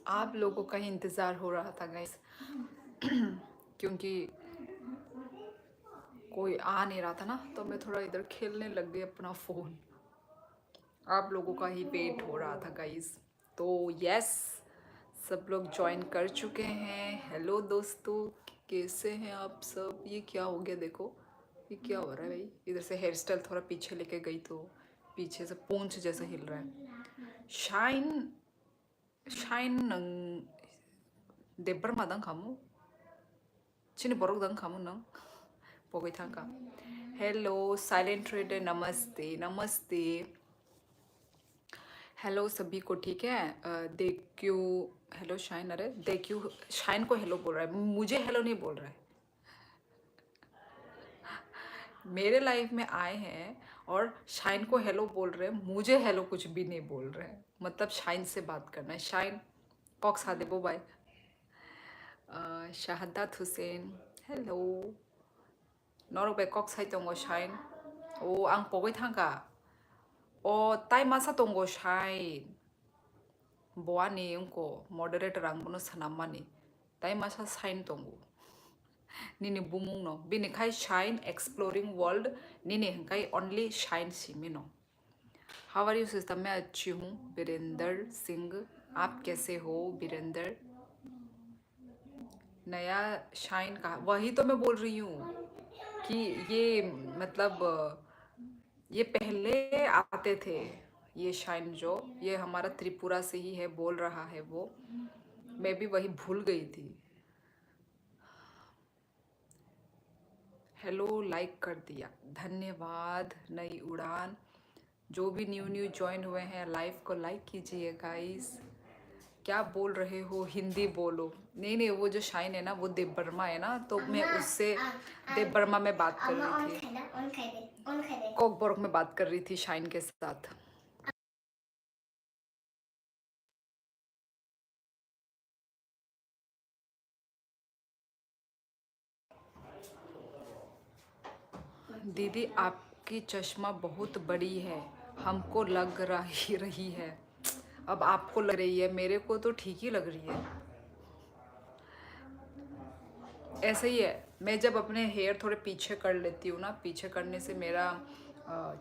आप लोगों का ही इंतज़ार हो रहा था गाइस। क्योंकि कोई आ नहीं रहा था ना, तो मैं थोड़ा इधर खेलने लग गई अपना फ़ोन। आप लोगों का ही वेट हो रहा था गाइस। तो यस, सब लोग ज्वाइन कर चुके हैं। हेलो दोस्तों, कैसे हैं आप सब? ये क्या हो गया देखो, ये क्या हो रहा है भाई? इधर से हेयर स्टाइल थोड़ा पीछे लेके गई तो पीछे से पूंछ जैसा हिल रहा है। शाइन शाइन नंग देबर मादang kamu? Sini borok dang kamu nang? Pokoknya thangka. Hello, silent trader, नमस्ते नमस्ते। हेलो सभी को, ठीक है? देखियो, हेलो शाइन, अरे देखियो, शाइन को हेलो बोल रहा है, मुझे हेलो नहीं बोल रहा है। मेरे लाइफ में आए हैं और शाइन को हेलो बोल रहे हैं, मुझे हेलो कुछ भी नहीं बोल रहे हैं। मतलब शाइन से बात करना है। शाइन कॉक्स हा देबो बाय। शहादत हुसैन, हेलो। नॉर्वे कॉक्स हाई तंगो शाइन। ओ आं पगै थांगा। ओ ताई मासा तंगो शाइन। Boani को moderator ang bono sanamani. Tayo masa sign tongo. Nini bumung no. Bini kai shine exploring world. Nini kai only shine simino. How are you sister? मैं अच्छी हूँ बीरेंद्र सिंह। आप कैसे हो बीरेंद्र? नया शाइन का वही तो मैं बोल रही हूँ कि ये मतलब ये पहले आते थे। ये शाइन जो ये हमारा त्रिपुरा से ही है, बोल रहा है वो। मैं भी वही भूल गई थी। हेलो, लाइक कर दिया, धन्यवाद। नई उड़ान, जो भी न्यू ज्वाइन हुए हैं लाइव को लाइक कीजिए गाइस। क्या बोल रहे हो? हिंदी बोलो। नहीं नहीं, वो जो शाइन है ना वो देव वर्मा है ना, तो मैं उससे देव वर्मा में बात कर रही थी। कोकबोर्ग में बात कर रही थी शाइन के साथ। दीदी आपकी चश्मा बहुत बड़ी है, हमको लग रही है। अब आपको लग रही है, मेरे को तो ठीक ही लग रही है। ऐसे ही है, मैं जब अपने हेयर थोड़े पीछे कर लेती हूँ ना, पीछे करने से मेरा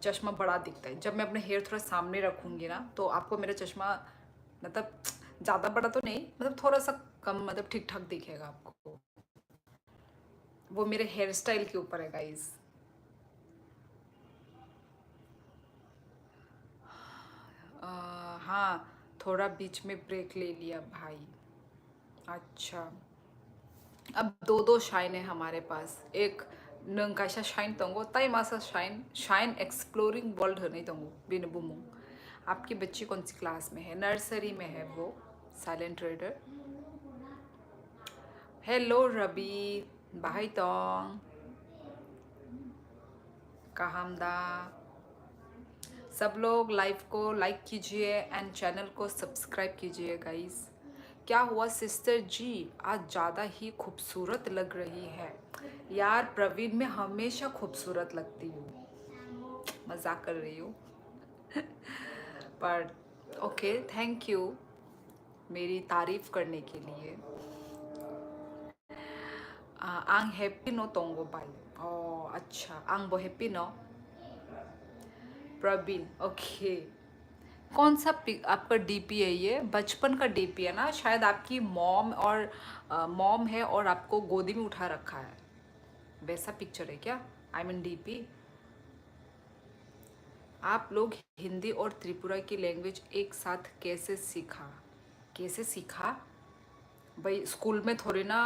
चश्मा बड़ा दिखता है। जब मैं अपने हेयर थोड़ा सामने रखूँगी ना, तो आपको मेरा चश्मा मतलब ज़्यादा बड़ा तो नहीं, मतलब थोड़ा सा कम, मतलब ठीक ठाक दिखेगा आपको। वो मेरे हेयर स्टाइल के ऊपर है गाइज। हाँ, थोड़ा बीच में ब्रेक ले लिया भाई। अच्छा, अब दो दो शाइन है हमारे पास। एक नंकाशा शाइन तंगो ताई मासा शाइन, शाइन एक्सप्लोरिंग वर्ल्ड है नहीं तंगो बिन बुमू। आपकी बच्ची कौन सी क्लास में है? नर्सरी में है वो। साइलेंट ट्रेडर, हेलो रवि भाई तोंग काहमदा। सब लोग लाइव को लाइक कीजिए एंड चैनल को सब्सक्राइब कीजिए गाइस। क्या हुआ सिस्टर जी, आज ज़्यादा ही खूबसूरत लग रही है। यार प्रवीण, मैं हमेशा खूबसूरत लगती हूँ, मजाक कर रही हूँ। पर ओके, थैंक यू मेरी तारीफ करने के लिए। आंग हैप्पी नो तोंगो बाई। ओ अच्छा, आंग बो हैप्पी नो प्रवीण, ओके। कौन सा आपका डीपी है? ये बचपन का डीपी है ना? शायद आपकी मॉम और मॉम है और आपको गोदी में उठा रखा है, वैसा पिक्चर है क्या? I mean DP. आप लोग हिंदी और त्रिपुरा की लैंग्वेज एक साथ कैसे सीखा? कैसे सीखा भाई? स्कूल में थोड़ी ना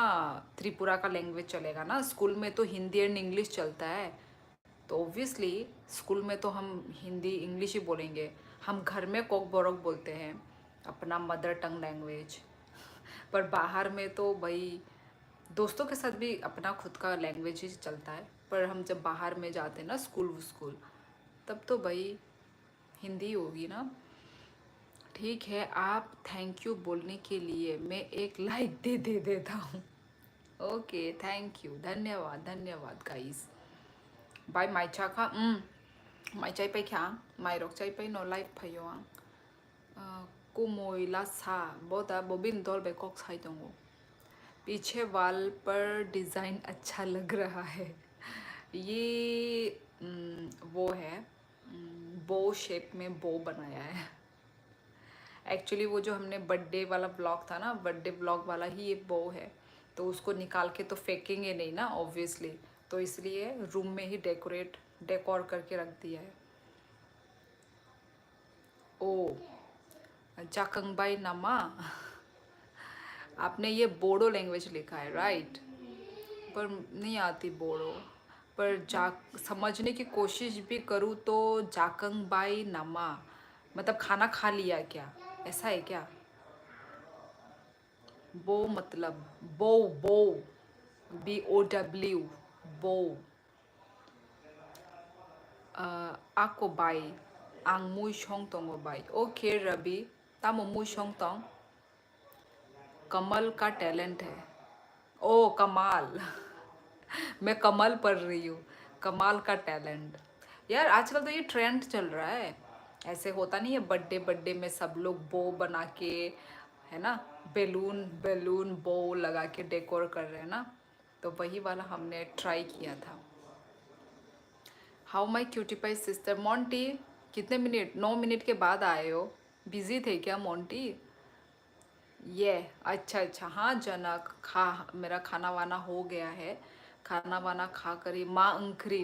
त्रिपुरा का लैंग्वेज चलेगा ना, स्कूल में तो हिंदी एंड इंग्लिश चलता है। तो ऑब्वियसली स्कूल में तो हम हिंदी इंग्लिश ही बोलेंगे। हम घर में कोक बोरोक बोलते हैं, अपना मदर टंग लैंग्वेज। पर बाहर में तो भाई दोस्तों के साथ भी अपना खुद का लैंग्वेज ही चलता है। पर हम जब बाहर में जाते हैं ना, स्कूल स्कूल, तब तो भाई हिंदी होगी ना। ठीक है, आप थैंक यू बोलने के लिए मैं एक लाइक दे देता हूँ। ओके, थैंक यू, धन्यवाद धन्यवाद गाइस। बाय माइचा का माइचाई पे क्या माइरोक चाई पे नो लाइफ भयो कुमोइला सा बोता बोबिन दोल बेकॉक साई दोंगो। पीछे वाल पर डिज़ाइन अच्छा लग रहा है। ये वो है, बो शेप में बो बनाया है। एक्चुअली वो जो हमने बर्थडे वाला ब्लॉग था ना, बर्थडे ब्लॉग वाला ही ये बो है, तो उसको निकाल के तो फेंकेंगे नहीं ना ऑब्वियसली, तो इसलिए रूम में ही डेकोर करके रख दिया है। ओ जाकंगबाई नामा आपने ये बोडो लैंग्वेज लिखा है राइट, पर नहीं आती बोडो, पर जा समझने की कोशिश भी करूँ तो जाकंगबाई नामा मतलब खाना खा लिया क्या, ऐसा है क्या? बो मतलब बो, बो BOW बो। Ako bai ang mui shong tong bai। Okay Ravi तामो मुई शोंग तोंग कमल का टैलेंट है। ओ कमाल मैं कमल पढ़ रही हूँ, कमाल का टैलेंट। यार आजकल तो ये ट्रेंड चल रहा है, ऐसे होता नहीं है बर्थडे बर्थडे में सब लोग बो बना के, है ना, बेलून बेलून बो लगा के डेकोर कर रहे हैं ना, तो वही वाला हमने ट्राई किया था। How my cutie pie sister Monty, कितने मिनट, 9 मिनट के बाद आए हो, बिजी थे क्या मोंटी? ये अच्छा अच्छा, हाँ जनक खा, मेरा खाना वाना हो गया है, खाना वाना खा कर ही माँ अंखरी,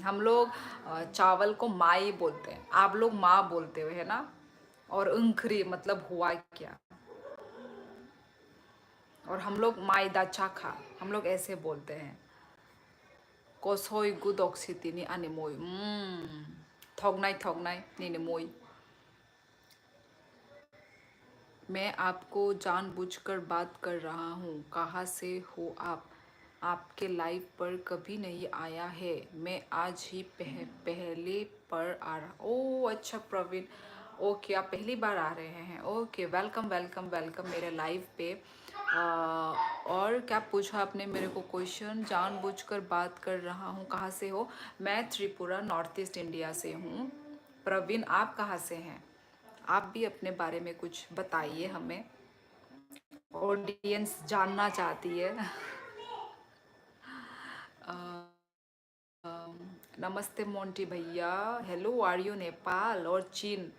हम लोग चावल को माँ ही बोलते हैं, आप लोग माँ बोलते हो है ना, और अंखरी मतलब हुआ क्या, और हम लोग माई दाचा खा, हम लोग ऐसे बोलते हैं। कोसोई गुड ऑक्सीटी आने मोई, थोगनाई नीने मोई। मैं आपको जानबूझकर बात कर रहा हूँ, कहाँ से हो आप? आपके लाइव पर कभी नहीं आया है, मैं आज ही पहले पर आ रहा। ओ अच्छा प्रवीण, ओके आप पहली बार आ रहे हैं, ओके वेलकम वेलकम वेलकम मेरे लाइव पे। और क्या पूछा आपने मेरे को क्वेश्चन? जानबूझकर बात कर रहा हूँ, कहाँ से हो? मैं त्रिपुरा नॉर्थ ईस्ट इंडिया से हूँ। प्रवीण आप कहाँ से हैं? आप भी अपने बारे में कुछ बताइए, हमें ऑडियंस जानना चाहती है। नमस्ते मोंटी भैया, हेलो आर यू नेपाल और चीन?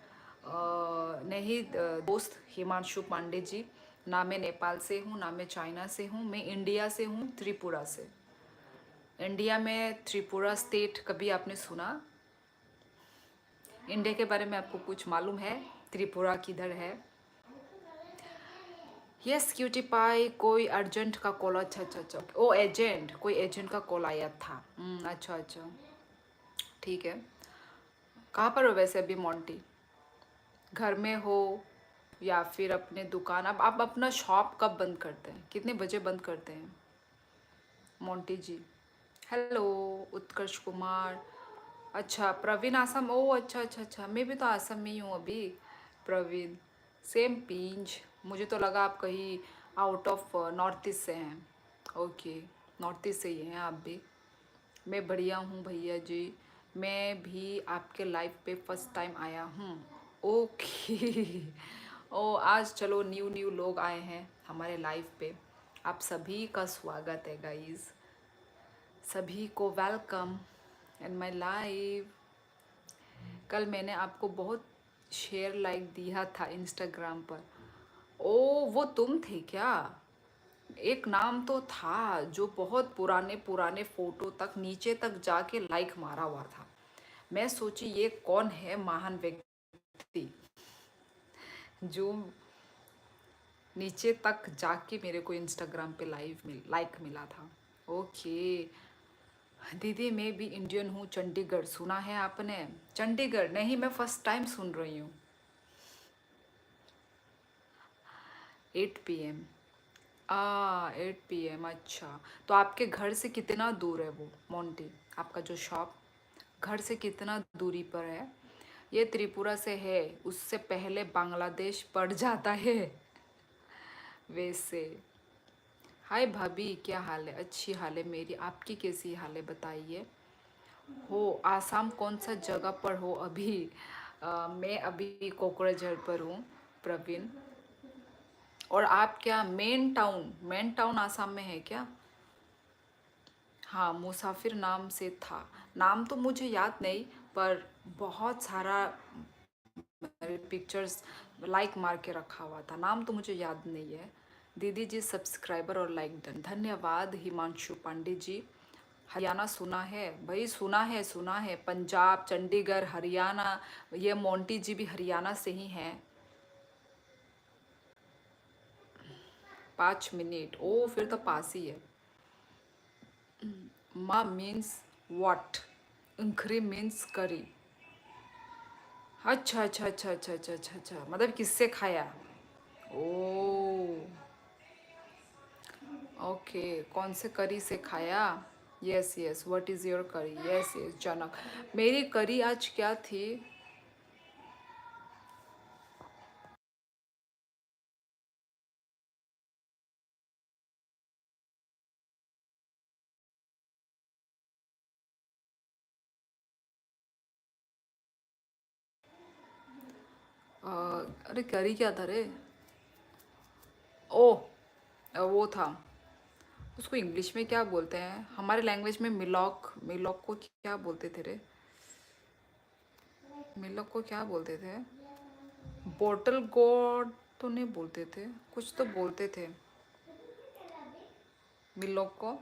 नहीं दोस्त हिमांशु पांडे जी, ना मैं नेपाल से हूँ ना मैं चाइना से हूँ, मैं इंडिया से हूँ, त्रिपुरा से। इंडिया में त्रिपुरा स्टेट कभी आपने सुना? इंडिया के बारे में आपको कुछ मालूम है? त्रिपुरा किधर है? यस क्यूटी पाई, कोई अर्जेंट का कॉल, अच्छा अच्छा अच्छा, ओ एजेंट, कोई एजेंट का कॉल आया था, अच्छा अच्छा ठीक है। कहाँ पर हो वैसे अभी मोंटी? घर में हो या फिर अपने दुकान? अब आप अपना शॉप कब बंद करते हैं, कितने बजे बंद करते हैं मोंटी जी? हेलो उत्कर्ष कुमार, अच्छा प्रवीण आसम, ओ अच्छा अच्छा अच्छा, मैं भी तो आसम में ही हूँ अभी। प्रवीण सेम पिंच, मुझे तो लगा आप कहीं आउट ऑफ नॉर्थ ईस्ट से हैं। ओके नॉर्थ ईस्ट से ही हैं आप भी। मैं बढ़िया हूँ भैया जी, मैं भी आपके लाइव पे फर्स्ट टाइम आया हूँ। ओके ओ आज चलो न्यू न्यू लोग आए हैं हमारे लाइव पे, आप सभी का स्वागत है गाइस, सभी को वेलकम इन माय लाइव। कल मैंने आपको बहुत शेयर लाइक दिया था इंस्टाग्राम पर। ओ वो तुम थे क्या? एक नाम तो था जो बहुत पुराने पुराने फोटो तक नीचे तक जाके लाइक मारा हुआ था, मैं सोची ये कौन है महान व्यक्ति जो नीचे तक जाके मेरे को इंस्टाग्राम पे लाइव में लाइक मिला था। ओके दीदी मैं भी इंडियन हूँ, चंडीगढ़ सुना है आपने? चंडीगढ़ नहीं, मैं फर्स्ट टाइम सुन रही हूँ। 8 PM, 8 PM, अच्छा तो आपके घर से कितना दूर है वो मोंटी, आपका जो शॉप घर से कितना दूरी पर है? ये त्रिपुरा से है, उससे पहले बांग्लादेश पड़ जाता है वैसे। हाय भाभी क्या हाल है? अच्छी हाल है मेरी, आपकी कैसी हाल है बताइए। हो आसाम कौन सा जगह पर हो अभी? मैं अभी कोकराझार पर हूँ। प्रवीण। और आप क्या मेन टाउन आसाम में है क्या? हाँ, मुसाफिर नाम से था। नाम तो मुझे याद नहीं, पर बहुत सारा मेरे पिक्चर्स लाइक मार के रखा हुआ था। नाम तो मुझे याद नहीं है। दीदी जी सब्सक्राइबर और लाइक डन, धन्यवाद। हिमांशु पांडे जी, हरियाणा सुना है भाई, सुना है पंजाब, चंडीगढ़, हरियाणा। ये मोंटी जी भी हरियाणा से ही हैं। 5 मिनट, ओ फिर तो पास ही है। माँ मीन्स वॉट? उंखरी मीन्स करी। अच्छा अच्छा अच्छा अच्छा अच्छा अच्छा अच्छा, मतलब किससे खाया? ओ ओके, कौन से करी से खाया? Yes yes, what is your करी? यस यस जनक। मेरी करी आज क्या थी? अरे करी क्या था रे? ओ वो था, उसको इंग्लिश में क्या बोलते हैं? हमारे लैंग्वेज में मिलॉक, मिलॉक को क्या बोलते थे रे? मिलॉक को क्या बोलते थे? बोटल गॉड तो नहीं बोलते थे, कुछ तो बोलते थे मिलॉक को।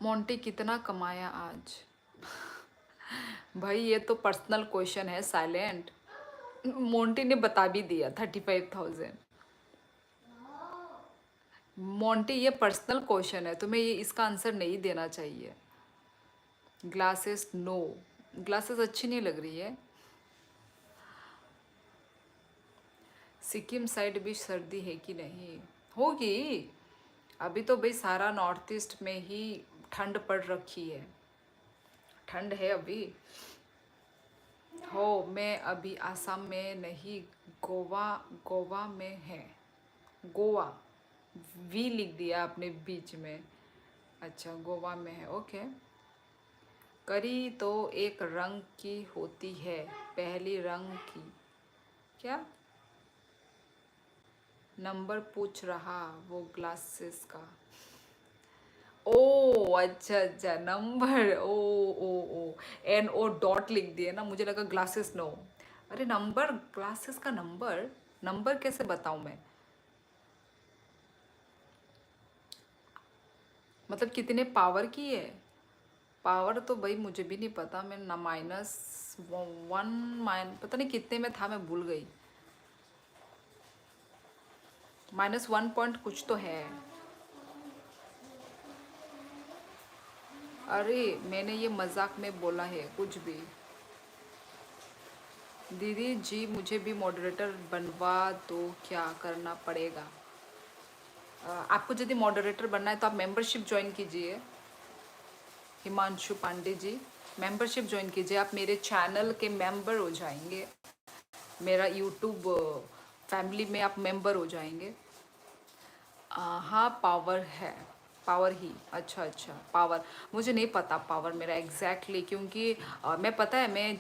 मोंटी कितना कमाया आज? भाई ये तो पर्सनल क्वेश्चन है, साइलेंट। मोंटी ने बता भी दिया 35,000। मोंटी ये पर्सनल क्वेश्चन है, तुम्हें ये इसका आंसर नहीं देना चाहिए। ग्लासेस नो, ग्लासेस अच्छी नहीं लग रही है। सिक्किम साइड भी सर्दी है कि नहीं? होगी। अभी तो भाई सारा नॉर्थ ईस्ट में ही ठंड पड़ रखी है, ठंड है अभी। हो, मैं अभी आसाम में नहीं, गोवा, गोवा में है। गोवा, वी लिख दिया आपने बीच में। अच्छा, गोवा में है, ओके। करी तो एक रंग की होती है, पहली रंग की। क्या नंबर पूछ रहा वो ग्लासेस का? ओ अच्छा अच्छा, number, O N O dot लिख दिए ना, मुझे लगा ग्लासेस नो। अरे नंबर, ग्लासेस का नंबर, नंबर कैसे बताऊं मैं? मतलब कितने पावर की है? पावर तो भाई मुझे भी नहीं पता, मैं ना -1, पता नहीं कितने में था, मैं भूल गई। -1 पॉइंट कुछ तो है। अरे मैंने ये मजाक में बोला है कुछ भी। दीदी जी मुझे भी मॉडरेटर बनवा दो, क्या करना पड़ेगा? आपको यदि मॉडरेटर बनना है तो आप मेंबरशिप ज्वाइन कीजिए। हिमांशु पांडे जी, मेंबरशिप ज्वाइन कीजिए, आप मेरे चैनल के मेंबर हो जाएंगे, मेरा यूट्यूब फैमिली में आप मेंबर हो जाएंगे। हाँ पावर है, पावर ही, अच्छा अच्छा पावर। मुझे नहीं पता पावर मेरा एग्जैक्टली क्योंकि मैं पता है, मैं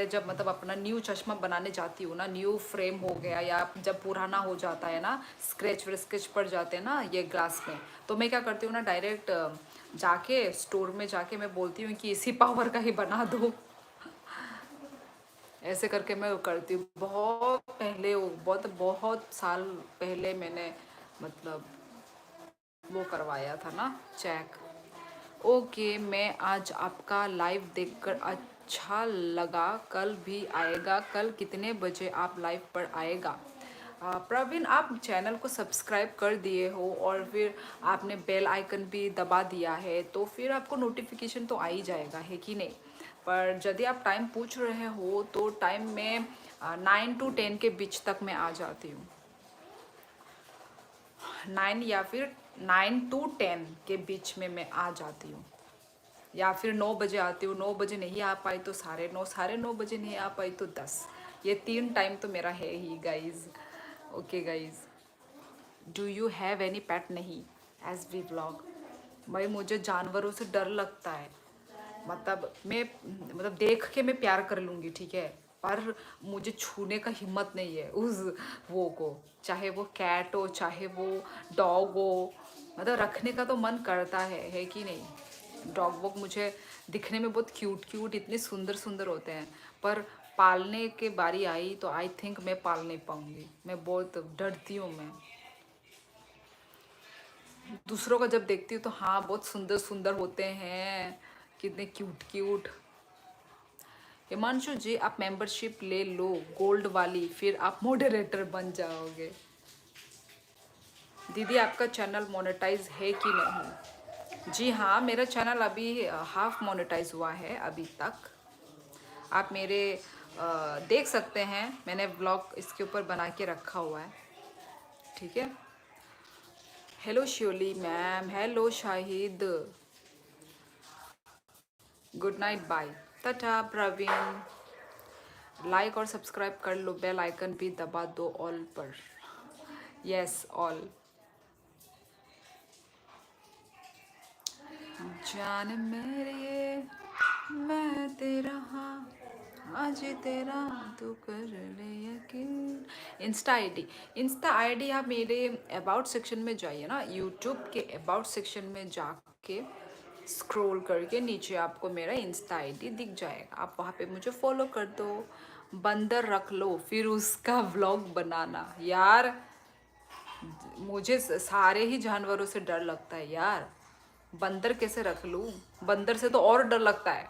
जब मतलब अपना न्यू चश्मा बनाने जाती हूँ ना, न्यू फ्रेम हो गया या जब पुराना हो जाता है ना, स्क्रैच पड़ जाते हैं ना ये ग्लास में, तो मैं क्या करती हूँ ना, डायरेक्ट जाके स्टोर में जाके मैं बोलती हूँ कि इसी पावर का ही बना दो। ऐसे करके मैं करती हूँ। बहुत पहले, बहुत बहुत साल पहले मैंने मतलब वो करवाया था ना, चेक। ओके, मैं आज आपका लाइव देखकर अच्छा लगा, कल भी आएगा। कल कितने बजे आप लाइव पर आएगा? प्रवीण, आप चैनल को सब्सक्राइब कर दिए हो और फिर आपने बेल आइकन भी दबा दिया है, तो फिर आपको नोटिफिकेशन तो आ ही जाएगा, है कि नहीं? पर यदि आप टाइम पूछ रहे हो तो टाइम में 9 to 10 के बीच तक मैं आ जाती हूँ। 9 या फिर 9 to 10 के बीच में मैं आ जाती हूँ, या फिर 9 बजे आती हूँ। 9 बजे नहीं आ पाई तो 9:30, 9:30 बजे नहीं आ पाई तो 10। ये 3 टाइम तो मेरा है ही guys. Okay guys, do you have any pet? नहीं, एज वी व्लॉग। भाई मुझे जानवरों से डर लगता है। मतलब मैं मतलब देख के मैं प्यार कर लूँगी, ठीक है, पर मुझे छूने का हिम्मत नहीं है उस वो को, चाहे वो कैट हो चाहे वो डॉग हो। मतलब रखने का तो मन करता है कि नहीं। डॉग वॉग मुझे दिखने में बहुत क्यूट क्यूट इतने सुंदर सुंदर होते हैं, पर पालने के बारी आई तो आई थिंक मैं पाल नहीं पाऊंगी, मैं बहुत डरती हूँ मैं। दूसरों का जब देखती हूँ तो हाँ बहुत सुंदर सुंदर होते हैं, कितने क्यूट क्यूट। हिमांशु जी आप मेंबरशिप ले लो गोल्ड वाली, फिर आप मॉडरेटर बन जाओगे। दीदी आपका चैनल मोनेटाइज है कि नहीं? जी हाँ, मेरा चैनल अभी हाफ मोनेटाइज हुआ है अभी तक। आप मेरे देख सकते हैं, मैंने व्लॉग इसके ऊपर बना के रखा हुआ है, ठीक है। Hello Sheoli ma'am, hello Shahid, good night, bye, tata Praveen. Like और सब्सक्राइब कर लो, बेल आइकन भी दबा दो ऑल पर। Yes all. जान मेरी मैं तेरा हाँ, आज तेरा तू कर ले यकीन। इंस्टा आईडी आप मेरे अबाउट सेक्शन में जाइए ना, यूट्यूब के अबाउट सेक्शन में जाके स्क्रॉल करके नीचे आपको मेरा इंस्टा आईडी दिख जाएगा, आप वहाँ पे मुझे फॉलो कर दो। बंदर रख लो फिर उसका व्लॉग बनाना यार। मुझे सारे ही जानवरों से डर लगता है यार, बंदर कैसे रख लूँ? बंदर से तो और डर लगता है।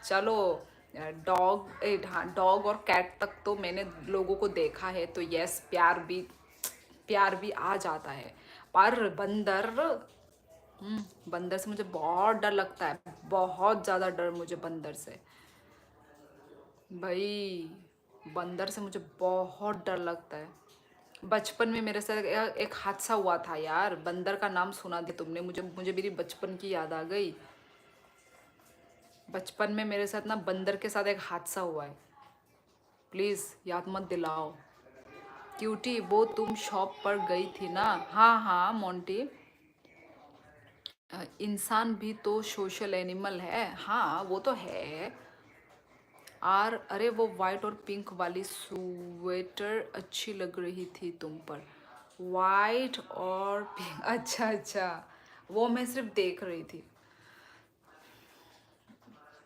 चलो डॉग, हाँ डॉग और कैट तक तो मैंने लोगों को देखा है, तो यस प्यार भी आ जाता है, पर बंदर, बंदर से मुझे बहुत डर लगता है, बहुत ज़्यादा डर मुझे बंदर से भाई। बंदर से मुझे बहुत डर लगता है। बचपन में मेरे साथ एक हादसा हुआ था यार, बंदर का नाम सुना दिया तुमने, मुझे मुझे मेरी बचपन की याद आ गई। बचपन में मेरे साथ ना बंदर के साथ एक हादसा हुआ है, प्लीज़ याद मत दिलाओ। क्यूटी वो तुम शॉप पर गई थी ना? हाँ हाँ मोंटी, इंसान भी तो सोशल एनिमल है, हाँ वो तो है। और अरे वो वाइट और पिंक वाली स्वेटर अच्छी लग रही थी तुम पर। वाइट और पिंक, अच्छा अच्छा, वो मैं सिर्फ देख रही थी,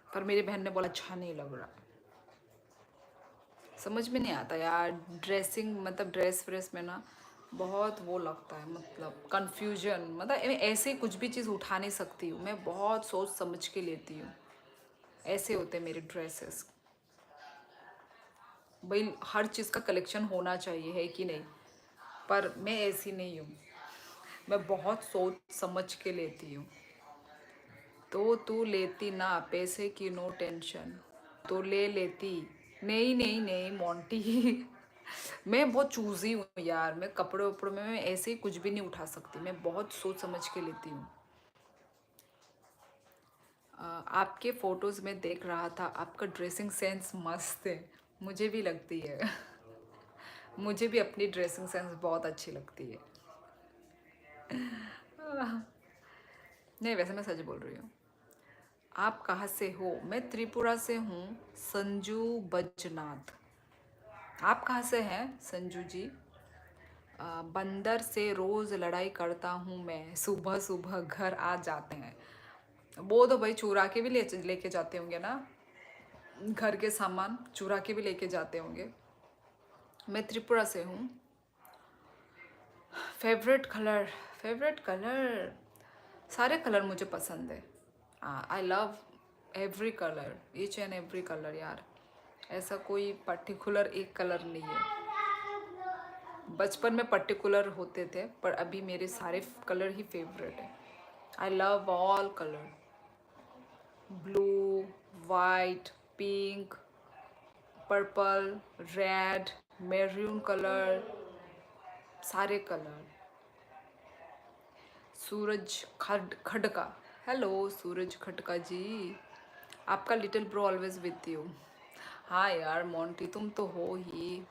पर मेरी बहन ने बोला अच्छा नहीं लग रहा। समझ में नहीं आता यार, ड्रेसिंग मतलब ड्रेस व्रेस में ना बहुत वो लगता है, मतलब कंफ्यूजन, मतलब ऐसे ही कुछ भी चीज़ उठा नहीं सकती हूँ मैं, बहुत सोच समझ के लेती हूँ। ऐसे होते मेरे ड्रेसेस भाई, हर चीज़ का कलेक्शन होना चाहिए है कि नहीं, पर मैं ऐसी नहीं हूँ, मैं बहुत सोच समझ के लेती हूँ। तो तू लेती ना पैसे की नो टेंशन, तो ले लेती। नहीं नहीं नहीं मोंटी, मैं बहुत चूजी हूँ यार, मैं कपड़े उपड़े में मैं ऐसे ही कुछ भी नहीं उठा सकती, मैं बहुत सोच समझ के लेती हूँ। आपके फोटोज़ में देख रहा था, आपका ड्रेसिंग सेंस मस्त है, मुझे भी लगती है। मुझे भी अपनी ड्रेसिंग सेंस बहुत अच्छी लगती है। नहीं वैसे मैं सच बोल रही हूँ। आप कहाँ से हो? मैं त्रिपुरा से हूँ, संजू बजनाथ। आप कहाँ से हैं संजू जी? बंदर से रोज़ लड़ाई करता हूँ मैं, सुबह सुबह घर आ जाते हैं। वो तो भाई चुरा के भी लेके जाते होंगे ना, घर के सामान चुरा के भी लेके जाते होंगे। मैं त्रिपुरा से हूँ। फेवरेट कलर, फेवरेट कलर, सारे कलर मुझे पसंद है। I love every colour, each and every colour यार, ऐसा कोई पर्टिकुलर एक कलर नहीं है। बचपन में पर्टिकुलर होते थे, पर अभी मेरे सारे कलर ही फेवरेट है। I love all colour, blue, white, pink, purple, red, maroon colour, सारे कलर। सूरज खडका, हेलो सूरज खटका जी, आपका little bro always with you. हाँ यार मोंटी तुम तो हो ही।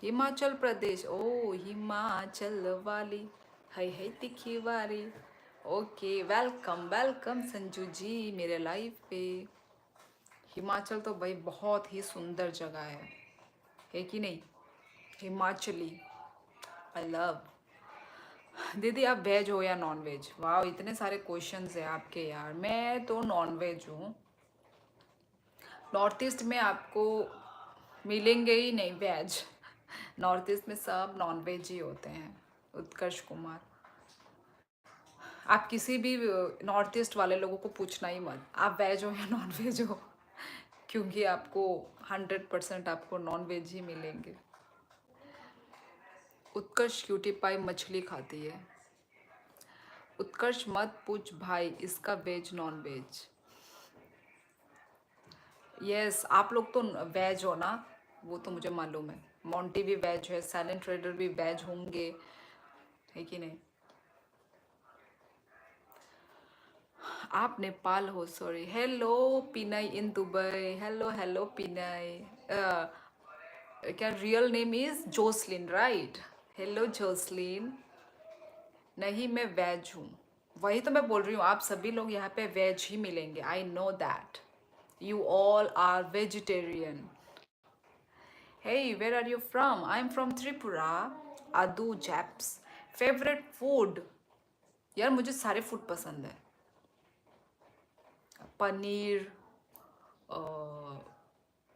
हिमाचल प्रदेश, ओ हिमाचल वाली, है तीखी वाली, ओके, वेलकम वेलकम संजू जी मेरे लाइव पे। हिमाचल तो भाई बहुत ही सुंदर जगह है कि नहीं? Himachali I love. दीदी आप वेज हो या नॉन वेज? वाह, इतने सारे क्वेश्चंस हैं आपके यार। मैं तो नॉन वेज हूँ। नॉर्थ ईस्ट में आपको मिलेंगे ही नहीं वेज। नॉर्थ ईस्ट में सब नॉन वेज ही होते हैं। उत्कर्ष कुमार, आप किसी भी नॉर्थ ईस्ट वाले लोगों को पूछना ही मत आप वेज हो या नॉन वेज हो, क्योंकि आपको 100% आपको नॉन वेज ही मिलेंगे। उत्कर्ष क्यूटी पाई मछली खाती है। उत्कर्ष मत पूछ भाई इसका वेज नॉन वेज। यस, आप लोग तो वेज हो ना, वो तो मुझे मालूम है। मोंटी भी वेज है, साइलेंट ट्रेडर भी वेज होंगे, है कि नहीं? आप नेपाल हो, sorry. Hello Pinay in Dubai, hello hello Pinay. क्या real name is Jocelyn, right? Hello Jocelyn. नहीं मैं वेज हूँ, वही तो मैं बोल रही हूँ। आप सभी लोग यहाँ पे वेज ही मिलेंगे, I know that. You all are vegetarian. Hey, where are you from? I'm from Tripura. Adu Japs. Favorite food? यार मुझे सारे फूड पसंद है। पनीर,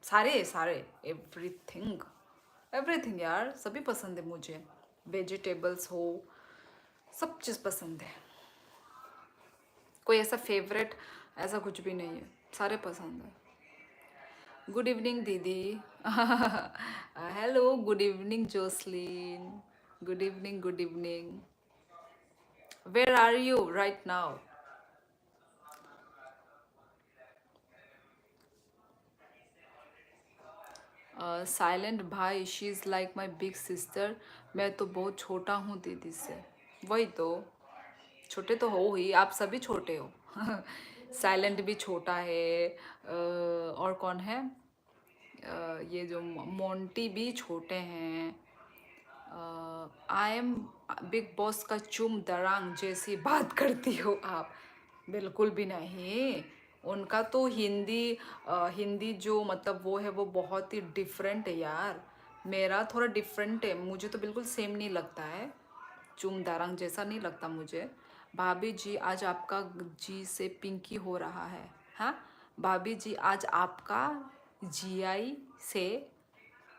सारे सारे, एवरीथिंग एवरीथिंग यार, सभी पसंद है मुझे। वेजिटेबल्स हो, सब चीज़ पसंद है। कोई ऐसा फेवरेट ऐसा कुछ भी नहीं है, सारे पसंद है। गुड इवनिंग दीदी। Hello, good evening Jocelyn. Good evening, good evening. Where are you right now? Silent भाई, she is like my big sister. मैं तो बहुत छोटा हूँ दीदी से। वही तो, छोटे तो हो ही, आप सभी छोटे हो। साइलेंट भी छोटा है। और कौन है? ये जो मोंटी भी छोटे हैं। आई एम बिग बॉस का चुम दरांग जैसी बात करती हो आप? बिल्कुल भी नहीं। उनका तो हिंदी जो मतलब वो है, वो बहुत ही डिफरेंट है यार। मेरा थोड़ा डिफरेंट है, मुझे तो बिल्कुल सेम नहीं लगता है। चुम दारंग जैसा नहीं लगता मुझे। भाभी जी आज आपका जी से पिंकी हो रहा है। हाँ भाभी जी, आज आपका जीआई से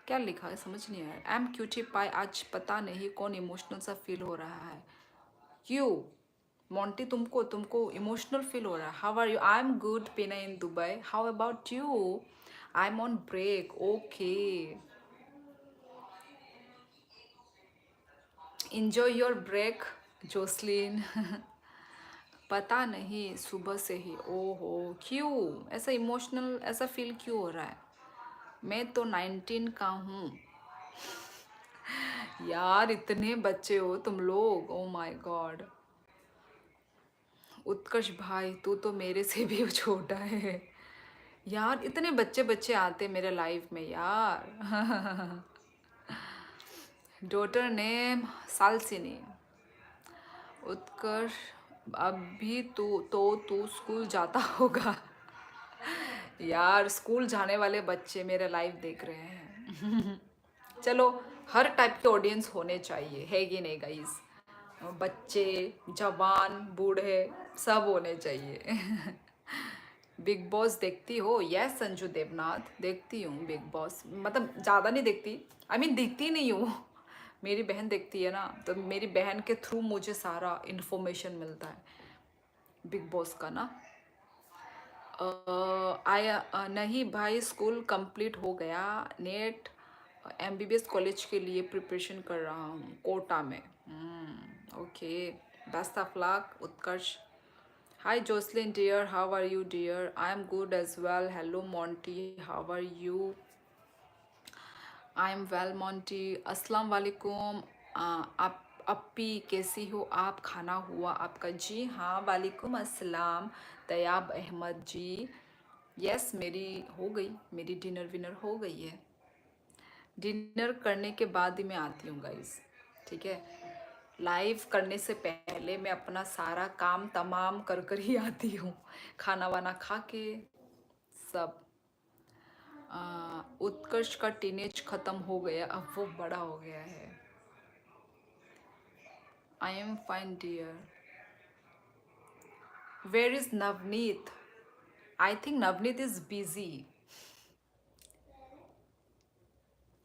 क्या लिखा है समझ नहीं आया। आई एम क्यूटी पाई, आज पता नहीं कौन इमोशनल सा फील हो रहा है। क्यों मोंटी, तुमको तुमको इमोशनल फील हो रहा है? How are you? I am good Pinay in Dubai, how about you? I am on break, okay. Enjoy your break Jocelyn. पता नहीं सुबह से ही। ओहो, क्यों ऐसा इमोशनल ऐसा फील क्यों हो रहा है? मैं तो 19 का हूँ। यार इतने बच्चे हो तुम लोग, ओ माय गॉड। उत्कर्ष भाई तू तो मेरे से भी छोटा है। यार इतने बच्चे बच्चे आते मेरे लाइफ में यार। Daughter name सालसिनी। उत्कर्ष, अभी तू स्कूल जाता होगा। यार स्कूल जाने वाले बच्चे मेरे लाइव देख रहे हैं। चलो, हर टाइप के ऑडियंस होने चाहिए, है कि नहीं गाइस? बच्चे, जवान, बूढ़े, सब होने चाहिए। बिग बॉस देखती हो? यस संजू देवनाथ, देखती हूँ बिग बॉस, मतलब ज़्यादा नहीं देखती। आई मीन देखती नहीं हूँ। मेरी बहन देखती है ना, तो मेरी बहन के थ्रू मुझे सारा इन्फॉर्मेशन मिलता है बिग बॉस का ना। नहीं भाई, स्कूल कंप्लीट हो गया। नेट एमबीबीएस कॉलेज के लिए प्रिपरेशन कर रहा हूँ कोटा में। Okay, best of luck Utkarsh. Hi Jocelyn dear, how are you dear? I am good as well. Hello Monty, how are you? I am well Monty. अस्सलाम वालेकुम। आप अपी कैसी हो आप? खाना हुआ आपका? जी हाँ, वालेकुम अस्सलाम। तैयाब अहमद जी, यस मेरी हो गई, मेरी डिनर विनर हो गई है। डिनर करने के बाद ही मैं आती हूँ गाइस, ठीक है? लाइव करने से पहले मैं अपना सारा काम तमाम कर कर ही आती हूँ, खाना वाना खा के सब। उत्कर्ष का टीनेज खत्म हो गया, अब वो बड़ा हो गया है। I am fine dear. Where is Navneet? I think Navneet is busy.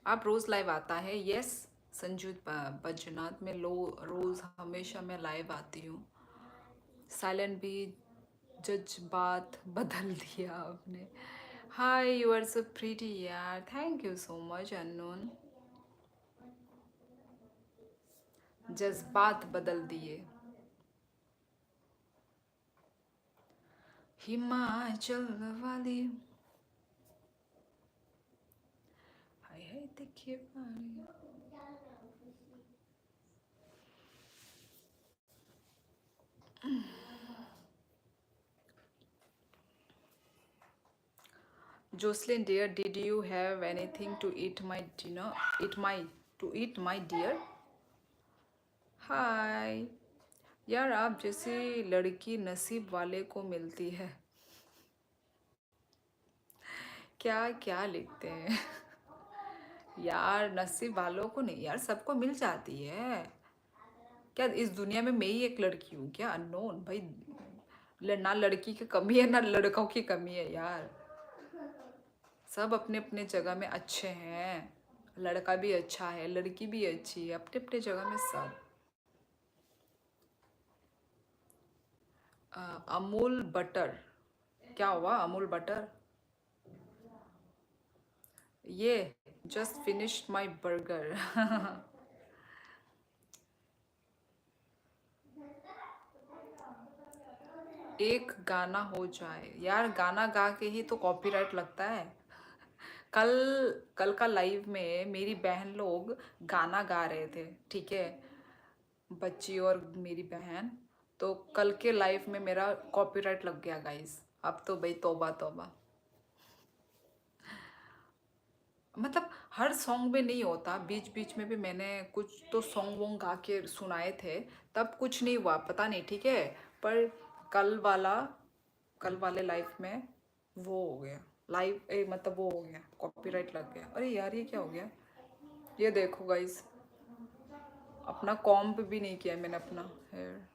आप रोज लाइव आता है? यस संजू बैजनाथ में रोज हमेशा मैं लाइव आती हूँ। साइलेंट भी जज्बात बदल दिया आपने। Hi you are so pretty यार, thank you so much unknown. जज्बात बदल दिए। हिमाचल वाली। हाय हाय देखिए पानी। Jocelyn dear, did you have anything to eat my dinner? Eat my dear? हाय यार, आप जैसी लड़की नसीब वाले को मिलती है। क्या क्या लिखते हैं यार, नसीब वालों को नहीं यार, सबको मिल जाती है। क्या इस दुनिया में मैं ही एक लड़की हूँ क्या? अननोन भाई, ना लड़की की कमी है ना लड़कों की कमी है यार। सब अपने अपने जगह में अच्छे हैं। लड़का भी अच्छा है, लड़की भी अच्छी है, अपने अपने जगह में सब। अमूल बटर? क्या हुआ अमूल बटर? ये जस्ट फिनिश्ड माय बर्गर एक गाना हो जाए यार, गाना गा के ही तो कॉपीराइट लगता है। कल कल का लाइव में मेरी बहन लोग गाना गा रहे थे, ठीक है, बच्ची और मेरी बहन। तो कल के लाइव में मेरा कॉपीराइट लग गया गाइस। अब तो भाई तौबा तौबा। मतलब हर सॉन्ग में नहीं होता, बीच बीच में भी मैंने कुछ तो सॉन्ग वोंग गा के सुनाए थे, तब कुछ नहीं हुआ, पता नहीं, ठीक है। पर कल वाला कल वाले लाइव में वो हो गया, मतलब वो हो गया, कॉपीराइट लग गया। अरे यार ये क्या हो गया? ये देखो गाइस, अपना कॉम्ब भी नहीं किया मैंने, अपना हेयर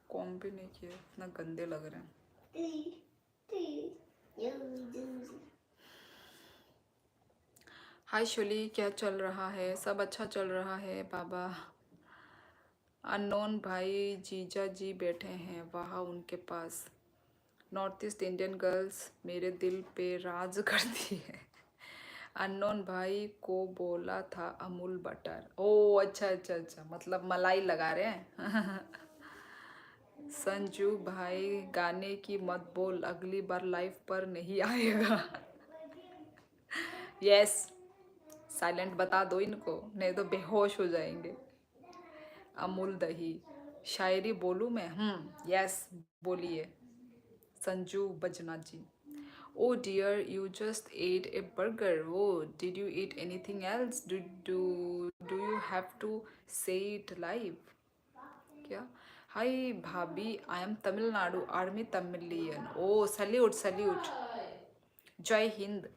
कॉम्ब भी नहीं किया, इतना गंदे लग रहे हैं। हाय शोली, क्या चल रहा है? सब अच्छा चल रहा है बाबा। अननोन भाई जीजा जी बैठे हैं वहाँ उनके पास। नॉर्थ ईस्ट इंडियन गर्ल्स मेरे दिल पे राज करती है। अननोन भाई को बोला था अमूल बटर। ओ अच्छा अच्छा अच्छा, मतलब मलाई लगा रहे हैं संजू भाई गाने की मत बोल, अगली बार लाइव पर नहीं आएगा यस, साइलेंट बता दो इनको, नहीं तो बेहोश हो जाएंगे। अमूल दही शायरी बोलूँ मैं? यस बोलिए संजू बजना जी। Oh dear, you just ate a burger. Oh, did you eat anything else? Do you have to say it live? क्या? Hi भाभी, I am Tamil Nadu army Tamilian. Oh, salute salute, जय हिंद।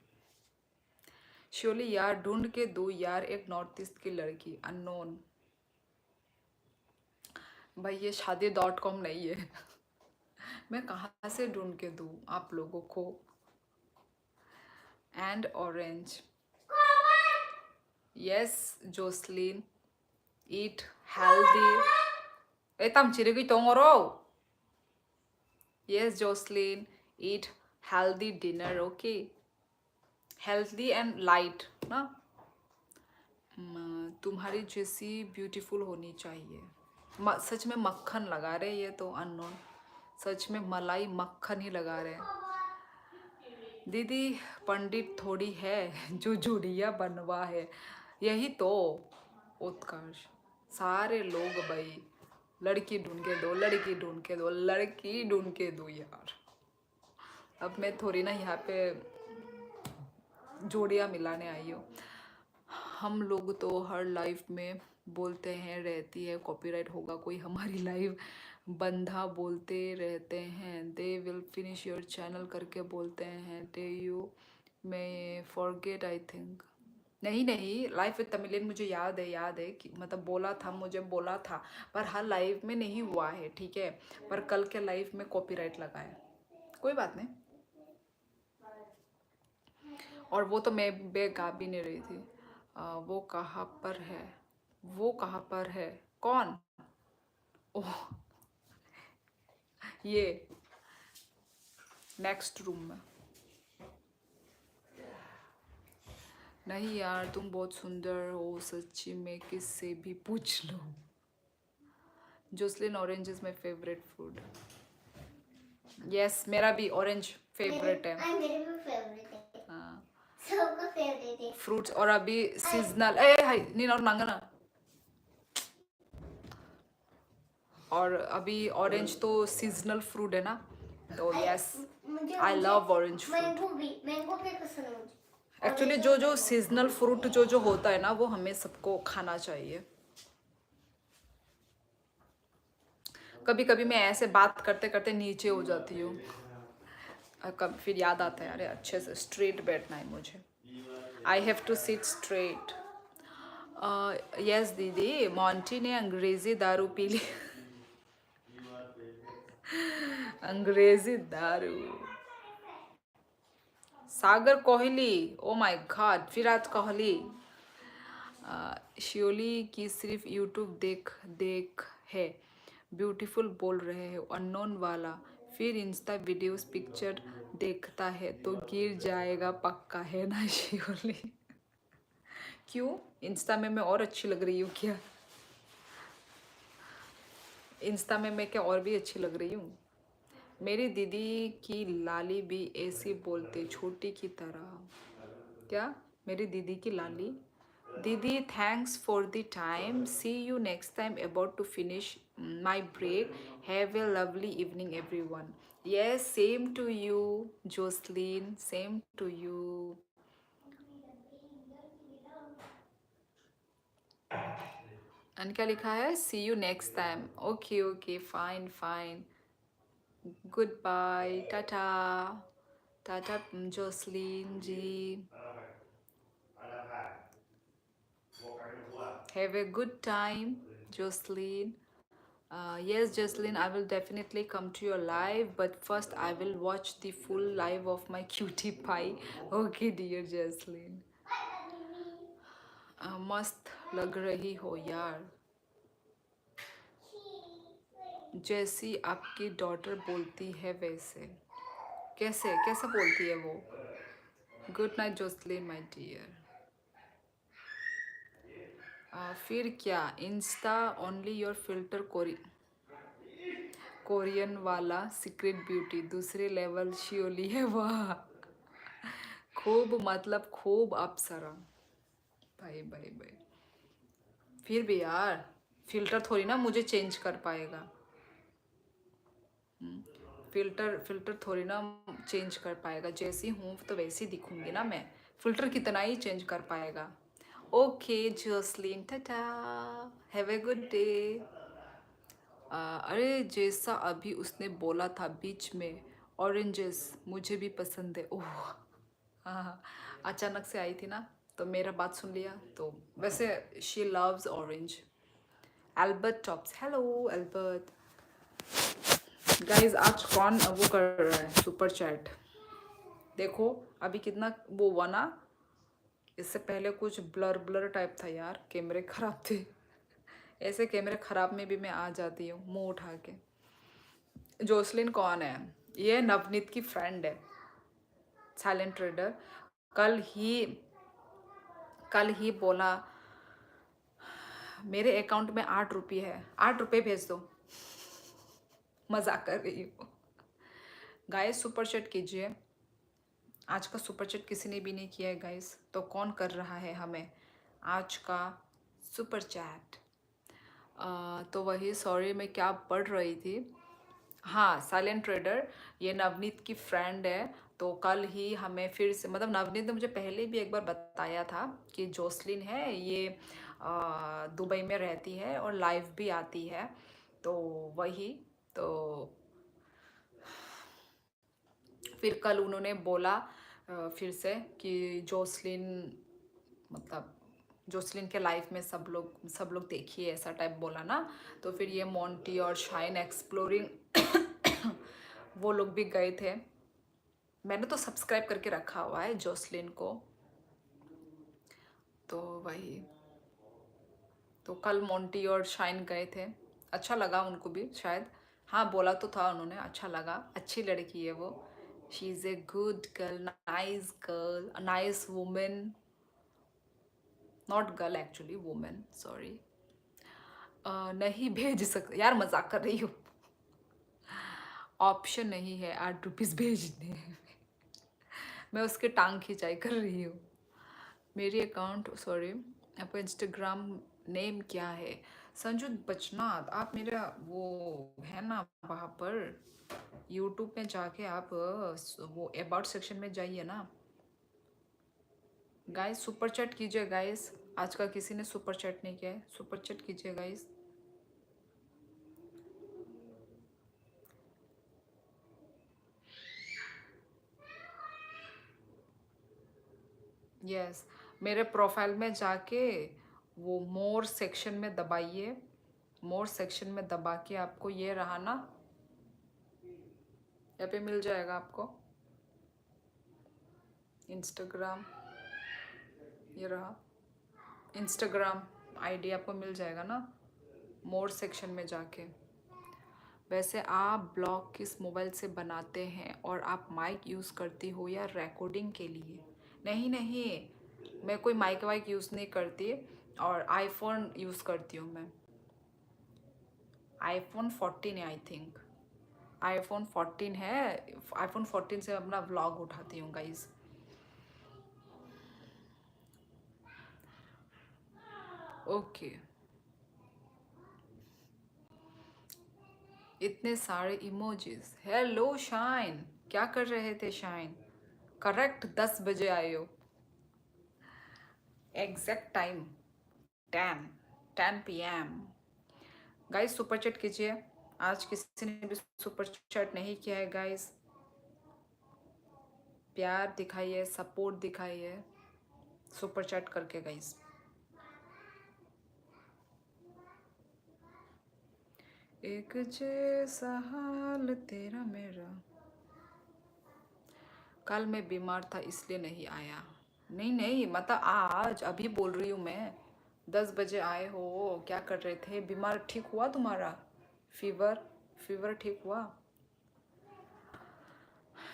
श्योली यार ढूंढ के दो यार एक नॉर्थ ईस्ट की लड़की। अननोन भाई, ये शादी.com नहीं है मैं कहाँ से ढूंढ के दूँ आप लोगों को? And orange yes Jocelyn, eat healthy. Tam chirigui tongoro. Yes, Jocelyn, eat healthy dinner, okay? Healthy and light, ना? तुम्हारी जैसी ब्यूटीफुल होनी चाहिए। सच में मक्खन लगा रहे ये तो अननोन, सच में मलाई मक्खन ही लगा रहे हैं। दीदी पंडित थोड़ी है जो जुड़िया बनवा है, यही तो उत्कर्ष। सारे लोग भाई लड़की ढूंढ के दो, लड़की ढूंढ के दो, लड़की ढूंढ के दो यार। अब मैं थोड़ी ना यहाँ पे जोड़ियाँ मिलाने आई हूँ। हम लोग तो हर लाइफ में बोलते हैं रहती है, कॉपीराइट होगा कोई, हमारी लाइव बंधा बोलते रहते हैं, they will finish your channel करके बोलते हैं, डे यू मैं फॉरगेट आई थिंक। नहीं नहीं, लाइव विद तमिलियन मुझे याद है कि मतलब बोला था, मुझे बोला था, पर हर लाइव में नहीं हुआ है, ठीक है, पर कल के लाइव में कॉपीराइट लगा है, कोई बात नहीं। और वो तो मैं गा भी नहीं रही थी। वो कहाँ पर है, वो कहाँ पर है, कौन? ओह, ये नेक्स्ट रूम में। नहीं यार, तुम बहुत सुंदर हो सच्ची में, किससे भी पूछ लो। Jocelyn, orange is my favourite food. Yes, मेरा भी ऑरेंज फेवरेट है। मेरे भी फेवरेट है। हाँ, सबका फेवरेट है फ्रूट्स। और अभी सीजनल ए हाय नीन और नांगना, और अभी ऑरेंज तो सीजनल फ्रूट है ना, तो yes I love orange fruit. Mango भी पसंद है मुझे। एक्चुअली जो जो सीजनल फ्रूट जो होता है ना, वो हमें सबको खाना चाहिए। कभी कभी मैं ऐसे बात करते करते नीचे हो जाती हूँ, कब फिर याद आता है अरे अच्छे से स्ट्रेट बैठना है मुझे, I have to sit straight. Yes दीदी, मॉन्टी ने अंग्रेजी दारू पी ली। अंग्रेजी दारू। Sagar Kohli, oh my god, Virat Kohli. Sheoli की सिर्फ यूट्यूब देख देख है, ब्यूटीफुल बोल रहे हो, अननोन वाला, फिर इंस्टा वीडियोस पिक्चर देखता है तो गिर जाएगा पक्का, है ना शियोली? क्यों, इंस्टा में मैं और अच्छी लग रही हूँ क्या? इंस्टा में मैं क्या और भी अच्छी लग रही हूँ? मेरी दीदी की लाली भी ऐसी बोलते, छोटी की तरह। क्या? मेरी दीदी की लाली? दीदी, thanks for the time. See you next time. About to finish my break. Have a lovely evening, everyone. Yes, same to you, Jocelyn. Same to you. And क्या लिखा है? See you next time. Okay, okay, fine, fine. Goodbye. Tata. Tata, Jocelyn ji. Have a good time, Jocelyn. Yes, Jocelyn, I will definitely come to your live, but first I will watch the full live of my cutie pie. Okay, dear Jocelyn. मस्त लग रही हो यार, जैसी आपकी daughter बोलती है वैसे। कैसे कैसे बोलती है वो? Good night Jocelyn my dear. फिर क्या, insta only your filter Korean वाला सीक्रेट ब्यूटी, दूसरे लेवल शियोली है वाह। खूब मतलब खूब अप्सरा। भाई भाई भाई, फिर भी यार फिल्टर थोड़ी ना मुझे चेंज कर पाएगा। फिल्टर फिल्टर थोड़ी ना चेंज कर पाएगा, जैसी हूँ तो वैसी दिखूंगी ना मैं, फिल्टर कितना ही चेंज कर पाएगा। Okay Jocelyn, tata, have a good day. अरे जैसा अभी उसने बोला था बीच में, ऑरेंजेस मुझे भी पसंद है। ओह हाँ, अचानक से आई थी ना, तो मेरा बात सुन लिया, तो वैसे she loves orange. Albert tops, hello Albert. Guys आज कौन वो कर रहा है सुपर चैट? देखो अभी कितना वो हुआ ना, इससे पहले कुछ ब्लर ब्लर टाइप था यार, कैमरे खराब थे। ऐसे कैमरे खराब में भी मैं आ जाती हूँ मुंह उठा के। जोसलिन कौन है? ये नवनीत की फ्रेंड है, साइलेंट ट्रेडर। कल ही कल ही बोला मेरे अकाउंट में 8 रुपये है, 8 रुपये भेज दो। मजाक कर रही हूँ। गाइस सुपर चैट कीजिए, आज का सुपर चैट किसी ने भी नहीं किया है गाइस, तो कौन कर रहा है हमें आज का सुपर चैट? तो वही, सॉरी मैं क्या पढ़ रही थी। हाँ, साइलेंट ट्रेडर, ये नवनीत की फ्रेंड है, तो कल ही हमें फिर से, मतलब नवनीत ने मुझे पहले भी एक बार बताया था कि जोसलिन है ये दुबई में रहती है और लाइव भी आती है। तो वही, तो फिर कल उन्होंने बोला फिर से कि जोसलिन, मतलब जोसलिन के लाइफ में सब लोग देखिए, ऐसा टाइप बोला ना। तो फिर ये मोंटी और शाइन एक्सप्लोरिंग वो लोग भी गए थे। मैंने तो सब्सक्राइब करके रखा हुआ है जोसलिन को। तो वही, तो कल मोंटी और शाइन गए थे, अच्छा लगा उनको भी शायद। हाँ बोला तो था उन्होंने, अच्छा लगा, अच्छी लड़की है वो। She is a good girl, nice women, not girl actually, women, sorry. नहीं भेज सकते यार, मजाक कर रही हूँ। ऑप्शन नहीं है 8 रुपीज़ भेजने। मैं उसके टांग खिंचाई कर रही हूँ। मेरी अकाउंट, सॉरी, आपका इंस्टाग्राम नेम क्या है? संजू बचनाथ। आप मेरा वो है ना वहाँ पर यूट्यूब में जाके आप वो अबाउट सेक्शन में जाइए ना गाइस। सुपर चैट कीजिए गाइस, आज का किसी ने सुपर चैट नहीं किया है, सुपर चैट कीजिए गाइस। यस, मेरे प्रोफाइल में जाके वो मोर सेक्शन में दबाइए। मोर सेक्शन में दबा के आपको ये रहा ना, यहाँ पे मिल जाएगा आपको इंस्टाग्राम, ये रहा इंस्टाग्राम आईडी, आपको मिल जाएगा ना मोर सेक्शन में जाके। वैसे आप ब्लॉग किस मोबाइल से बनाते हैं और आप माइक यूज़ करती हो या रिकॉर्डिंग के लिए? नहीं नहीं, मैं कोई माइक वाइक यूज़ नहीं करती, और आईफोन यूज़ करती हूँ मैं। आईफोन 14 है आई थिंक, आईफोन 14 है। आईफोन 14 से अपना व्लॉग उठाती हूँ गाइज। ओके, इतने सारे इमोजीज। हेलो शाइन, क्या कर रहे थे शाइन? करेक्ट 10 बजे आए हो, exact time 10 PM। Guys super chat कीजिए, आज किसी ने भी सुपर चैट नहीं किया है गाइस। प्यार दिखाइए, सपोर्ट दिखाइए सुपर चैट करके गाइस। एक जैसा हाल तेरा मेरा। कल मैं बीमार था इसलिए नहीं आया। नहीं नहीं, मतलब आज अभी बोल रही हूँ मैं। 10 बजे आए हो, क्या कर रहे थे? बीमार ठीक हुआ तुम्हारा? फीवर, फीवर ठीक हुआ?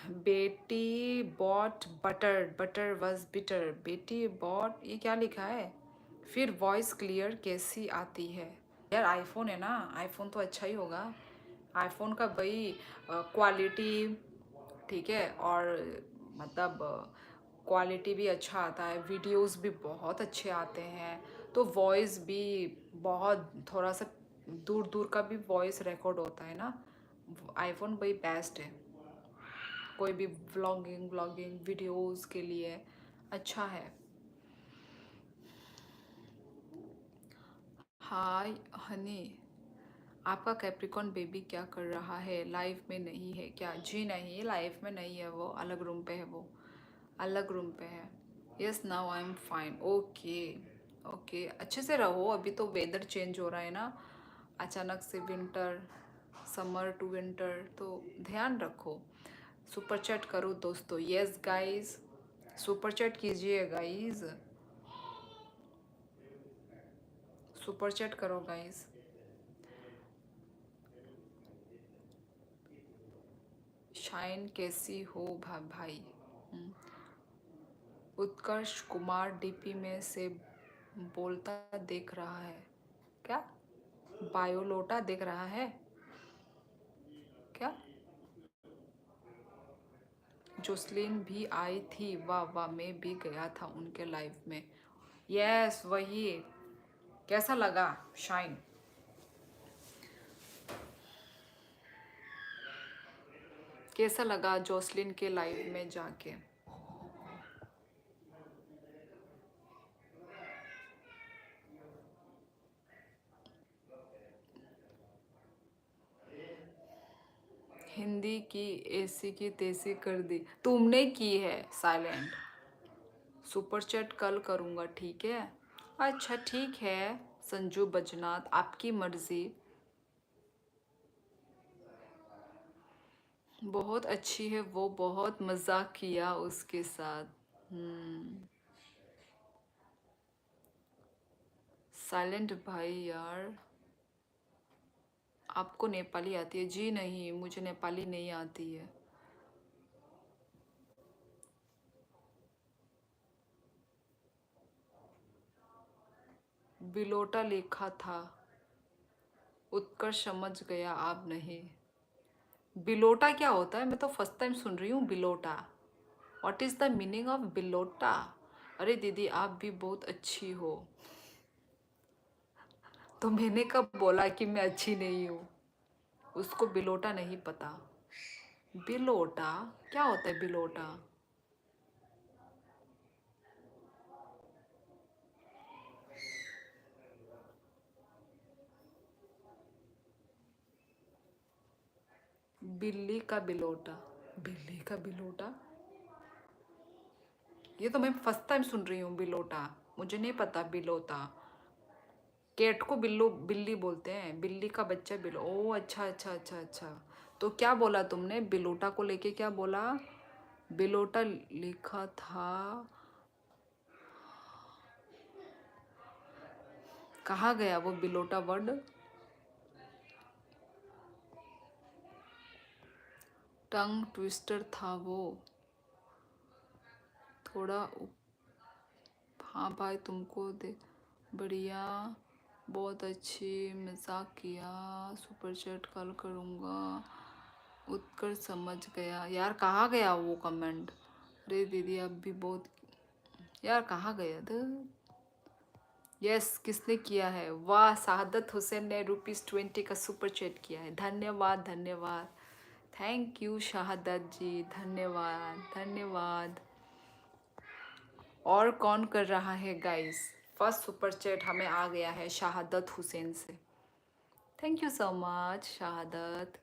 Betty bought butter, butter was bitter. Betty bought, ये क्या लिखा है? फिर वॉइस क्लियर कैसी आती है? यार आईफोन है ना, आईफोन तो अच्छा ही होगा। आईफोन का भाई क्वालिटी, ठीक है, और मतलब क्वालिटी भी अच्छा आता है, वीडियोस भी बहुत अच्छे आते हैं, तो वॉइस भी बहुत, थोड़ा सा दूर दूर का भी वॉइस रिकॉर्ड होता है ना। आईफोन भाई बेस्ट है, कोई भी व्लॉगिंग व्लॉगिंग वीडियोस के लिए अच्छा है। हाय हनी, आपका कैप्रिकॉन बेबी क्या कर रहा है? लाइफ में नहीं है क्या? जी नहीं, लाइफ में नहीं है, वो अलग रूम पे है, वो अलग रूम पे है। Yes now I am fine. Okay okay, अच्छे से रहो, अभी तो वेदर चेंज हो रहा है ना, अचानक से विंटर, समर टू विंटर, तो ध्यान रखो। सुपर चैट करो दोस्तों, यस गाइस, सुपर चैट कीजिए गाइस, सुपर चैट करो गाइस। शाइन कैसी हो भाई? हम्म, उत्कर्ष कुमार डीपी में से बोलता देख रहा है क्या? बायोलोटा देख रहा है क्या? जोसलिन भी आई थी, वाह वाह, मैं भी गया था उनके लाइव में। यस वही, कैसा लगा शाइन? कैसा लगा जोसलिन के लाइव में जाके? हिंदी की ऐसी की तैसी कर दी तुमने की है साइलेंट। सुपर चैट कल करूँगा, ठीक है? अच्छा ठीक है संजू बजनाथ, आपकी मर्जी। बहुत अच्छी है वो, बहुत मजाक किया उसके साथ। साइलेंट भाई यार, आपको नेपाली आती है? जी नहीं, मुझे नेपाली नहीं आती है। बिलोटा लिखा था, उत्कर्ष समझ गया, आप नहीं। बिलोटा क्या होता है? मैं तो फर्स्ट टाइम सुन रही हूँ Bilota. What is the meaning of Bilota? अरे दीदी आप भी बहुत अच्छी हो। तो मैंने कब बोला कि मैं अच्छी नहीं हूँ? उसको बिलोटा नहीं पता। बिलोटा क्या होता है? बिलोटा बिल्ली का बिलोटा, बिल्ली का बिलोटा, ये तो मैं फर्स्ट टाइम सुन रही हूँ बिलोटा। मुझे नहीं पता बिलोता। कैट को बिल्लो बिल्ली बोलते हैं, बिल्ली का बच्चा बिलो। ओ अच्छा अच्छा अच्छा अच्छा। तो क्या बोला तुमने बिलोटा को लेके? क्या बोला? बिलोटा लिखा था, कहाँ गया वो बिलोटा वर्ड? टंग ट्विस्टर था वो थोड़ा हाँ भाई तुमको दे बढ़िया, बहुत अच्छी मजाक किया। सुपर चैट कॉल करूँगा, उत्कर्ष समझ गया। यार कहाँ गया वो कमेंट? अरे दीदी अब भी बहुत, यार कहाँ गया था? यस किसने किया है? वाह शहादत हुसैन ने ₹20 का सुपर चैट किया है। धन्यवाद धन्यवाद, थैंक यू शहादत जी, धन्यवाद धन्यवाद। और कौन कर रहा है गाइस? फर्स्ट सुपर चैट हमें आ गया है शहादत हुसैन से। थैंक यू सो मच शहादत।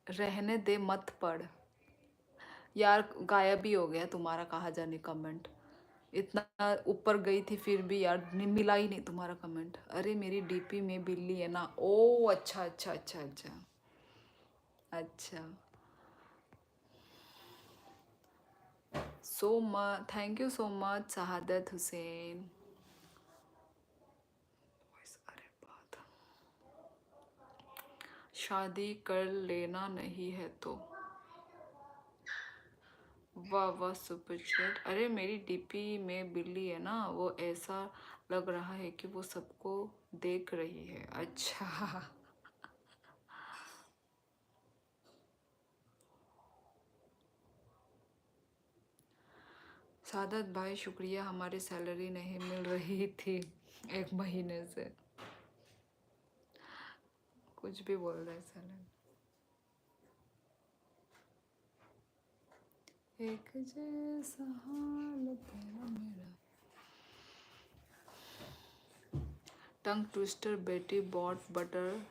रहने दे मत पढ़। यार गायब ही हो गया तुम्हारा कहाँ जाने कमेंट। इतना ऊपर गई थी फिर भी यार मिला ही नहीं तुम्हारा कमेंट। अरे मेरी डीपी में बिल्ली है ना। ओ अच्छा अच्छा अच्छा अच्छा अच्छा। So much, thank you so much शहादत हुसैन। अरे बात, शादी कर लेना नहीं है तो। वाह वाह सुपर चैट। अरे मेरी डीपी में बिल्ली है ना, वो ऐसा लग रहा है कि वो सबको देख रही है। अच्छा सादत भाई शुक्रिया, हमारी सैलरी नहीं मिल रही थी 1 महीने से। कुछ भी बोल रहे सैलरी। एक जैसा हाल तेरा मेरा। Tongue twister Betty bought butter.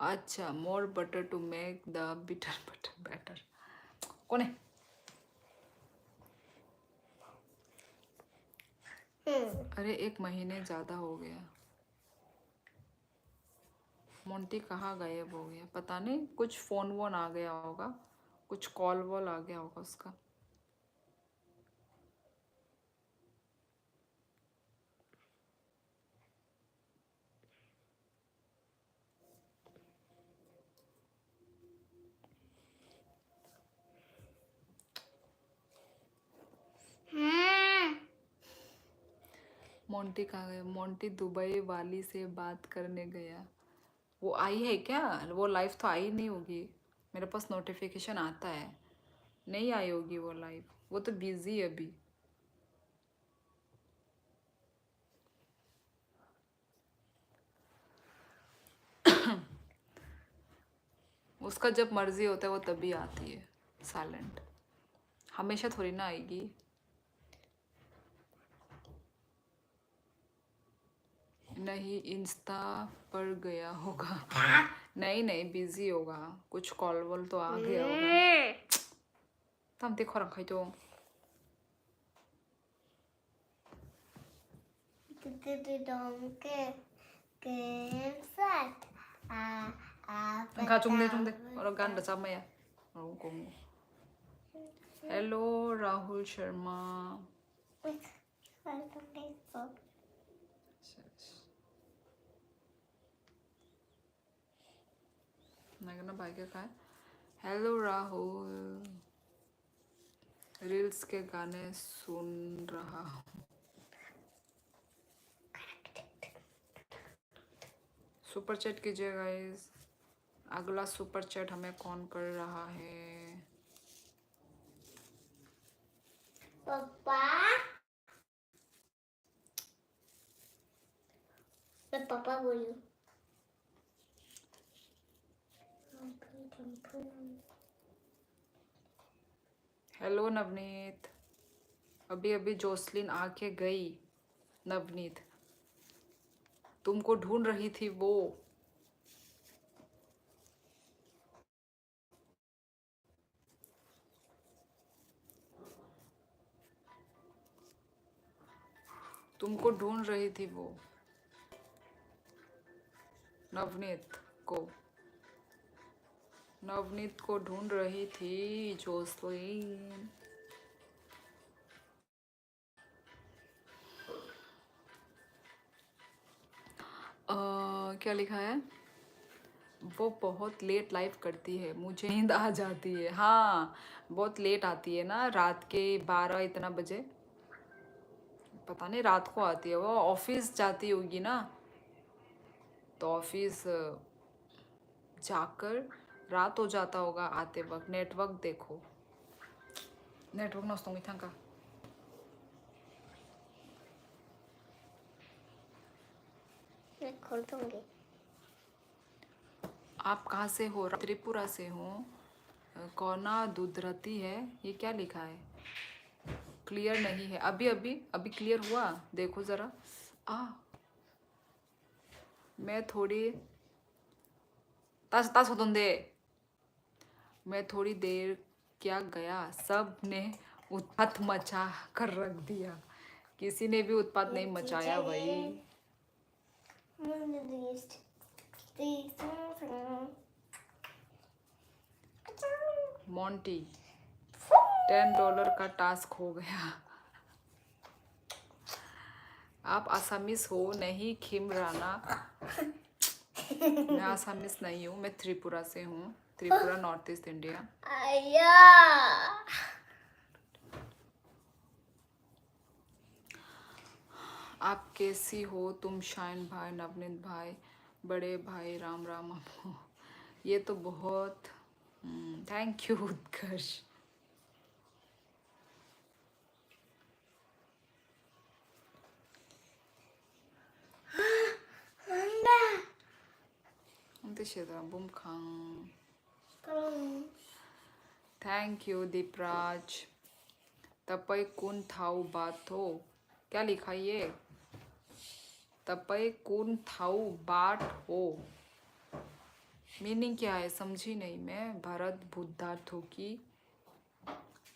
अच्छा more butter to make the bitter butter better. कौन है? अरे 1 महीने ज़्यादा हो गया। मोंटी कहाँ गायब हो गया? पता नहीं, कुछ फ़ोन वोन आ गया होगा, कुछ कॉल वॉल आ गया होगा उसका। मोंटी कहाँ गया? मोंटी दुबई वाली से बात करने गया। वो आई है क्या? वो लाइव तो आई नहीं होगी, मेरे पास नोटिफिकेशन आता है। नहीं आई होगी वो लाइव, वो तो बिजी है अभी। उसका जब मर्जी होता है वो तभी आती है साइलेंट, हमेशा थोड़ी ना आएगी। नहीं, इंस्टा पर गया होगा। नहीं नहीं, बिजी होगा, कुछ कॉल वॉल तो आ गया होगा। तम देखो रखा तो चुमदे और गान बचा मैं हेलो राहुल शर्मा। नगना भाई के कहा हेलो राहुल, रील्स के गाने सुन रहा हूँ। सुपर चैट कीजिए गाइस। अगला सुपर चैट हमें कौन कर रहा है? पापा, मैं पापा बोलूं। हेलो नवनीत, अभी अभी जोसलिन आके गई। नवनीत, तुमको ढूंढ रही थी वो। तुमको ढूंढ रही थी वो, नवनीत को। नवनीत को ढूंढ रही थी जोसलिन। क्या लिखा है? वो बहुत लेट लाइव करती है, मुझे नींद आ जाती है। हाँ, बहुत लेट आती है ना, रात के 12 इतना बजे, पता नहीं रात को आती है। वो ऑफिस जाती होगी ना, तो ऑफिस जाकर रात हो जाता होगा आते वक्त। नेटवर्क देखो, नेटवर्क नसतो का। मैं खोल दूंगी। आप कहाँ से हो? त्रिपुरा से हो। कौना दुधरती है, ये क्या लिखा है? क्लियर नहीं है। अभी अभी अभी क्लियर हुआ, देखो ज़रा। मैं थोड़ी तास तास होतंदे। मैं थोड़ी देर क्या गया, सब ने उत्पात मचा कर रख दिया। किसी ने भी उत्पात नहीं मचाया भाई। मोंटी, $10 का टास्क हो गया। आप आसामीस हो? नहीं खिमराना, मैं आसामीस नहीं हूँ, मैं त्रिपुरा से हूँ। Tripura, north east India. आप कैसी हो तुम? शाइन भाई, नवनीत भाई, बड़े भाई, राम राम आपको। ये तो बहुत थैंक यू उत्कर्ष। बुम खां, थैंक यू दीपराज। तपई कुन थाउ बात हो, क्या लिखा ये? तपई कुन थाउ बाट हो, मीनिंग क्या है समझी नहीं मैं। भरत बुद्धार्थों की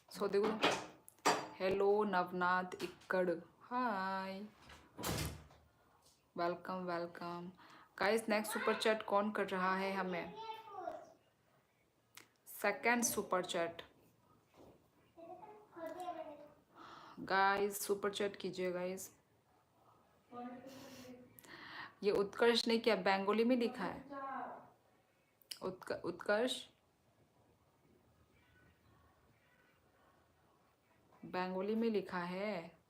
सो देखो। हेलो नवनाथ इक्कड़, hi, welcome welcome. Guys next super chat कौन कर रहा है हमें? Second super chat guys, super chat कीजिए गाइस। ये उत्कर्ष ने क्या बंगाली में लिखा है? उत्कर्ष बंगाली में लिखा है।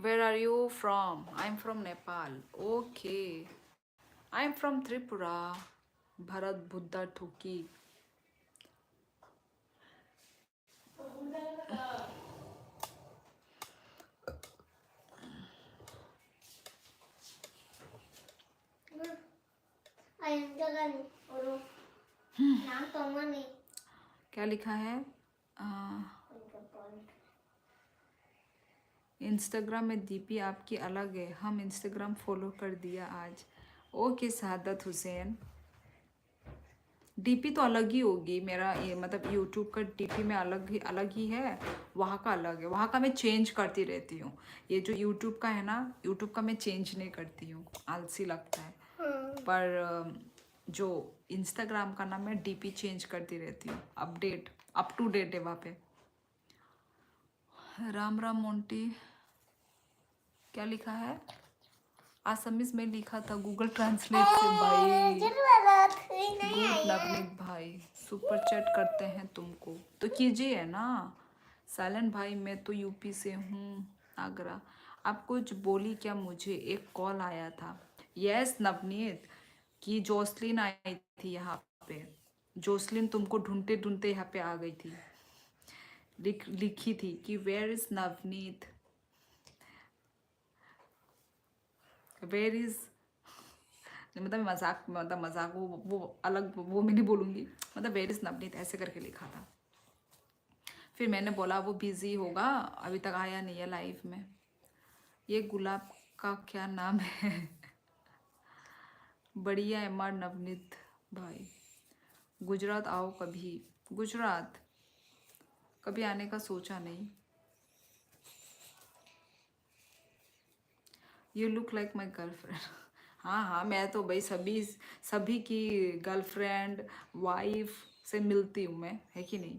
Where are you from? I'm from Nepal. Okay. I'm from Tripura. Bharat Buddha Thuki. नाम तो नहीं क्या लिखा है? इंस्टाग्राम में दीपी आपकी अलग है, हम इंस्टाग्राम फॉलो कर दिया आज। ओके सादत हुसैन, डीपी तो अलग ही होगी मेरा, ये मतलब यूट्यूब का डीपी में अलग ही है, वहाँ का अलग है, वहाँ का मैं चेंज करती रहती हूँ। ये जो यूट्यूब का है ना, यूट्यूब का मैं चेंज नहीं करती हूँ, आलसी लगता है। पर जो इंस्टाग्राम का ना मैं डीपी चेंज करती रहती हूँ, अपडेट अप टू डेट है वहाँ पे। राम राम मोंटी, क्या लिखा है? आसामीज में लिखा था गूगल ट्रांसलेट से। भाई गुड नवनीत भाई, सुपर चैट करते हैं तुमको तो कीजिए ना। साइलेंट भाई, मैं तो यूपी से हूँ, आगरा। आप कुछ बोली क्या? मुझे एक कॉल आया था। यस नवनीत, कि जोसलिन आई थी यहाँ पे। जोसलिन तुमको ढूंढते ढूंढते यहाँ पे आ गई थी, लिखी थी कि where is Navneet, where is, मतलब मजाक वो अलग, वो मैं नहीं बोलूँगी, मतलब वेयर इज नवनीत ऐसे करके लिखा था। फिर मैंने बोला वो बिजी होगा, अभी तक आया नहीं है लाइफ में। ये गुलाब का क्या नाम है? बढ़िया एम आर नवनीत भाई, गुजरात आओ कभी। गुजरात कभी आने का सोचा नहीं। You look like my girlfriend. हाँ हाँ, मैं तो भाई सभी की गर्लफ्रेंड वाइफ से मिलती हूँ मैं, है कि नहीं?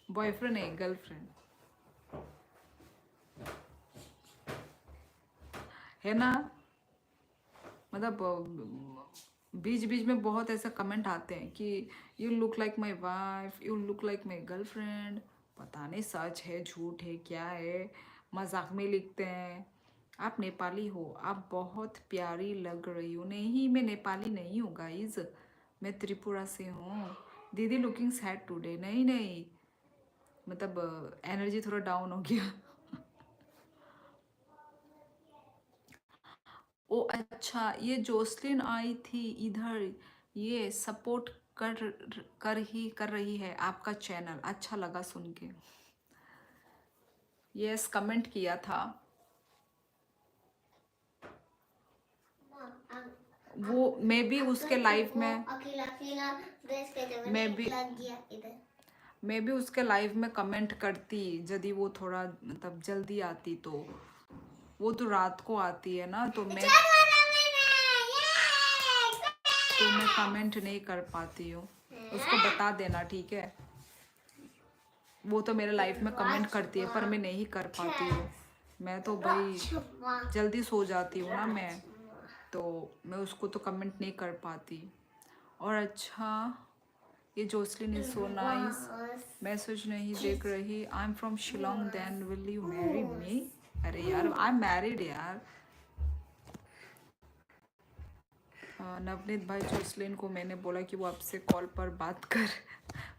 बॉयफ्रेंड है, गर्लफ्रेंड है ना। मतलब बीच बीच में बहुत ऐसे कमेंट आते हैं कि you look like my wife, you look like my girlfriend. पता नहीं सच है झूठ है क्या है, मजाक में लिखते हैं। आप नेपाली हो, आप बहुत प्यारी लग रही हो। नहीं, मैं नेपाली नहीं हूँ गाइज, मैं त्रिपुरा से हूँ। दीदी लुकिंग सैड टुडे। नहीं नहीं, मतलब एनर्जी थोड़ा डाउन हो गया। ओ अच्छा, ये जोसलिन आई थी इधर, ये सपोर्ट कर रही है आपका चैनल, अच्छा लगा सुन के। यस, कमेंट किया था। वो मैं भी उसके लाइव में, मैं भी उसके लाइव में कमेंट करती, यदि वो थोड़ा मतलब जल्दी आती तो। वो तो रात को आती है ना, तो मैं कमेंट नहीं कर पाती हूँ। उसको बता देना, ठीक है? वो तो मेरे लाइफ में कमेंट करती है, पर मैं नहीं कर पाती हूँ। मैं तो भाई जल्दी सो जाती हूँ ना मैं, तो मैं उसको तो कमेंट नहीं कर पाती। और अच्छा, ये Jocelyn is so nice, message नहीं देख रही। I am from Shillong, then will you marry me? अरे यार, आई एम मैरिड यार। नवनीत भाई, जोसलिन को मैंने बोला कि वो आपसे कॉल पर बात कर।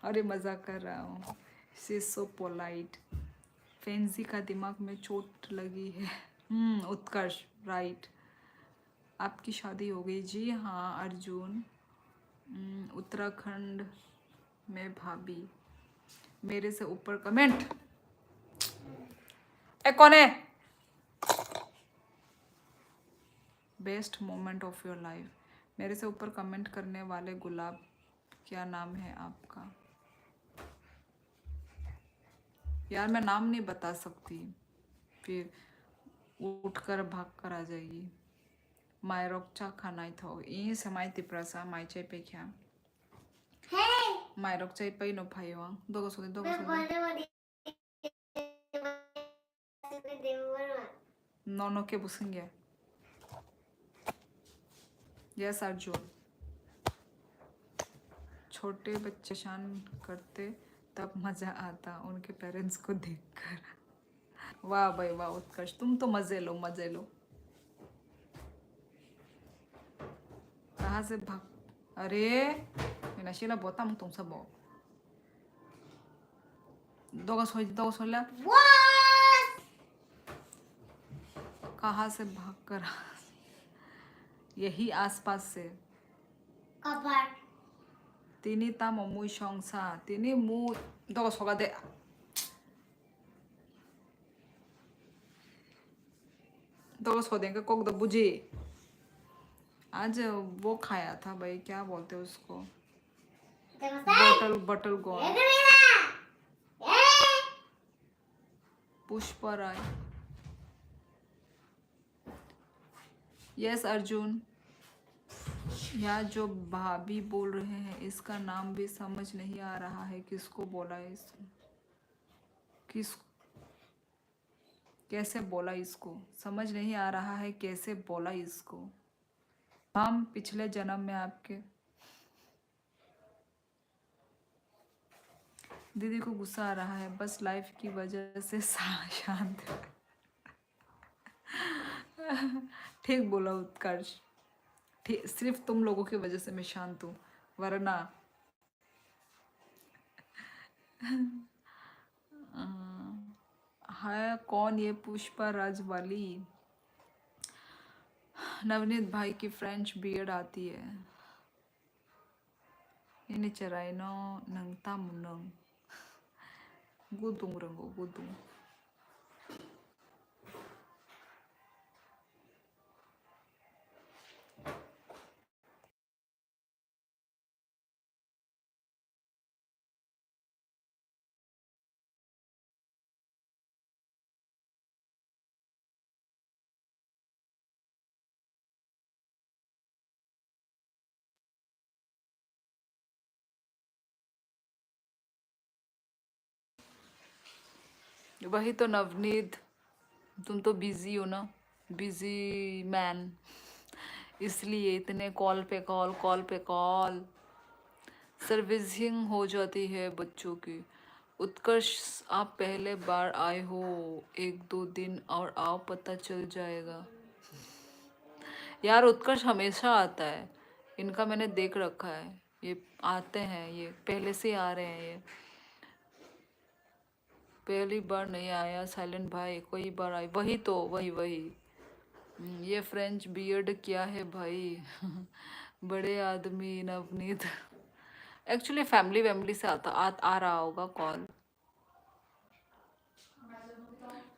अरे मजाक कर रहा हूँ, शी इज सो पोलाइट। फेंजी का दिमाग में चोट लगी है। उत्कर्ष, राइट। आपकी शादी हो गई? जी हाँ अर्जुन। उत्तराखंड में भाभी। मेरे से ऊपर कमेंट, ए कौन है? Best moment of your life. मेरे से ऊपर कमेंट करने वाले गुलाब, क्या नाम है आपका? यार मैं नाम नहीं बता सकती, फिर उठकर भाग कर आ जाएगी। मायरोकचा खानाई थो इ समाय तिप्रसा माइचे पे क्या मायरोकचा पे नो भाईवा दोगो सोदे 너너게 무슨 게? यस अर्जुन। छोटे बच्चे शान करते तब मजा आता उनके पेरेंट्स को देखकर। वाह भाई वाह उत्कर्ष, तुम तो मजे लो मजे लो। कहाँ से भाग, अरे मेरा शीला बहुत आम तुम सब हो। दो सोला What? कहाँ से भाग कर यही आसपास से। Kabar. तिनी ता ममुई शंसा तिनी मु दो सोगा दे दो सो देंगे कोक दो बुझी। आज वो खाया था भाई, क्या बोलते हैं उसको, बटल गोल पुष्पराय। यस अर्जुन, या जो भाभी बोल रहे हैं इसका नाम भी समझ नहीं आ रहा है, किसको बोला इसको, किस कैसे बोला इसको, समझ नहीं आ रहा है कैसे बोला इसको। हम पिछले जन्म में आपके दीदी को गुस्सा आ रहा है, बस लाइफ की वजह से शांत। ठीक बोला उत्कर्ष, ठीक, सिर्फ तुम लोगों की वजह से मैं शांत हूँ, वरना है कौन ये पुष्पा राज वाली। नवनीत भाई की फ्रेंच बियर्ड आती है। ini cerai no nang tamu nang gudung renggo gudung। वही तो नवनीत, तुम तो बिजी हो ना, बिजी मैन, इसलिए इतने कॉल पे कॉल कॉल पे कॉल, सर्विसिंग हो जाती है बच्चों की। उत्कर्ष आप पहले बार आए हो, एक दो दिन और आओ पता चल जाएगा। यार उत्कर्ष हमेशा आता है, इनका मैंने देख रखा है, ये आते हैं, ये पहले से आ रहे हैं, ये पहली बार नहीं आया साइलेंट भाई, कोई बार आई, वही तो वही वही। ये फ्रेंच बियर्ड क्या है भाई। बड़े आदमी नवनीत, एक्चुअली फैमिली वैमिली से आ रहा होगा कॉल।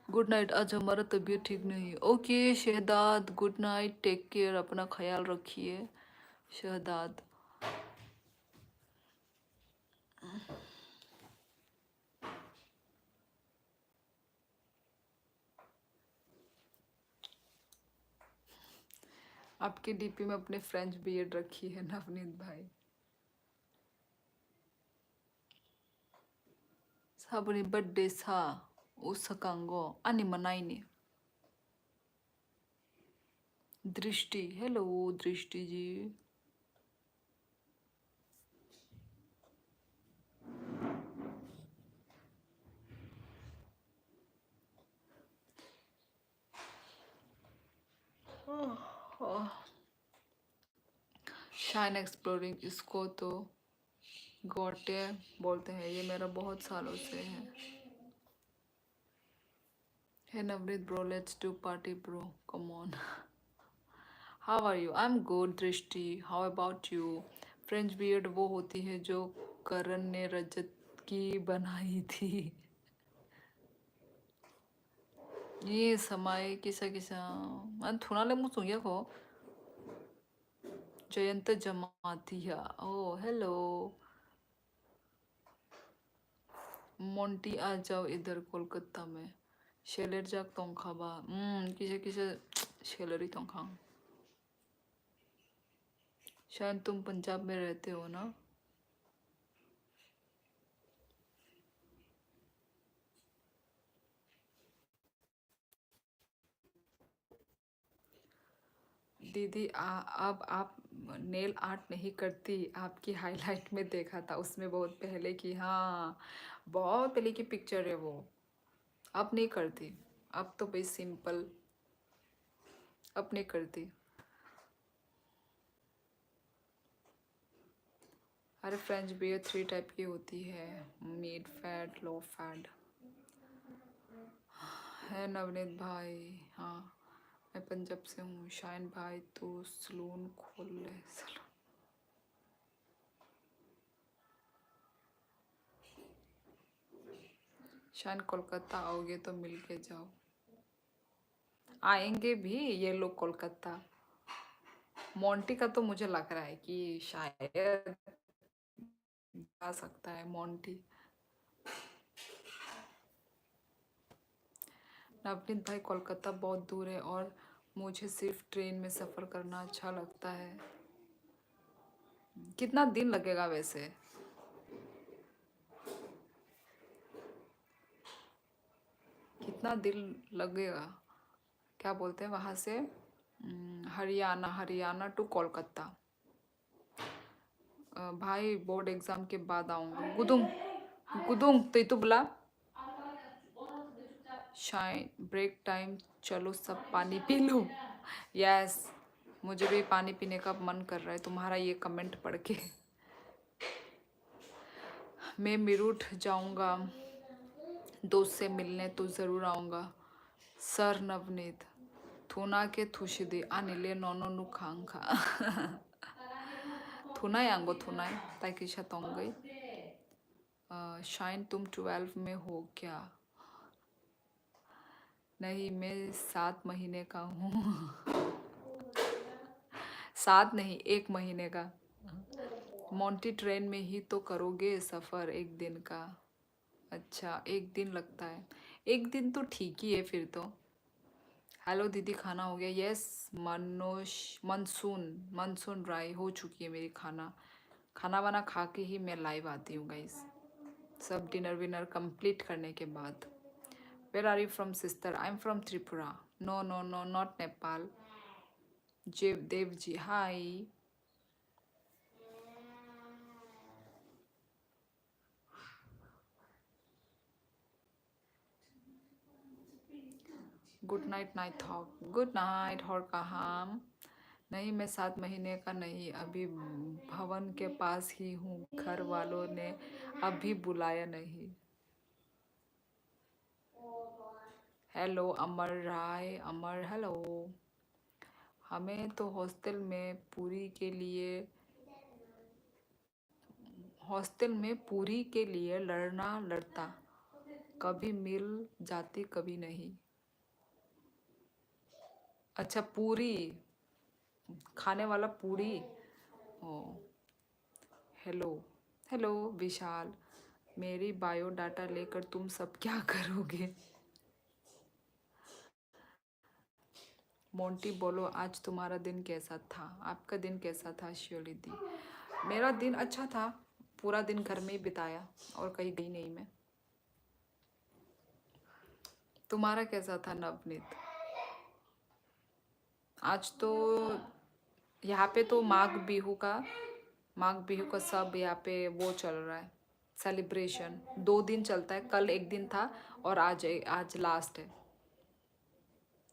गुड नाइट, आज हमारा तबीयत ठीक नहीं है। Okay Shahdad, good night, take care, अपना ख्याल रखिए शहदाद। आपके डीपी में अपने फ्रेंच बियर्ड रखी है नवनीत भाई। 사부님 बर्थडे सा 오사간 거 아니 मनाइने। दृष्टि, हेलो दृष्टि जी। शाइन एक्सप्लोरिंग, इसको तो गोटे बोलते हैं, ये मेरा बहुत सालों से है। Hey Navneet bro, let's do party bro, come on. How are you? I am good Drishti, how about you? French beard वो होती है जो करण ने रजत की बनाई थी। ये समय किसा किसा 난 돈알레 무슨 이거 जयंत जमातिया। ओ हेलो मोंटी, आ जाओ इधर कोलकाता में। शेलर जाक तोंखाबा किसे किसे शेलरी तोंखा। शायद तुम पंजाब में रहते हो ना। दीदी अब आप नेल आर्ट नहीं करती, आपकी हाईलाइट में देखा था, उसमें बहुत पहले की, हाँ बहुत पहले की पिक्चर है वो। अब नहीं करती, अब तो भाई सिंपल, अब नहीं करती। अरे फ्रेंच बियर 3 टाइप की होती है, मिड फैट, लो फैट है। नवनीत भाई, हाँ मैं पंजाब से हूँ। शाइन भाई तो सलून खोल ले, सलून। शाइन कोलकाता आओगे तो मिल के जाओ। आएंगे भी ये लोग कोलकाता। मोंटी का तो मुझे लग रहा है कि शायद जा सकता है मोंटी। नवनीत भाई कोलकाता बहुत दूर है और मुझे सिर्फ ट्रेन में सफ़र करना अच्छा लगता है। कितना दिन लगेगा वैसे? कितना दिन लगेगा? क्या बोलते हैं वहाँ से? हरियाणा, हरियाणा टू कोलकाता। भाई बोर्ड एग्ज़ाम के बाद आऊँगा। गुदुम गुदुम तो बुला। शाइन ब्रेक टाइम, चलो सब पानी पी लो। यस, मुझे भी पानी पीने का मन कर रहा है तुम्हारा ये कमेंट पढ़ के। मैं मीरूठ जाऊंगा, दोस्त से मिलने तो ज़रूर आऊँगा। सर नवनीत थूना के थुशिदी अनिले नोनो नु खांखा। थुनाई आंगो थुनाई ताकि शतोंगई। शाइन तुम 12 में हो क्या? नहीं, मैं 7 महीने का हूँ। 7 नहीं, 1 महीने का। मोंटी ट्रेन में ही तो करोगे सफ़र एक दिन का? अच्छा, 1 दिन लगता है। 1 दिन तो ठीक ही है फिर तो। हेलो दीदी, खाना हो गया? यस मनोज, मनसून राय हो चुकी है मेरी खाना। खाना वाना खा के ही मैं लाइव आती हूँ गाइस, सब डिनर विनर कंप्लीट करने के बाद। Where are you from sister? I am from Tripura. No no no, not Nepal. Dev ji hi. Good night night hawk, good night हॉर कहाँ? नहीं, मैं 7 महीने का नहीं, अभी भवन के पास ही हूँ, घर वालों ने अभी बुलाया नहीं। हेलो अमर राय, अमर हेलो। हमें तो हॉस्टल में पूरी के लिए लड़ना लड़ता, कभी मिल जाती कभी नहीं। अच्छा पूरी, खाने वाला पूरी। ओ हेलो, हेलो विशाल। मेरी बायोडाटा लेकर तुम सब क्या करोगे? मोंटी बोलो, आज तुम्हारा दिन कैसा था? आपका दिन कैसा था शियोली दी? मेरा दिन अच्छा था, पूरा दिन घर में ही बिताया और कहीं गई नहीं मैं। तुम्हारा कैसा था नवनीत? आज तो यहाँ पे तो माघ बिहू का सब यहाँ पे वो चल रहा है, सेलिब्रेशन 2 दिन चलता है। कल एक दिन था और आज लास्ट है।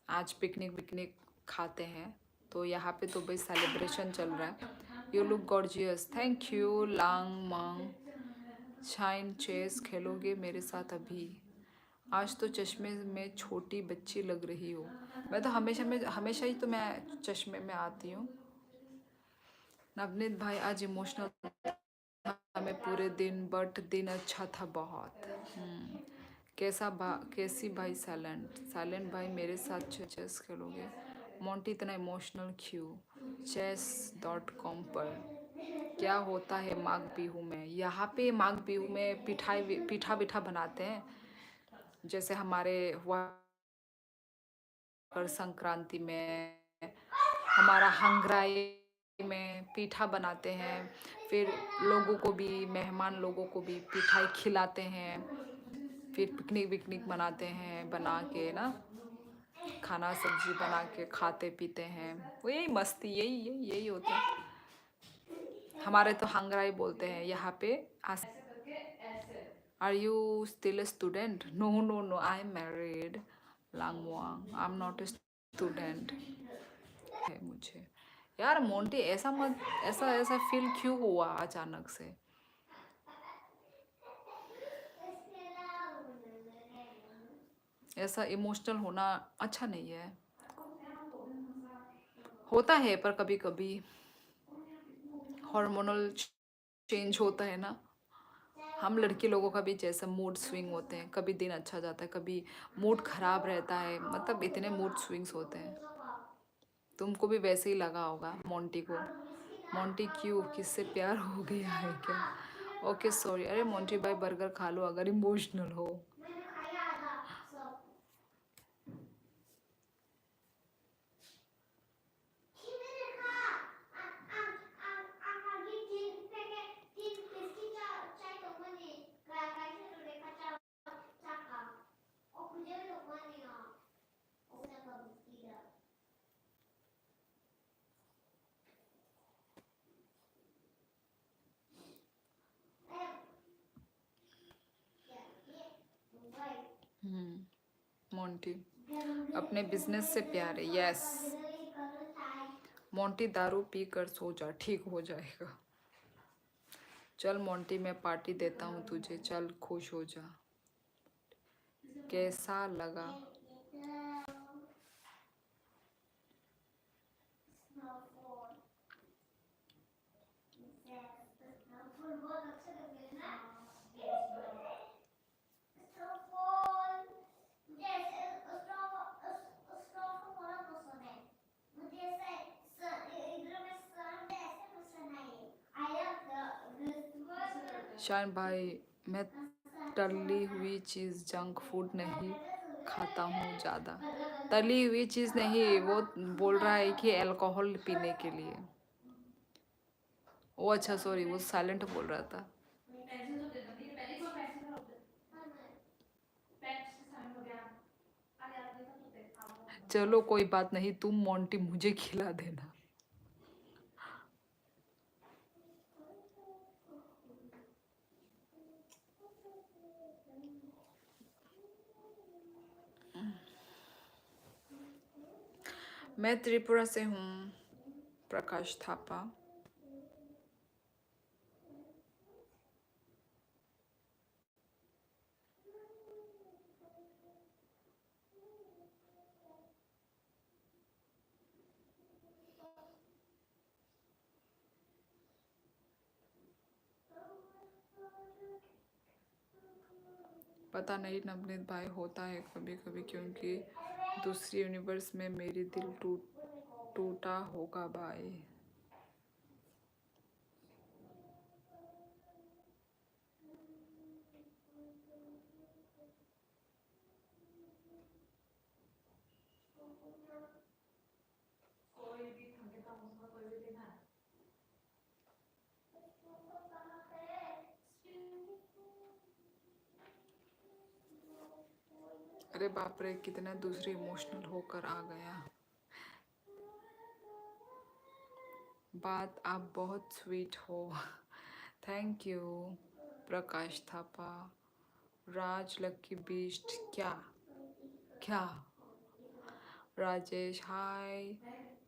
आज पिकनिक विकनिक खाते हैं, तो यहाँ पे तो भाई सेलिब्रेशन चल रहा है। You look gorgeous, thank you लांग मांग। शाइन चेस खेलोगे मेरे साथ अभी? आज तो चश्मे में छोटी बच्ची लग रही हो। मैं तो हमेशा ही तो मैं चश्मे में आती हूँ। नवनीत भाई आज इमोशनल था मैं पूरे दिन, बट दिन अच्छा था बहुत। कैसी भाई साइलेंट भाई मेरे साथ चेस खेलोगे? मोंटी इतना इमोशनल क्यों? chess.com पर क्या होता है माघ बिहू में? यहाँ पे माघ बिहू में पीठा बिठा बनाते हैं, जैसे हमारे हुआ मकर संक्रांति में, हमारा हंगराई में पीठा बनाते हैं। फिर लोगों को भी, मेहमान लोगों को भी पिठाई खिलाते हैं। फिर पिकनिक विकनिक मनाते हैं बना के ना, खाना सब्जी बना के खाते पीते हैं, वो यही मस्ती, यही यही यही होता है। हमारे तो हंगराई बोलते हैं यहाँ पे। Are you still a student? No no no, I am married लांगवांग, I am not a student है मुझे। यार मोंटी ऐसा मत, ऐसा ऐसा फील क्यों हुआ अचानक से? ऐसा इमोशनल होना अच्छा नहीं है। होता है पर कभी कभी हार्मोनल चेंज होता है ना। हम लड़की लोगों का भी जैसा मूड स्विंग होते हैं, कभी दिन अच्छा जाता है, कभी मूड खराब रहता है, मतलब इतने मूड स्विंग्स होते हैं। तुमको भी वैसे ही लगा होगा मोंटी को। मोंटी क्यों, किससे प्यार हो गया है क्या? Okay sorry. अरे मोंटी भाई बर्गर खा लो अगर इमोशनल हो। मोंटी अपने बिजनेस से प्यार है। यस मोंटी, दारू पी कर सो जा, ठीक हो जाएगा। चल मोंटी मैं पार्टी देता हूँ तुझे, चल खुश हो जा। कैसा लगा? शान भाई मैं तली हुई चीज़, जंक फूड नहीं खाता हूँ ज़्यादा। तली हुई चीज़ नहीं, वो बोल रहा है कि अल्कोहल पीने के लिए। ओ अच्छा सॉरी, वो साइलेंट बोल रहा था। चलो कोई बात नहीं, तुम मोंटी मुझे खिला देना। मैं त्रिपुरा से हूँ, प्रकाश थापा। पता नहीं नवनीत भाई, होता है कभी कभी, क्योंकि दूसरी यूनिवर्स में मेरी दिल टूटा होगा भाई। अरे बाप रे, कितना दूसरी इमोशनल होकर आ गया। बात आप बहुत स्वीट हो। Thank you Prakash Thapa. Raj lucky beast, क्या क्या? राजेश हाय।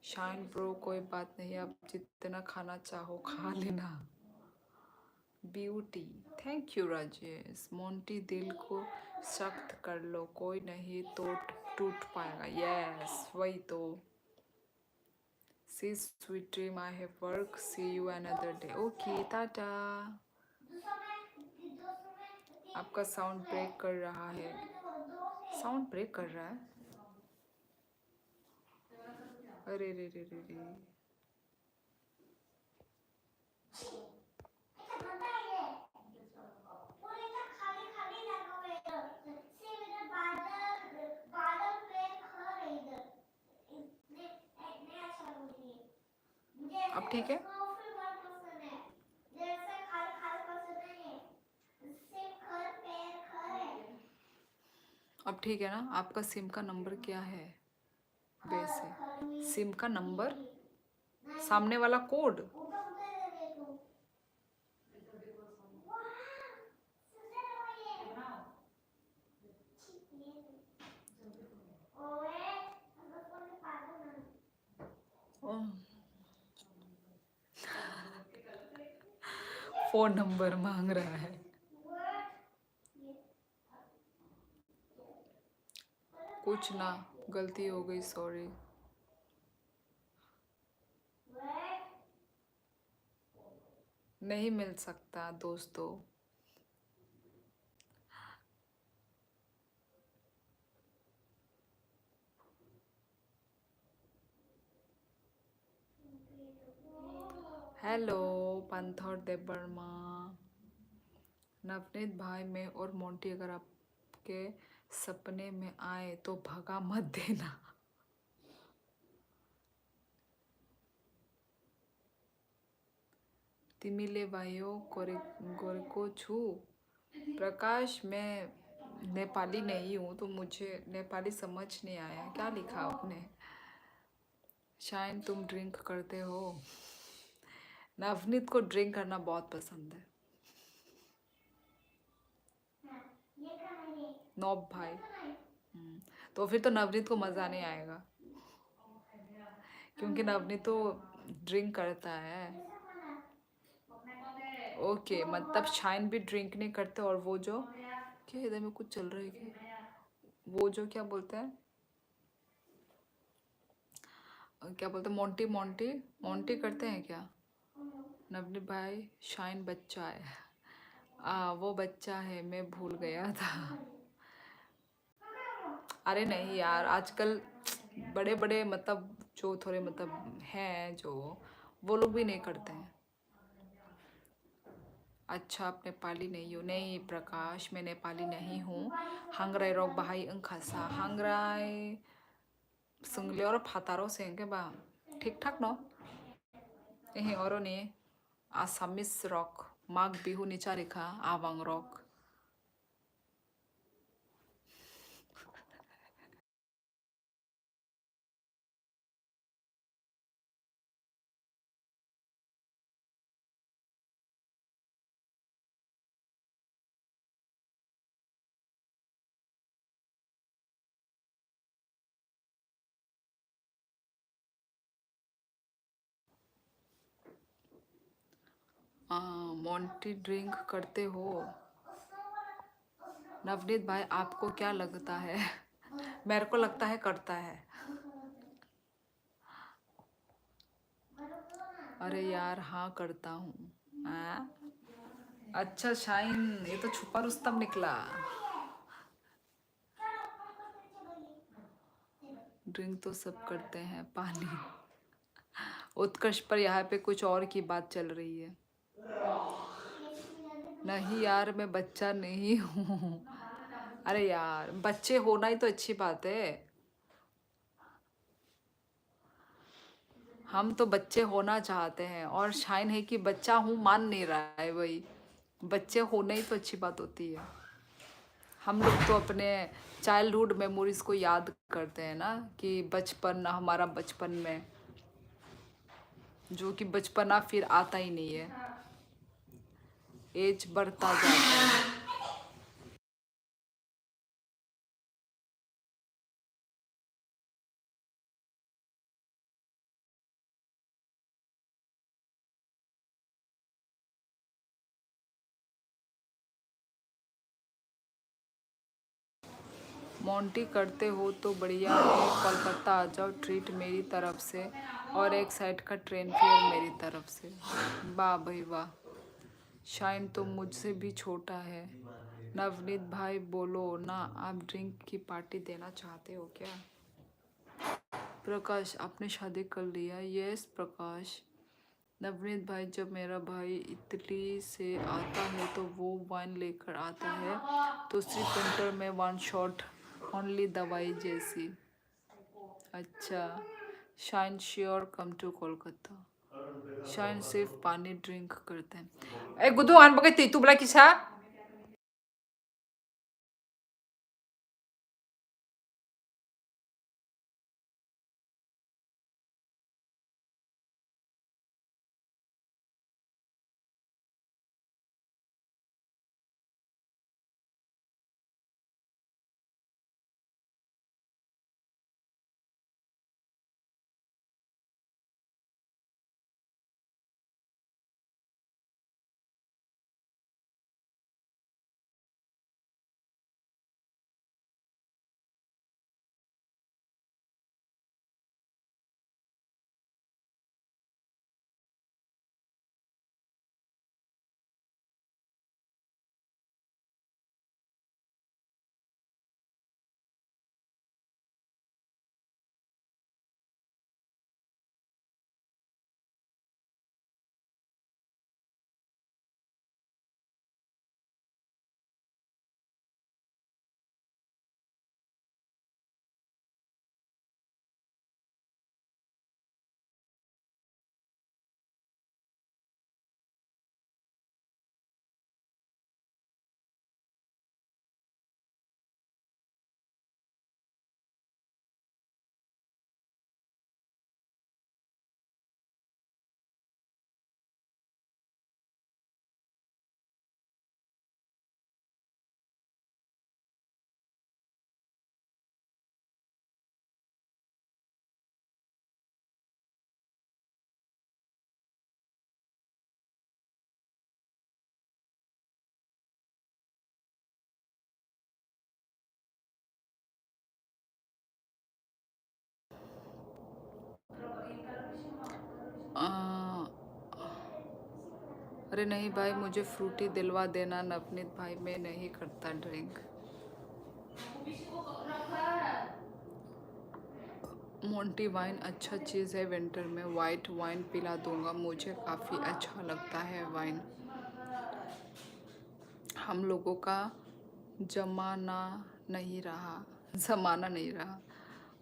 शाइन ब्रो कोई बात नहीं, आप जितना खाना चाहो खा लेना। Beauty, thank you Rajesh. Monty दिल को सख्त कर लो, कोई नहीं तो टूट पाएगा। यस वही तो। See sweet dream, I have work, see you another day. Okay tata. आपका साउंड ब्रेक कर रहा है, साउंड ब्रेक कर रहा है। अरे रे रे रे रे। अब ठीक है? अब ठीक है ना? आपका सिम का नंबर क्या है? वैसे सिम का नंबर, सामने वाला कोड। फोन नंबर मांग रहा है। कुछ ना, गलती हो गई, सॉरी। नहीं मिल सकता दोस्तों। हेलो पंथर देव वर्मा। नवनीत भाई, मैं और मोंटी अगर आपके सपने में आए तो भगा मत देना। तिमिले भाइयों गोरको छू। प्रकाश, मैं नेपाली नहीं हूँ तो मुझे नेपाली समझ नहीं आया, क्या लिखा आपने? शायद तुम ड्रिंक करते हो? नवनीत को ड्रिंक करना बहुत पसंद है। नौब भाई। तो फिर तो नवनीत को मज़ा नहीं आएगा, क्योंकि नवनीत तो ड्रिंक करता है। ओके, मतलब शाइन भी ड्रिंक नहीं करते, और वो जो क्या इधर में कुछ चल रहा है क्या? वो जो क्या बोलते हैं, क्या बोलते हैं, मोंटी मोंटी मोंटी करते हैं क्या? नवनीत भाई, शाइन बच्चा है। वो बच्चा है, मैं भूल गया था। अरे नहीं यार, आजकल बड़े बड़े मतलब जो थोड़े मतलब हैं जो, वो लोग भी नहीं करते हैं। अच्छा, आप नेपाली नहीं हो? नहीं प्रकाश, मैं नेपाली नहीं हूँ। हांग्राई रॉक बाहाई अंखासा हांग्राई संगले और फातारो सेंगे बा ठीक ठाक न यही और नहीं आसामिस रॉक माग बिहू नीचा रेखा आवांग रॉक। मोंटी ड्रिंक करते हो? नवनीत भाई, आपको क्या लगता है? मेरे को लगता है करता है। अरे यार हाँ करता हूँ। अच्छा शाइन, ये तो छुपा रुस्तम निकला। ड्रिंक तो सब करते हैं, पानी। उत्कर्ष पर यहाँ पे कुछ और की बात चल रही है। नहीं यार, मैं बच्चा नहीं हूँ। अरे यार, बच्चे होना ही तो अच्छी बात है। हम तो बच्चे होना चाहते हैं, और शाइन है कि बच्चा हूँ मान नहीं रहा है। वही बच्चे होना ही तो अच्छी बात होती है। हम लोग तो अपने चाइल्डहुड मेमोरीज को याद करते हैं ना, कि बचपन हमारा बचपन में, जो कि बचपना फिर आता ही नहीं है, एज बढ़ता जाता है। मोंटी करते हो तो बढ़िया है, कोलकाता आ जाओ, ट्रीट मेरी तरफ से, और एक साइड का ट्रेन फेयर मेरी तरफ से। वाह भाई वाह। शाइन तो मुझसे भी छोटा है। नवनीत भाई बोलो ना, आप ड्रिंक की पार्टी देना चाहते हो क्या? प्रकाश, आपने शादी कर लिया? यस प्रकाश। नवनीत भाई, जब मेरा भाई इटली से आता है तो वो वाइन लेकर आता है, तो सिर्फ विंटर में वन शॉट ओनली, दवाई जैसी। अच्छा, shine sure come to Kolkata. Shine सिर्फ पानी ड्रिंक करते हैं। ए गुदू आन बगे तू बला किसा अरे नहीं भाई, मुझे फ्रूटी दिलवा देना नवनीत भाई, मैं नहीं करता ड्रिंक। मोंटी वाइन अच्छा चीज़ है, विंटर में वाइट वाइन पिला दूंगा, मुझे काफ़ी अच्छा लगता है वाइन। हम लोगों का जमाना नहीं रहा, ज़माना नहीं रहा।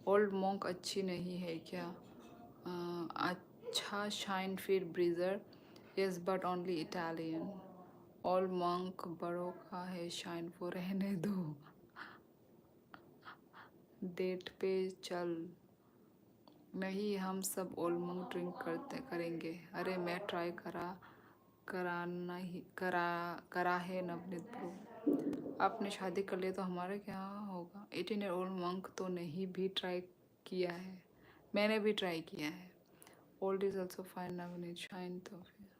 ओल्ड मॉन्क अच्छी नहीं है क्या? अच्छा शाइन फिर ब्रीजर, yes but only Italian. Old monk बड़ों का है, शाइन को रहने दो। डेट पे चल। नहीं, हम सब ओल्ड मॉन्क ड्रिंक करेंगे। अरे मैं ट्राई कराना ही करा है नवनीत ब्रो। आपने शादी कर लिया तो हमारा क्या होगा? 18 ईयर ओल्ड मंक तो नहीं भी ट्राई किया है, मैंने भी ट्राई किया है। Old is also fine Navneet, shine तो फिर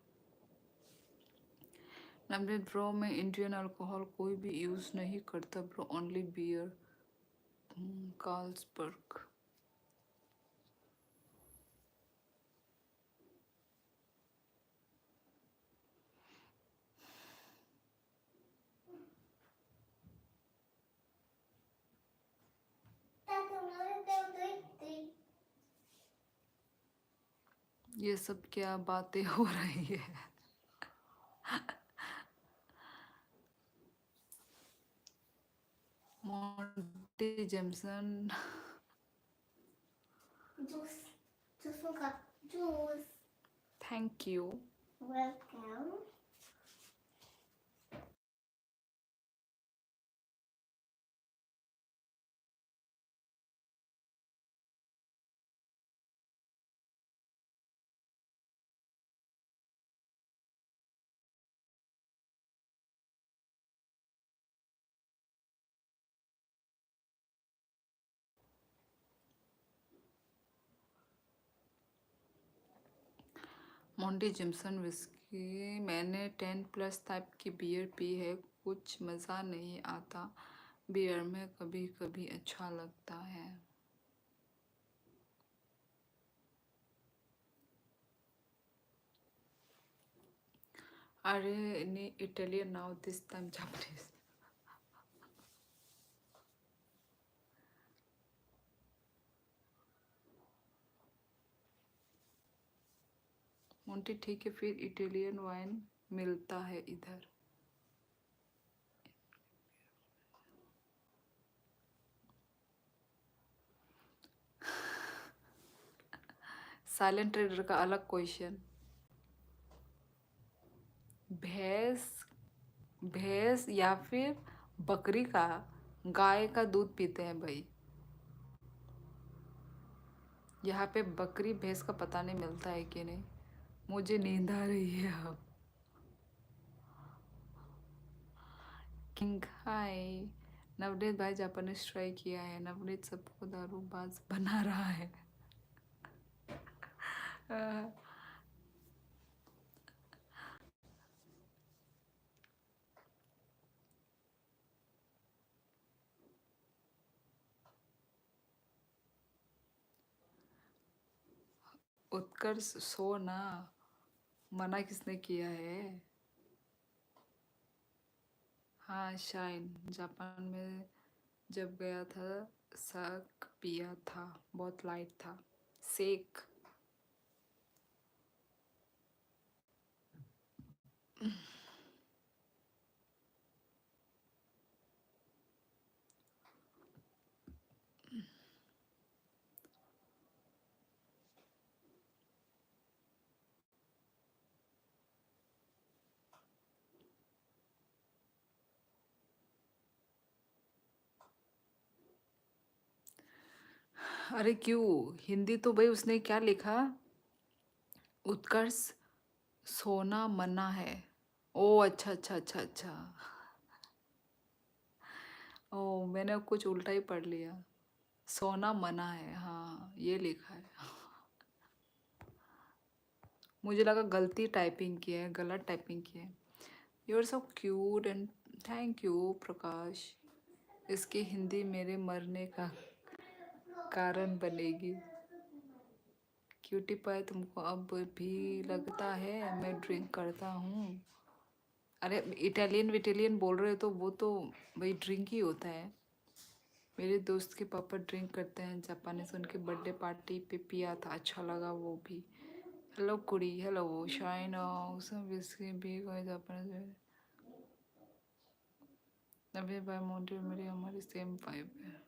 नवनीत ब्रो, मैं इंडियन अल्कोहल कोई भी यूज़ नहीं करता ब्रो, ओनली बियर। कार्ल्सबर्ग। ये सब क्या बातें हो रही है? Monty Jameson. जूस जूस होगा juice. Thank you. Welcome. Monty jimson whisky, मैंने 10+ टाइप की बियर पी है, कुछ मज़ा नहीं आता बियर में, कभी कभी अच्छा लगता है। अरे नी Italian now this time Japanese. Monty ठीक है, फिर इटालियन वाइन मिलता है इधर। साइलेंट ट्रेडर का अलग क्वेश्चन। भैंस भैंस या फिर बकरी का, गाय का दूध पीते हैं भाई। यहाँ पे बकरी भैंस का पता नहीं मिलता है कि नहीं। मुझे नींद आ रही है अब। किंग हाय। नवनीत भाई जापानीज ट्राई किया है, नवनीत सबको दारूबाज बना रहा है। उत्कर्ष सो ना, मना किसने किया है? हाँ शाइन, जापान में जब गया था सक पिया था, बहुत लाइट था। सेक। अरे क्यों हिंदी? तो भाई उसने क्या लिखा? उत्कर्ष सोना मना है। ओ अच्छा अच्छा अच्छा अच्छा। ओ मैंने कुछ उल्टा ही पढ़ लिया। सोना मना है, हाँ ये लिखा है। मुझे लगा गलती टाइपिंग की है, गलत टाइपिंग की है। You are so cute and thank you Prakash. इसकी हिंदी मेरे मरने का कारण बनेगी। क्यूटी पाई तुमको अब भी लगता है मैं ड्रिंक करता हूँ? अरे इटालियन विटालियन बोल रहे हो तो वो तो भाई ड्रिंक ही होता है। मेरे दोस्त के पापा ड्रिंक करते हैं जापानीज, उनके बर्थडे पार्टी पे पिया था, अच्छा लगा वो भी। हेलो कुड़ी, हेलो शाइन, सब विस्की भी कोई जापानीज। अभी बाय मोटी मेरी हमारी सेम वाइब है।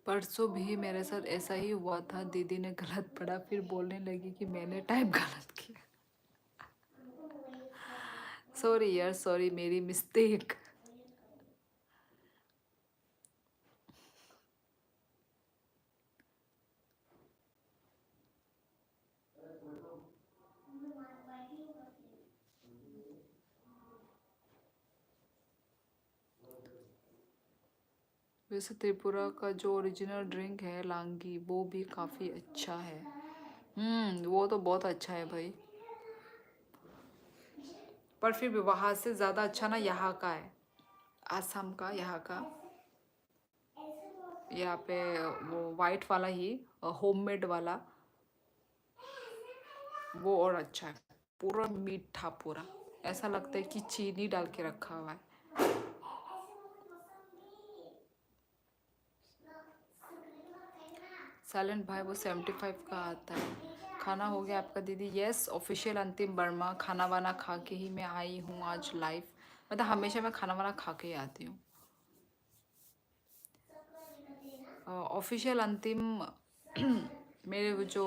परसों भी मेरे साथ ऐसा ही हुआ था, दीदी ने गलत पढ़ा फिर बोलने लगी कि मैंने टाइप गलत किया। सॉरी यार, सॉरी, मेरी मिस्टेक। वैसे त्रिपुरा का जो ओरिजिनल ड्रिंक है लांगी, वो भी काफ़ी अच्छा है। वो तो बहुत अच्छा है भाई। पर फिर भी वहाँ से ज़्यादा अच्छा ना यहाँ का है, आसाम का, यहाँ का। यहाँ पे वो वाइट वाला ही, होममेड वाला, वो और अच्छा है। पूरा मीठा, पूरा ऐसा लगता है कि चीनी डाल के रखा हुआ है। साइलेंट भाई वो 75 का आता है। खाना हो गया आपका दीदी? यस, ऑफिशियल अंतिम वर्मा, खाना वाना खा के ही मैं आई हूँ आज लाइव। मतलब हमेशा मैं खाना वाना खा के ही आती हूँ। ऑफिशियल अंतिम मेरे वो जो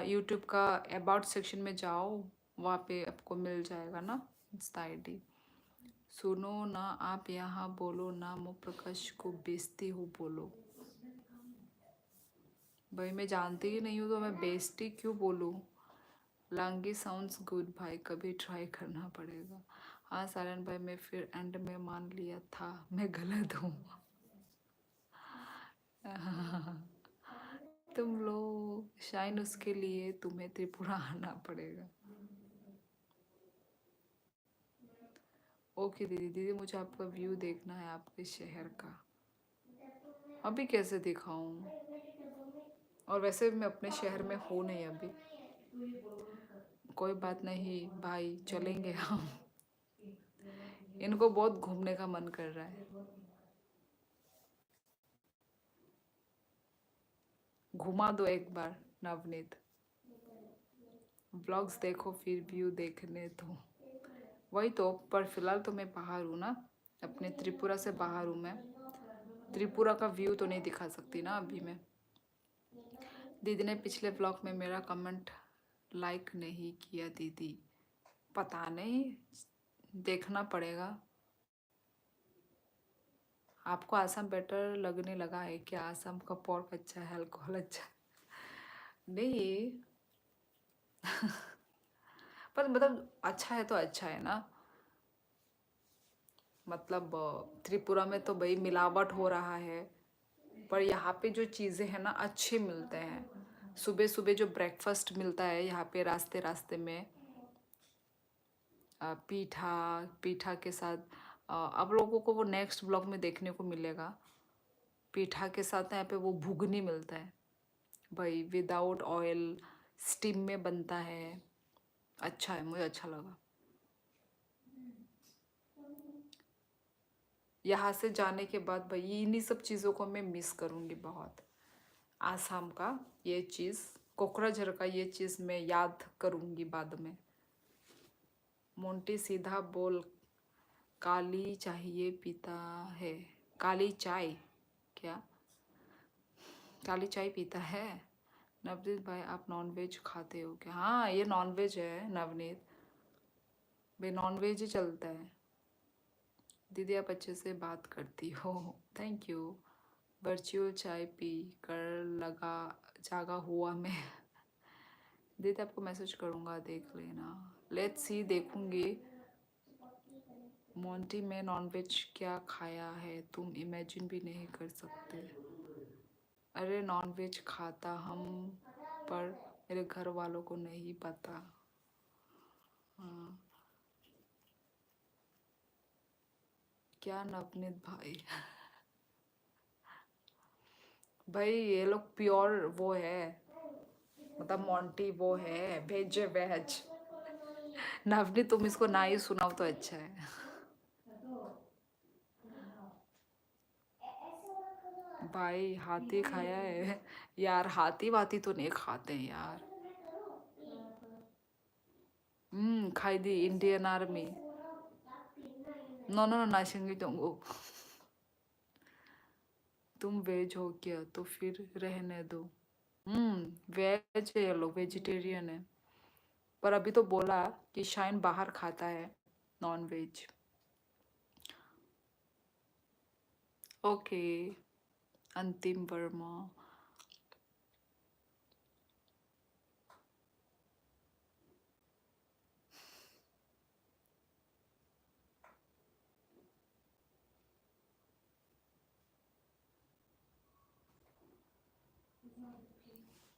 यूट्यूब का अबाउट सेक्शन में जाओ, वहाँ पे आपको मिल जाएगा ना इंस्टा ID। सुनो ना, आप यहाँ बोलो ना, मो प्रकाश को बेचती हो बोलो। भाई मैं जानती ही नहीं हूँ तो मैं बेइज्जती क्यों बोलूँ? लांगी साउंड्स गुड भाई, कभी ट्राई करना पड़ेगा। हाँ सारण भाई, मैं फिर एंड में मान लिया था मैं गलत हूँ। तुम लोग शाइन, उसके लिए तुम्हें त्रिपुरा आना पड़ेगा। ओके दीदी, दीदी मुझे आपका व्यू देखना है आपके शहर का। अभी कैसे दिखाऊं? और वैसे भी मैं अपने शहर में हूँ नहीं अभी। कोई बात नहीं भाई, चलेंगे हम। इनको बहुत घूमने का मन कर रहा है। घुमा दो एक बार नवनीत। ब्लॉग्स देखो फिर व्यू देखने दो। वही तो, पर फिलहाल तो मैं बाहर हूँ ना, अपने त्रिपुरा से बाहर हूँ मैं। त्रिपुरा का व्यू तो नहीं दिखा सकती ना अभी मैं। दीदी ने पिछले ब्लॉग में मेरा कमेंट लाइक नहीं किया दीदी, पता नहीं, देखना पड़ेगा। आपको आसाम बेटर लगने लगा है क्या? आसाम का पोर्क अच्छा है, अल्कोहल अच्छा नहीं। पर मतलब अच्छा है तो अच्छा है ना। मतलब त्रिपुरा में तो भाई मिलावट हो रहा है, पर यहाँ पे जो चीज़ें हैं ना अच्छे मिलते हैं। सुबह सुबह जो ब्रेकफास्ट मिलता है यहाँ पे रास्ते रास्ते में, पीठा, पीठा के साथ आप लोगों को वो नेक्स्ट ब्लॉग में देखने को मिलेगा। पीठा के साथ यहाँ पे वो भुगनी मिलता है भाई, विदाउट ऑयल, स्टीम में बनता है। अच्छा है, मुझे अच्छा लगा। यहाँ से जाने के बाद भाई इन्हीं सब चीज़ों को मैं मिस करूँगी बहुत। आसाम का ये चीज़, कोकराझार का ये चीज़ मैं याद करूँगी बाद में। मोंटी सीधा बोल, काली चाहिए पीता है? काली चाय? क्या काली चाय पीता है? नवनीत भाई आप नॉनवेज खाते हो क्या? हाँ ये नॉनवेज है नवनीत भाई, नॉनवेज ही चलता है। दीदी आप अच्छे से बात करती हो, थैंक यू। वर्चुअल चाय पी कर लगा जागा हुआ मैं। दीदी आपको मैसेज करूँगा, देख लेना। लेट्स सी, देखूंगी। मोंटी में नॉनवेज क्या खाया है तुम इमेजिन भी नहीं कर सकते। अरे नॉन वेज खाता हम, पर मेरे घर वालों को नहीं पता। हाँ। क्या नवनीत भाई? भाई ये लोग प्योर वो है, मतलब मोंटी वो है, वेज वेज। नवनीत तुम इसको ना ही सुनाओ तो अच्छा है। भाई हाथी खाया है यार, हाथी वाती तो नहीं खाते हैं यार। खाई दी Indian army. No no no नाशेंगे तुमको। तुम वेज हो क्या, तो फिर रहने दो। वेज है, ये लोग वेजिटेरियन है। पर अभी तो बोला कि शाइन बाहर खाता है नॉन वेज। ओके। अंतिम वर्मा।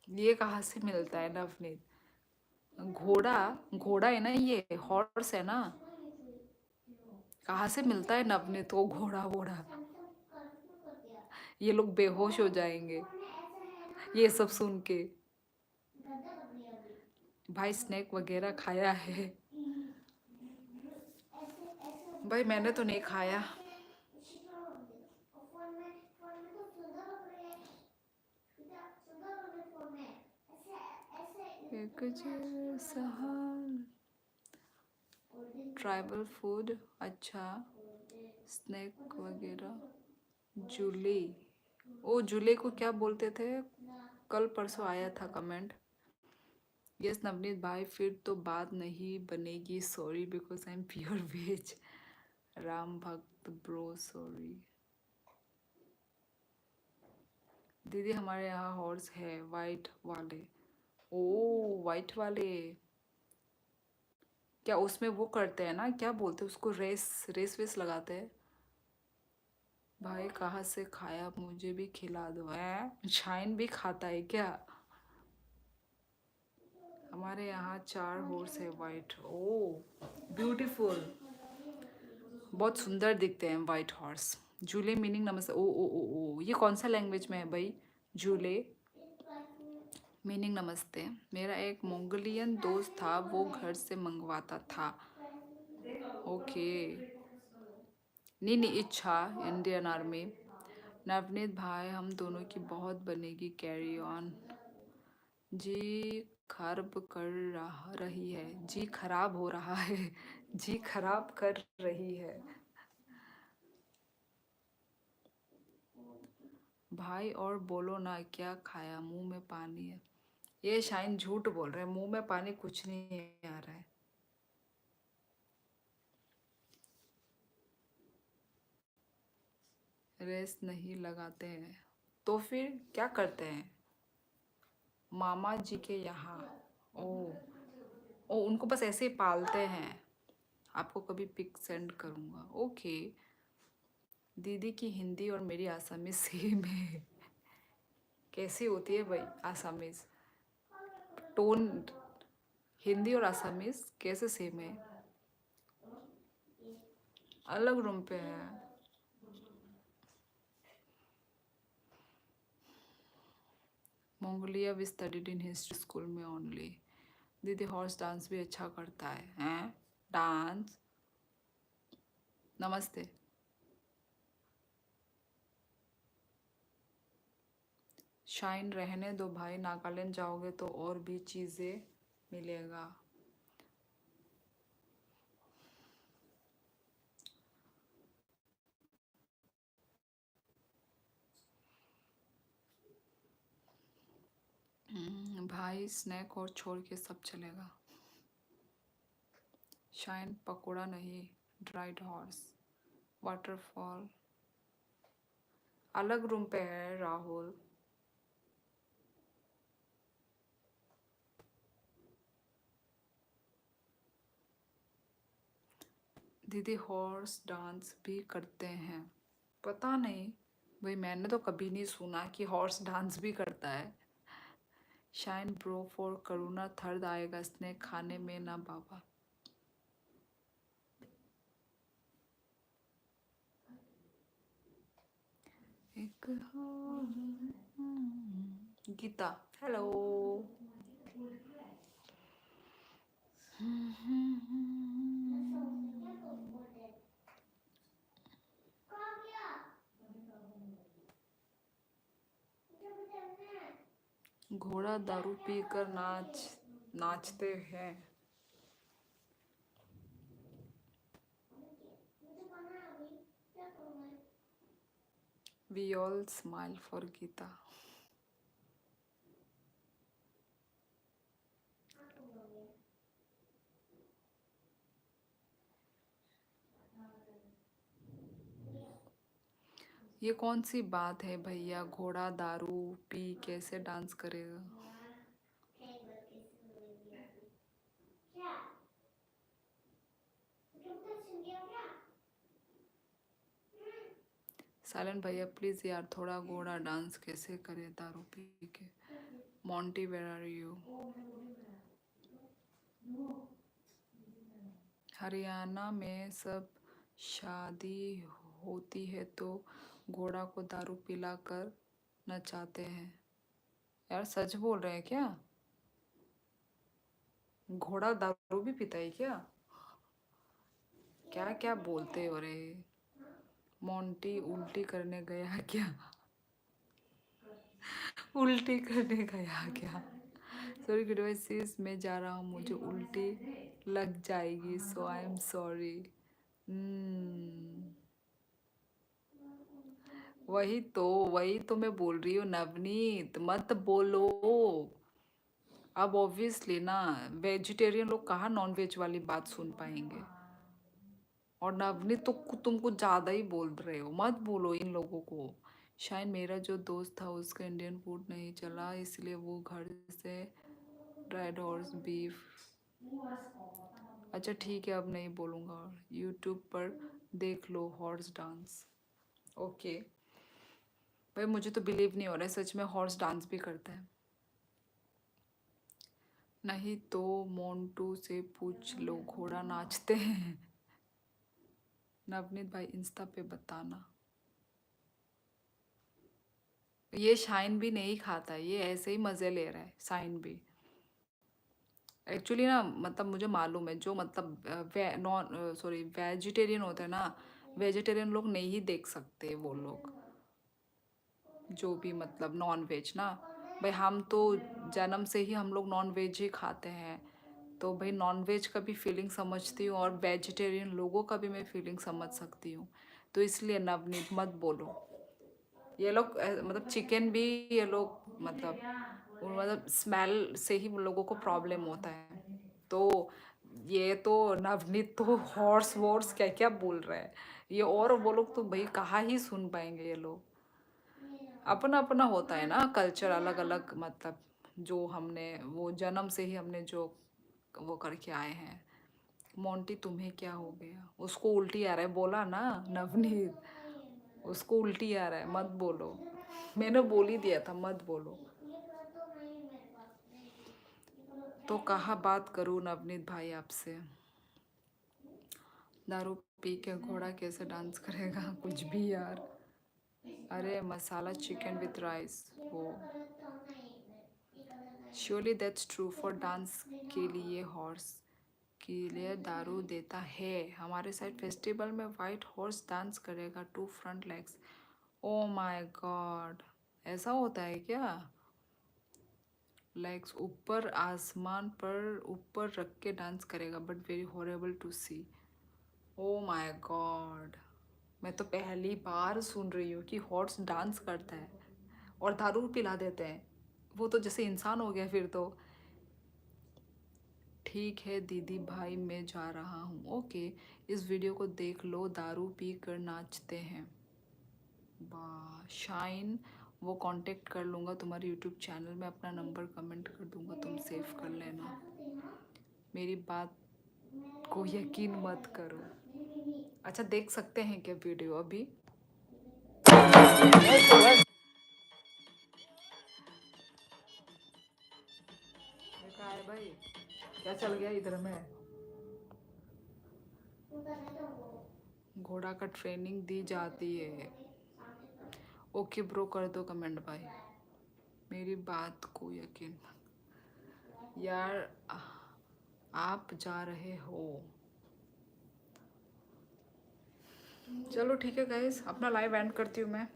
ये कहाँ से मिलता है नवनीत? घोड़ा? घोड़ा है ना, ये हॉर्स है ना। कहाँ से मिलता है नवनीत को घोड़ा वोड़ा? ये लोग बेहोश हो जाएंगे ये सब सुन के। भाई स्नैक वगैरह खाया है? भाई मैंने तो नहीं खाया। एक जैसा हाल। ट्राइबल फूड, अच्छा। स्नैक वगैरह। जूली। ओ जूले को क्या बोलते थे? कल परसों आया था कमेंट। यस नवनीत भाई, फिर तो बात नहीं बनेगी, sorry because I am pure veg. Ram भक्त ब्रो सॉरी। दीदी हमारे यहाँ हॉर्स है, वाइट वाले। ओ वाइट वाले। क्या उसमें वो करते हैं ना, क्या बोलते हैं उसको, रेस रेस वेस लगाते हैं? भाई कहाँ से खाया, मुझे भी खिला दो। है शाइन भी खाता है क्या? हमारे यहाँ 4 हॉर्स है वाइट। ओ ब्यूटीफुल, बहुत सुंदर दिखते हैं वाइट हॉर्स। जूले मीनिंग नमस्ते। ओ ओ ओ ओ, ये कौन सा लैंग्वेज में है भाई? जूले मीनिंग नमस्ते। मेरा एक मंगोलियन दोस्त था, वो घर से मंगवाता था। ओके। नीनी इच्छा इंडियन आर्मी। नवनीत भाई हम दोनों की बहुत बनेगी, कैरी ऑन। जी खराब कर रही है, जी खराब हो रहा है। जी खराब कर रही है। भाई और बोलो ना, क्या खाया, मुंह में पानी है। ये शाइन झूठ बोल रहे हैं, मुंह में पानी कुछ नहीं आ रहा है। रेस नहीं लगाते हैं तो फिर क्या करते हैं? मामा जी के यहाँ। ओ ओ, उनको बस ऐसे ही पालते हैं। आपको कभी पिक सेंड करूँगा। ओके। दीदी की हिंदी और मेरी आसामीज सेम है। कैसी होती है भाई आसामीज? टोन। हिंदी और आसामीज कैसे सेम है? अलग रूम पे है। Mongolia we studied in history school में ओनली। दीदी हॉर्स डांस भी अच्छा करता है हैं? डांस। नमस्ते। शाइन रहने दो भाई, नागालैंड जाओगे तो और भी चीज़ें मिलेगा। भाई स्नैक और छोड़ के सब चलेगा। शाइन पकोड़ा नहीं, ड्राइड हॉर्स। वाटरफॉल अलग रूम पे है राहुल। दीदी हॉर्स डांस भी करते हैं? पता नहीं, भाई मैंने तो कभी नहीं सुना कि हॉर्स डांस भी करता है। Shine bro for Karuna third आएगा स्नेक खाने में ना बाबा। एक गीता हेलो। घोड़ा दारू पीकर नाचते हैं। We all smile for Geeta. ये कौन सी बात है भैया, घोड़ा दारू पी कैसे डांस करेगा? साइलेंट भैया प्लीज यार, थोड़ा घोड़ा डांस कैसे करे दारू पी के? Monty where are you? Haryana में सब शादी होती है तो घोड़ा को दारू पिलाकर नचाते हैं। यार सच बोल रहे हैं क्या? घोड़ा दारू भी पीता है क्या? क्या क्या बोलते हो रे? मोंटी उल्टी करने गया क्या? उल्टी करने गया क्या? सॉरी गुडवाइसिस, मैं जा रहा हूँ, मुझे उल्टी लग जाएगी, सो आई एम सॉरी। वही तो मैं बोल रही हूँ नवनीत, मत बोलो। अब ऑब्वियसली ना वेजिटेरियन लोग कहाँ नॉन वेज वाली बात सुन पाएंगे। और नवनीत तो तुम कुछ ज़्यादा ही बोल रहे हो, मत बोलो इन लोगों को। शायद मेरा जो दोस्त था उसका इंडियन फूड नहीं चला, इसलिए वो घर से ड्राइड हॉर्स बीफ। अच्छा ठीक है, अब नहीं बोलूँगा। यूट्यूब पर देख लो हॉर्स डांस। ओके भाई, मुझे तो बिलीव नहीं हो रहा है सच में हॉर्स डांस भी करता है। नहीं तो मोंटू से पूछ लो, घोड़ा नाचते हैं। नवनीत भाई इंस्टा पे बताना। ये शाइन भी नहीं खाता, ये ऐसे ही मज़े ले रहा है शाइन भी। एक्चुअली ना मतलब मुझे मालूम है, जो मतलब वेजिटेरियन होते हैं ना, वेजिटेरियन लोग नहीं ही देख सकते वो लोग, जो भी मतलब नॉन वेज ना। भाई हम तो जन्म से ही हम लोग नॉन वेज ही खाते हैं, तो भाई नॉन वेज का भी फीलिंग समझती हूँ और वेजिटेरियन लोगों का भी मैं फीलिंग समझ सकती हूँ। तो इसलिए नवनीत मत बोलो। ये लोग मतलब चिकन भी ये लोग मतलब स्मेल से ही लोगों को प्रॉब्लम होता है। तो ये तो नवनीत तो हॉर्स वॉर्स क्या क्या बोल रहा है ये, और वो लोग तो भाई कहाँ ही सुन पाएंगे ये लोग। अपना अपना होता है ना कल्चर, अलग अलग मतलब जो हमने वो जन्म से ही हमने जो वो करके आए हैं। मोंटी तुम्हें क्या हो गया? उसको उल्टी आ रहा है, बोला ना नवनीत, उसको उल्टी आ रहा है, मत बोलो। मैंने बोल ही दिया था मत बोलो। तो कहाँ बात करूँ नवनीत भाई आपसे? दारू पी के घोड़ा कैसे डांस करेगा? कुछ भी यार। अरे मसाला चिकन विथ राइस वो। Surely that's true, for dance के लिए हॉर्स के लिए दारू देता है। हमारे साइड फेस्टिवल में वाइट हॉर्स डांस करेगा, 2 front legs. O my God, ऐसा होता है क्या? लेग्स ऊपर आसमान पर ऊपर रख के डांस करेगा, but very horrible to see. Oh my god, मैं तो पहली बार सुन रही हूँ कि हॉर्स डांस करता है और दारू पिला देते हैं। वो तो जैसे इंसान हो गया फिर तो। ठीक है दीदी भाई, मैं जा रहा हूँ। ओके, इस वीडियो को देख लो, दारू पी कर नाचते हैं। वाह शाइन, वो कांटेक्ट कर लूँगा तुम्हारे यूट्यूब चैनल में, अपना नंबर कमेंट कर दूँगा, तुम सेव कर लेना। मेरी बात को यकीन मत करो। अच्छा देख सकते हैं क्या वीडियो अभी? ये कहा है भाई, क्या चल गया इधर में? घोड़ा का ट्रेनिंग दी जाती है। ओके ब्रो, कर दो कमेंट भाई, मेरी बात को यकीन यार। आप जा रहे हो? चलो ठीक है गाइस, अपना लाइव एंड करती हूँ मैं।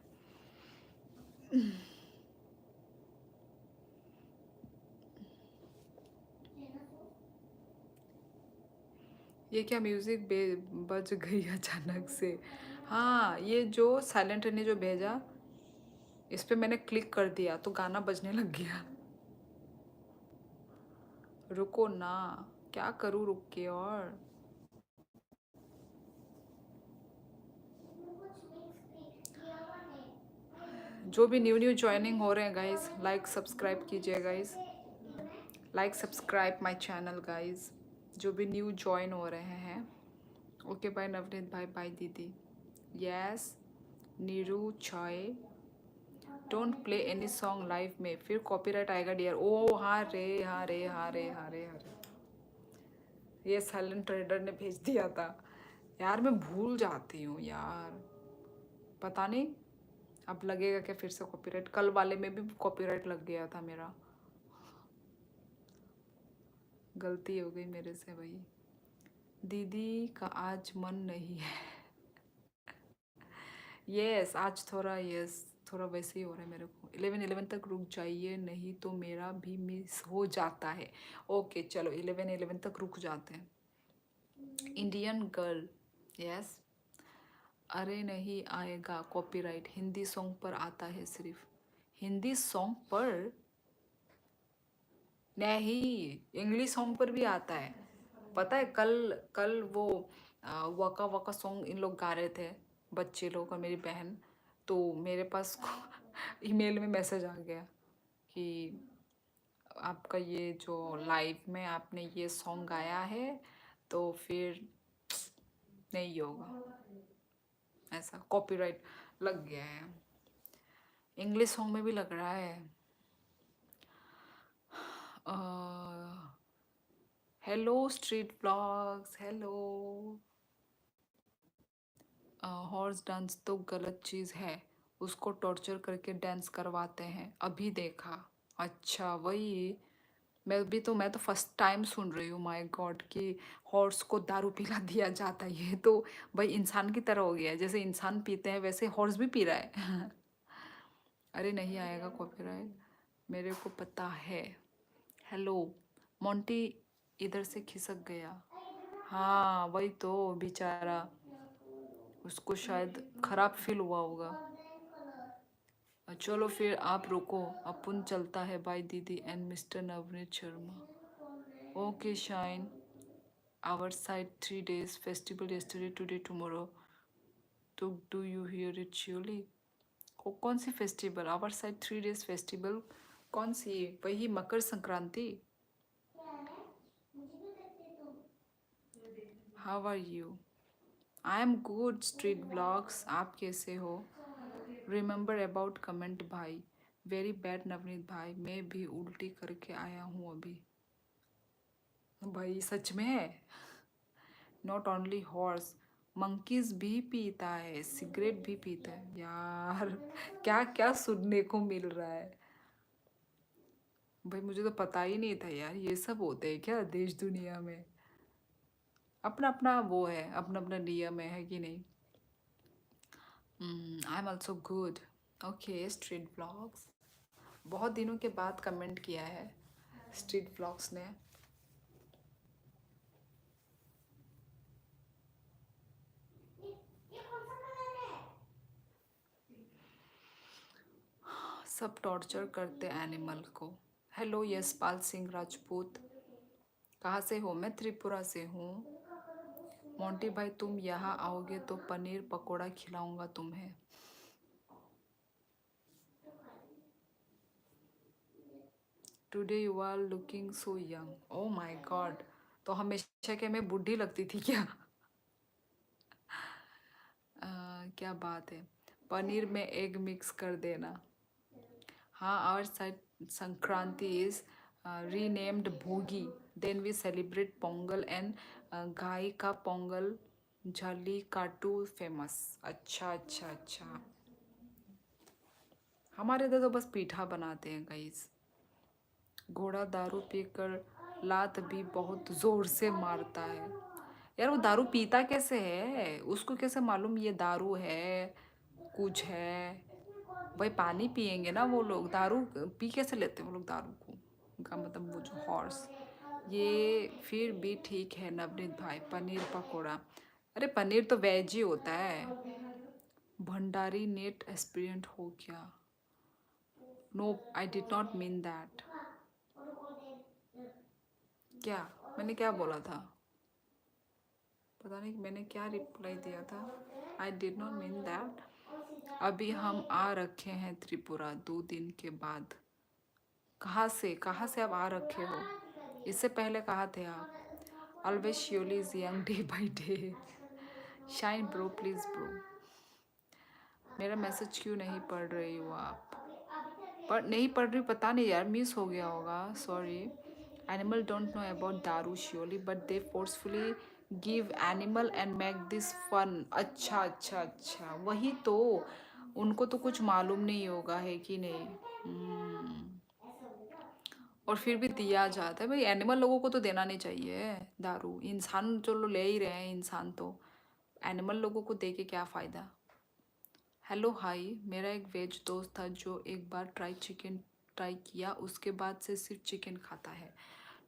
ये क्या म्यूजिक बज गई अचानक से? हाँ, ये जो साइलेंट ने जो भेजा, इस पे मैंने क्लिक कर दिया तो गाना बजने लग गया। रुको ना, क्या करूँ रुक के? और जो भी न्यू ज्वाइनिंग हो रहे हैं गाइस, लाइक सब्सक्राइब कीजिए guys, like subscribe my channel guys, जो भी न्यू ज्वाइन हो रहे हैं। ओके बाय नवनीत भाई, बाय दीदी। यस नीरू चाय, don't play any song live में, फिर कॉपीराइट आएगा डियर। ओ हाँ रे, हाँ रे, हाँ रे, हाँ रे, हाँ रे, ये साइलेंट ट्रेडर ने भेज दिया था यार, मैं भूल जाती हूँ यार, पता नहीं अब लगेगा क्या फिर से कॉपीराइट? कल वाले में भी कॉपीराइट लग गया था मेरा, गलती हो गई मेरे से भाई। दीदी का आज मन नहीं है। यस आज थोड़ा, यस थोड़ा वैसे ही हो रहा है मेरे को। 11 तक रुक जाइए, नहीं तो मेरा भी मिस हो जाता है। ओके चलो 11 तक रुक जाते हैं। Indian girl, yes. अरे नहीं आएगा कॉपीराइट, हिंदी सॉन्ग पर आता है सिर्फ। हिंदी सॉन्ग पर नहीं, इंग्लिश सॉन्ग पर भी आता है। पता है कल कल वो वका वका सॉन्ग इन लोग गा रहे थे, बच्चे लोग और मेरी बहन। तो मेरे पास ईमेल में मैसेज आ गया कि आपका ये जो लाइव में आपने ये सॉन्ग गाया है तो फिर नहीं होगा, ऐसा कॉपीराइट लग गया है। इंग्लिश सॉन्ग में भी लग रहा है। Hello street blogs, hello. Horse dance तो गलत चीज़ है, उसको टॉर्चर करके डांस करवाते हैं, अभी देखा। अच्छा वही, मैं तो फर्स्ट टाइम सुन रही हूँ, माय गॉड, कि हॉर्स को दारू पिला दिया जाता है। ये तो भाई इंसान की तरह हो गया है, जैसे इंसान पीते हैं वैसे हॉर्स भी पी रहा है। अरे नहीं आएगा कॉपीराइट, मेरे को पता है। हेलो मोंटी, इधर से खिसक गया। हाँ वही तो बेचारा, उसको शायद खराब फील हुआ होगा। चलो फिर आप रुको, अपन चलता है। बाय दीदी एंड mister Navneet Sharma. Okay Shine, our side 3 days festival, yesterday today tomorrow, तो do you hear it surely? कौन सी festival? Our side 3 days festival कौन सी? वही Makar Sankranti. How are you? I am good street vlogs, आप कैसे हो? रिमेंबर अबाउट कमेंट भाई, वेरी बैड नवनीत भाई, मैं भी उल्टी करके आया हूँ अभी। भाई सच में है? नॉट ओनली हॉर्स, मंकीज भी पीता है, सिगरेट भी पीता है यार। क्या क्या सुनने को मिल रहा है भाई, मुझे तो पता ही नहीं था यार, ये सब होते हैं क्या देश दुनिया में? अपना अपना वो है, अपना अपना नियम है कि नहीं? I am also good. Okay street blogs, बहुत दिनों के बाद कमेंट किया है स्ट्रीट ब्लॉग्स ने। सब टॉर्चर करते एनिमल को। हेलो यशपाल सिंह राजपूत, कहाँ से हो? मैं त्रिपुरा से हूँ। मोंटी भाई तुम यहाँ आओगे तो पनीर पकोड़ा खिलाऊंगा तुम्हें। Today you are looking so young, oh my god, तो हमेशा क्या मैं बूढ़ी लगती थी क्या? क्या बात है। पनीर में एग मिक्स कर देना. हाँ, our side Sankranti is renamed Bhogi. Then we celebrate Pongal and गाय का पोंगल झाली काटू फेमस. अच्छा अच्छा अच्छा. हमारे इधर तो बस पीठा बनाते हैं गाइस. घोड़ा दारू पीकर लात भी बहुत जोर से मारता है. यार वो दारू पीता कैसे है, उसको कैसे मालूम ये दारू है कुछ है. भाई पानी पियेंगे ना वो लोग, दारू पी कैसे लेते हैं वो लोग दारू को. उनका मतलब वो जो हॉर्स. ये फिर भी ठीक है नवनीत भाई. पनीर पकोड़ा. अरे पनीर तो वेज ही होता है. भंडारी नेट एस्पिरेंट हो क्या. No I did not mean that. क्या मैंने क्या बोला था, पता नहीं मैंने क्या रिप्लाई दिया था. आई डिड नॉट मीन दैट. अभी हम आ रखे हैं त्रिपुरा 2 दिन के बाद. कहाँ से आप आ रखे हो, इससे पहले कहाँ थे आप. Always Sheoli is young day by day. Shine bro please bro. मेरा मैसेज क्यों नहीं पढ़ रही हो आप. नहीं पढ़ रही, पता नहीं यार, मिस हो गया होगा. Sorry. Animal don't know about दारू surely but they forcefully give animal and make this fun. अच्छा अच्छा अच्छा, वही तो. उनको तो कुछ मालूम नहीं होगा है कि नहीं. और फिर भी दिया जाता है. भाई एनिमल लोगों को तो देना नहीं चाहिए दारू. इंसान चलो ले ही रहे हैं इंसान तो, एनिमल लोगों को दे के क्या फ़ायदा. Hello hi. मेरा एक वेज दोस्त था जो एक बार ट्राई किया, उसके बाद से सिर्फ चिकन खाता है.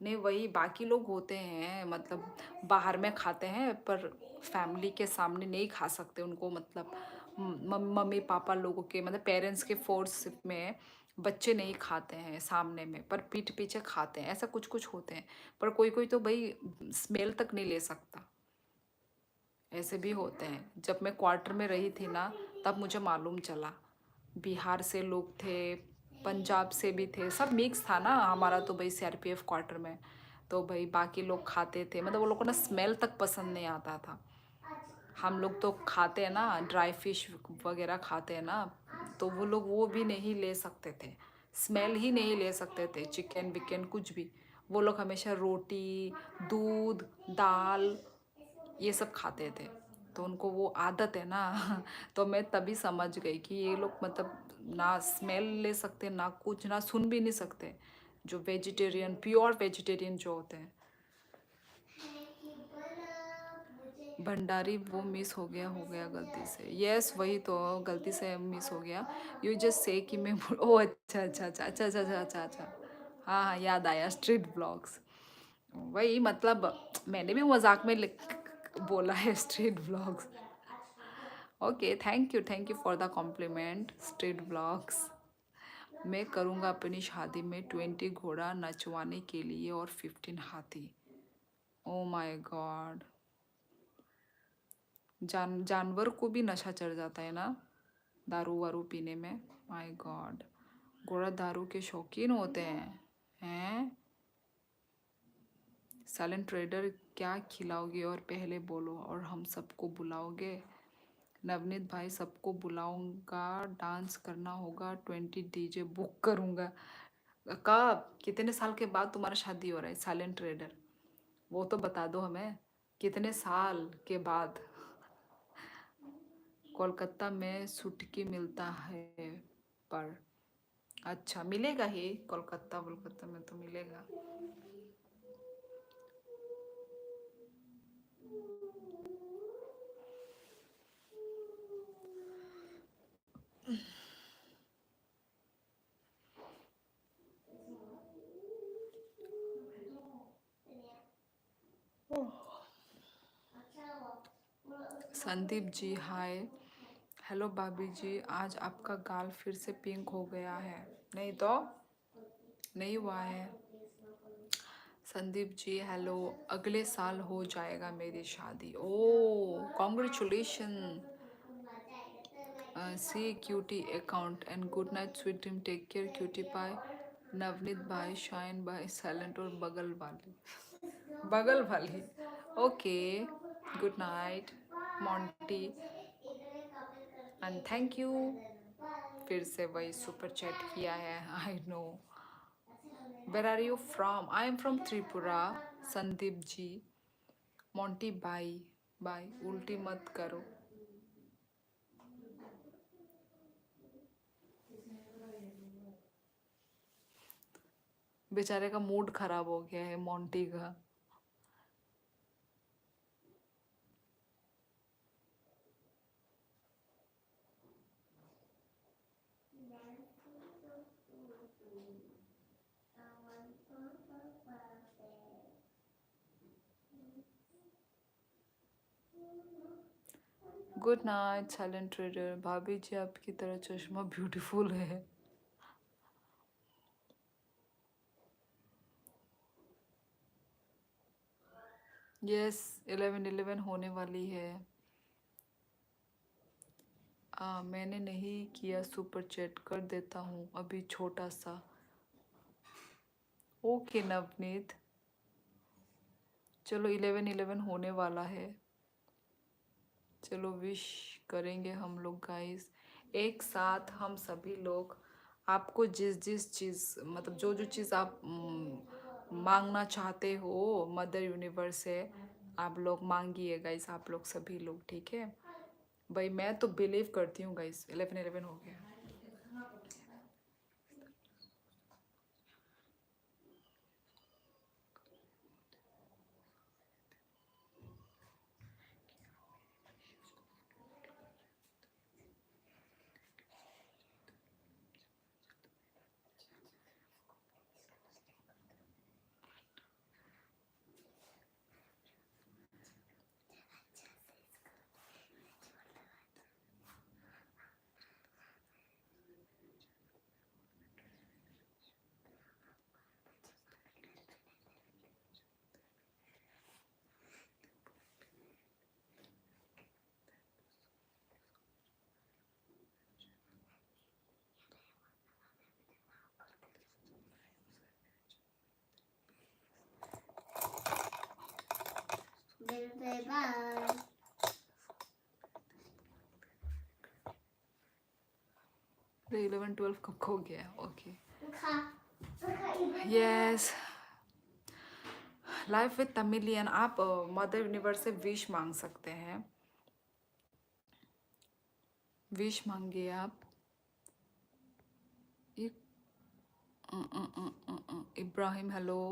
नहीं वही बाकी लोग होते हैं, मतलब बाहर में खाते हैं पर फैमिली के सामने नहीं खा सकते उनको. मतलब मम्मी पापा लोगों के मतलब पेरेंट्स के फोर्स में बच्चे नहीं खाते हैं सामने में, पर पीठ पीछे खाते हैं. ऐसा कुछ कुछ होते हैं. पर कोई कोई तो भाई स्मेल तक नहीं ले सकता. ऐसे भी होते हैं. जब मैं क्वार्टर में रही थी ना तब मुझे मालूम चला. बिहार से लोग थे, पंजाब से भी थे, सब मिक्स था ना हमारा तो भाई सीआरपीएफ क्वार्टर में. तो भाई बाकी लोग खाते थे, मतलब वो लोग को ना स्मेल तक पसंद नहीं आता था. हम लोग तो खाते हैं ना ड्राई फिश वगैरह खाते हैं ना, तो वो लोग वो भी नहीं ले सकते थे. स्मेल ही नहीं ले सकते थे चिकन विकन कुछ भी. वो लोग हमेशा रोटी दूध दाल ये सब खाते थे. तो उनको वो आदत है ना. तो मैं तभी समझ गई कि ये लोग मतलब ना स्मेल ले सकते ना कुछ, ना सुन भी नहीं सकते. जो वेजिटेरियन प्योर वेजिटेरियन जो होते हैं. भंडारी वो मिस हो गया गलती से. यस वही तो, गलती से मिस हो गया. यू जस्ट से कि मैं ओ अच्छा अच्छा अच्छा अच्छा अच्छा अच्छा अच्छा अच्छा. हाँ हाँ याद आया, स्ट्रीट ब्लॉग्स. वही मतलब मैंने भी मजाक में बोला है street blogs. Okay thank you for the compliment street blogs. मैं करूँगा अपनी शादी में 20 घोड़ा नचवाने के लिए और 15 हाथी. ओ माय गॉड. जानवर को भी नशा चढ़ जाता है ना दारू वारू पीने में. My God. घोड़ा दारू के शौकीन होते हैं. साइलेंट ट्रेडर क्या खिलाओगे और पहले बोलो और हम सबको बुलाओगे. नवनीत भाई सबको बुलाऊंगा, डांस करना होगा, 20 डीजे बुक करूंगा. कब कितने साल के बाद तुम्हारा शादी हो रहा है साइलेंट ट्रेडर, वो तो बता दो हमें. कितने साल के बाद. कोलकाता में सुटकी मिलता है पर. अच्छा मिलेगा ही, कोलकाता कोलकाता में तो मिलेगा. संदीप जी हाय. हेलो भाभी जी, आज आपका गाल फिर से पिंक हो गया है. नहीं तो नहीं हुआ है. संदीप जी हेलो. अगले साल हो जाएगा मेरी शादी. Oh congratulation. See cutie account and good night sweet dream. Take care cutie pie. Navneet भाई शाइन भाई साइलेंट और बगल वाली. Okay good night Monty. And thank you, फिर से वही सुपर चैट किया है। I know. Where are you from? I am from Tripura. Sandeep ji. Monty bye. Bye, उल्टी मत करो। बेचारे का मूड खराब हो गया है मोंटी का। Good night silent trader. भाभी जी आपकी तरह चश्मा ब्यूटीफुल है। यस, 11:11 होने वाली है। मैंने नहीं किया सुपर चैट, कर देता हूँ अभी छोटा सा। ओके नवनीत, चलो 11:11 होने वाला है। चलो विश करेंगे हम लोग गाइस एक साथ, हम सभी लोग। आपको जिस जिस चीज़, मतलब जो जो चीज़ आप मांगना चाहते हो मदर यूनिवर्स से, आप लोग मांगिए गाइस, आप लोग सभी लोग, ठीक है भाई। मैं तो बिलीव करती हूँ गाइस, 11:11 हो गया। Bye. 11-12 कब हो गया? Okay. Okay. Yes, life with Tamilian. आप मदर यूनिवर्स से विश मांग सकते हैं। विश मांगिए आप। इब्राहिम हेलो।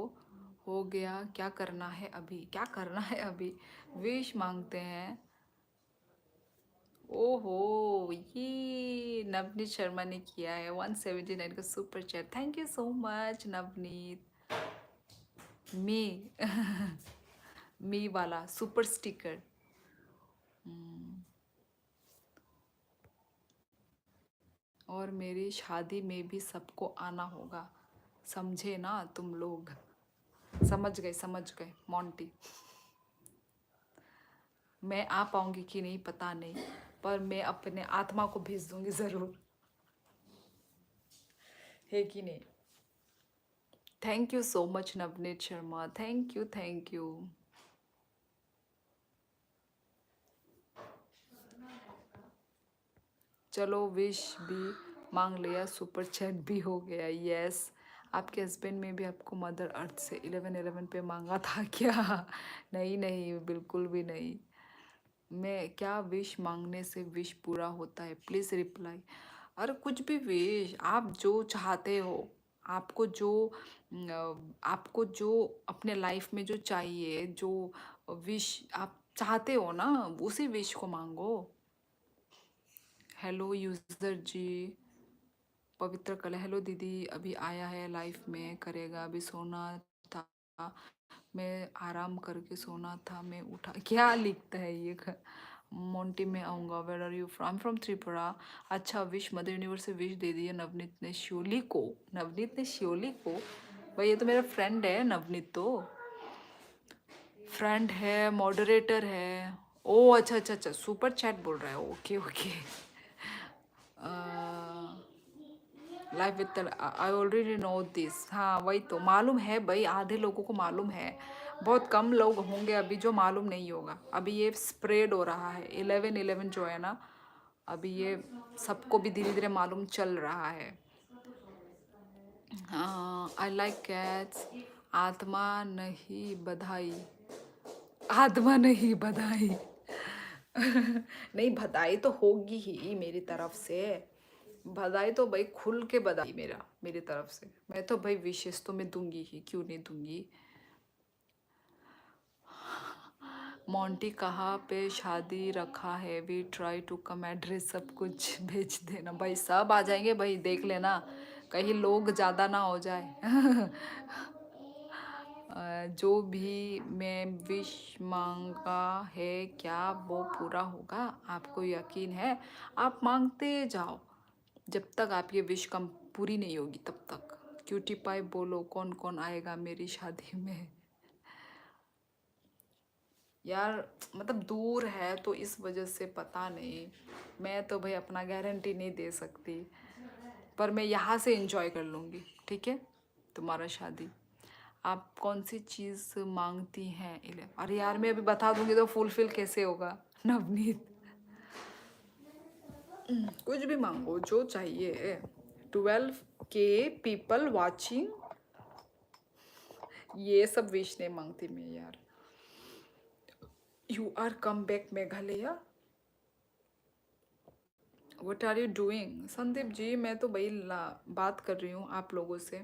हो गया, क्या करना है अभी? क्या करना है अभी? विश मांगते हैं। ओहो, ये नवनीत शर्मा ने किया है 179 का super chat. Thank you so much Navneet. मी मी वाला सुपर स्टिकर। और मेरी शादी में भी सबको आना होगा, समझे ना तुम लोग? समझ गए, समझ गए मोंटी। मैं आ पाऊंगी कि नहीं पता नहीं, पर मैं अपने आत्मा को भेज दूंगी ज़रूर, है कि नहीं? Thank you so much Navneet Sharma, thank you, thank you. चलो विश भी मांग लिया, सुपर चैट भी हो गया। यस, आपके हस्बैंड में भी आपको मदर अर्थ से 11:11 पे मांगा था क्या? नहीं नहीं, बिल्कुल भी नहीं। मैं क्या, विश मांगने से विश पूरा होता है? Please reply. अरे कुछ भी विश, आप जो चाहते हो, आपको जो आपको जो अपने लाइफ में जो चाहिए, जो विश आप चाहते हो ना, उसी विश को मांगो। हेलो यूज़र जी, पवित्र कला। हेलो दीदी, अभी आया है लाइफ में, करेगा अभी, सोना था मैं, आराम करके सोना था मैं, उठा। क्या लिखता है ये? मोंटी में आऊँगा। Where are you from? From Tripura. अच्छा, विश मदर यूनिवर्स से विश दे दिया नवनीत ने श्योली को। नवनीत ने श्योली को? भाई ये तो मेरा फ्रेंड है नवनीत, तो फ्रेंड है, मॉडरेटर है। ओ अच्छा अच्छा अच्छा, सुपर चैट बोल रहा है। Okay okay. Life with, I already know this. हाँ वही तो, मालूम है भाई, आधे लोगों को मालूम है, बहुत कम लोग होंगे अभी जो मालूम नहीं होगा। अभी ये स्प्रेड हो रहा है 11:11 जो है ना, अभी ये सबको भी धीरे धीरे मालूम चल रहा है। I like cats. आत्मा नहीं बधाई, आत्मा नहीं बधाई। नहीं, बधाई तो होगी ही मेरी तरफ से। बधाई तो भाई खुल के बधाई मेरी तरफ से। मैं तो भाई विशेष तो मैं दूंगी ही, क्यों नहीं दूंगी। मोंटी कहाँ पे शादी रखा है, we try to come, address सब कुछ भेज देना। भाई सब आ जाएंगे भाई, देख लेना कहीं लोग ज़्यादा ना हो जाए। जो भी मैं विश मांगा है क्या वो पूरा होगा? आपको यकीन है? आप मांगते जाओ जब तक आपकी विश कम पूरी नहीं होगी तब तक। क्यूटी पाई बोलो कौन कौन आएगा मेरी शादी में? यार मतलब दूर है तो इस वजह से पता नहीं। मैं तो भाई अपना गारंटी नहीं दे सकती, पर मैं यहाँ से एंजॉय कर लूँगी, ठीक है? तुम्हारा शादी। आप कौन सी चीज़ मांगती हैं? अरे यार मैं अभी बता दूंगी तो फुलफिल कैसे होगा नवनीत। कुछ भी मांगो जो चाहिए। 12K पीपल वाचिंग, ये सब विश नहीं मांगती मैं यार। You are come back Meghalaya, what are you doing? Sandeep ji मैं तो भाई बात कर रही हूँ आप लोगों से।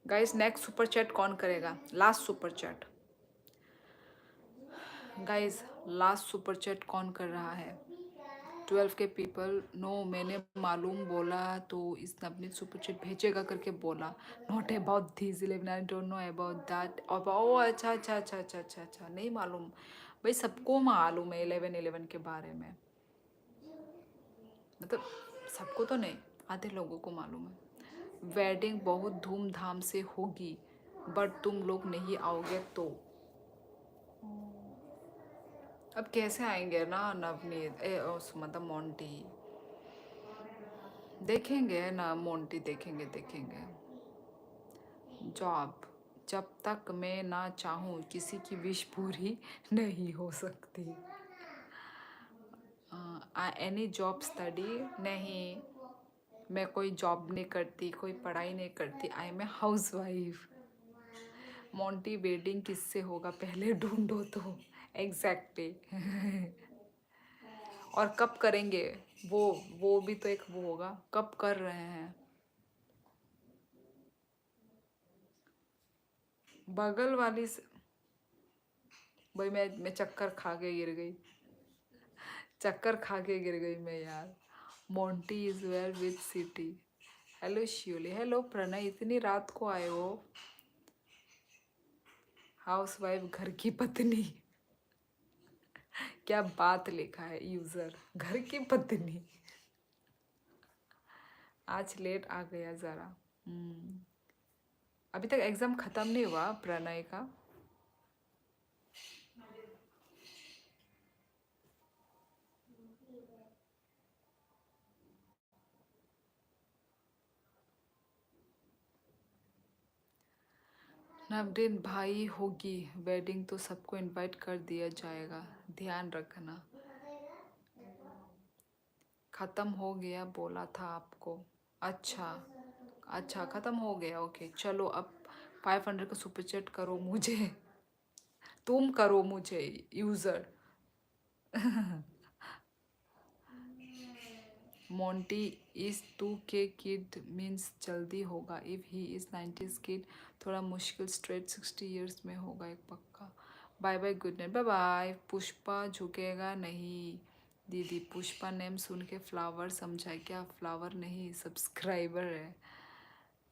गाइस नेक्स्ट सुपर चैट कौन करेगा? Last super chat guys, last super chat कौन कर रहा है? 12K people. नो, मैंने मालूम बोला तो इसने अपनी सुपर चैट भेजेगा करके बोला। Not about this 11, I don't know about that. अब ओ अच्छा अच्छा अच्छा अच्छा अच्छा अच्छा, नहीं मालूम भाई। सबको मालूम है 11/11 के बारे में, मतलब सबको तो नहीं, आधे लोगों को मालूम है। वेडिंग बहुत धूमधाम से होगी बट तुम लोग नहीं आओगे तो? अब कैसे आएंगे ना नवनीत, मतलब मोंटी। देखेंगे ना मोंटी, देखेंगे देखेंगे। जॉब, जब तक मैं ना चाहूँ किसी की विश पूरी नहीं हो सकती। Any job study? नहीं, मैं कोई जॉब नहीं करती, कोई पढ़ाई नहीं करती, I am a house wife. Monty wedding किससे होगा पहले ढूंढो तो। एग्जैक्टली। और कब करेंगे वो भी तो एक वो होगा, कब कर रहे हैं? बगल वाली से भाई मैं चक्कर खा के गिर गई, चक्कर खा के गिर गई मैं यार। Monty is where with city. Hello Shivali, hello Pranay, इतनी रात को आए हो? हाउस वाइफ, घर की पत्नी। क्या बात लिखा है यूजर, घर की पत्नी। आज लेट आ गया जरा। अभी तक एग्जाम खत्म नहीं हुआ प्रणय का? नवदीन भाई होगी वेडिंग तो सबको इनवाइट कर दिया जाएगा, ध्यान रखना। ख़त्म हो गया बोला था आपको। अच्छा अच्छा, ख़त्म हो गया, ओके चलो। अब 500 का सुपर चैट करो मुझे, तुम करो मुझे user. Monty is 2K kid means जल्दी होगा। If he is 90s kid थोड़ा मुश्किल, स्ट्रेट 60 ईयर्स में होगा एक पक्का। Bye bye, good night, bye bye. Pushpa झुकेगा नहीं दीदी, पुष्पा नेम सुन के फ्लावर समझा क्या? फ्लावर नहीं सब्सक्राइबर है।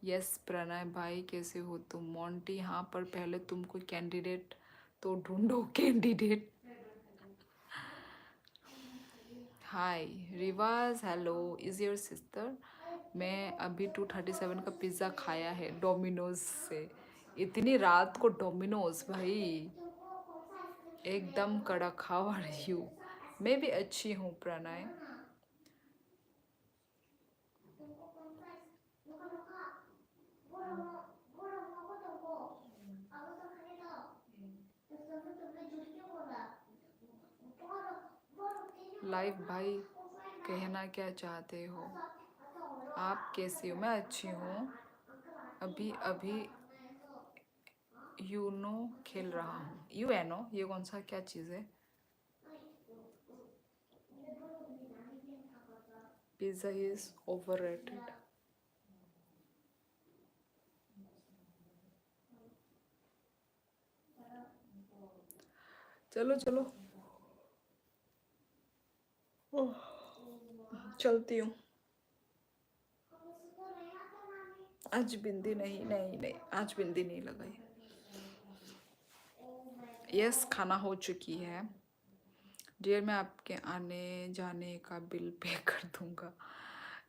यस प्रणय भाई कैसे हो तुम? मोंटी हाँ, पर पहले तुम कोई कैंडिडेट तो ढूंढो, कैंडिडेट। हाय रिवाज, हेलो, इज़ योर सिस्टर? मैं अभी 237 का पिज़्ज़ा खाया है डोमिनोज से। इतनी रात को डोमिनोज भाई, एकदम कड़क। How are you? मैं भी अच्छी हूँ प्रणय। लाइव भाई कहना क्या चाहते हो? आप कैसी हो? मैं अच्छी हूँ। अभी अभी यूनो खेल रहा हूँ। यूएनओ ये कौन सा क्या चीज़ है? Pizza is overrated. चलो चलो ओह, चलती हूँ। आज बिंदी नहीं नहीं नहीं, आज बिंदी नहीं लगाई। यस, खाना हो चुकी है। डियर मैं आपके आने जाने का बिल पे कर दूंगा।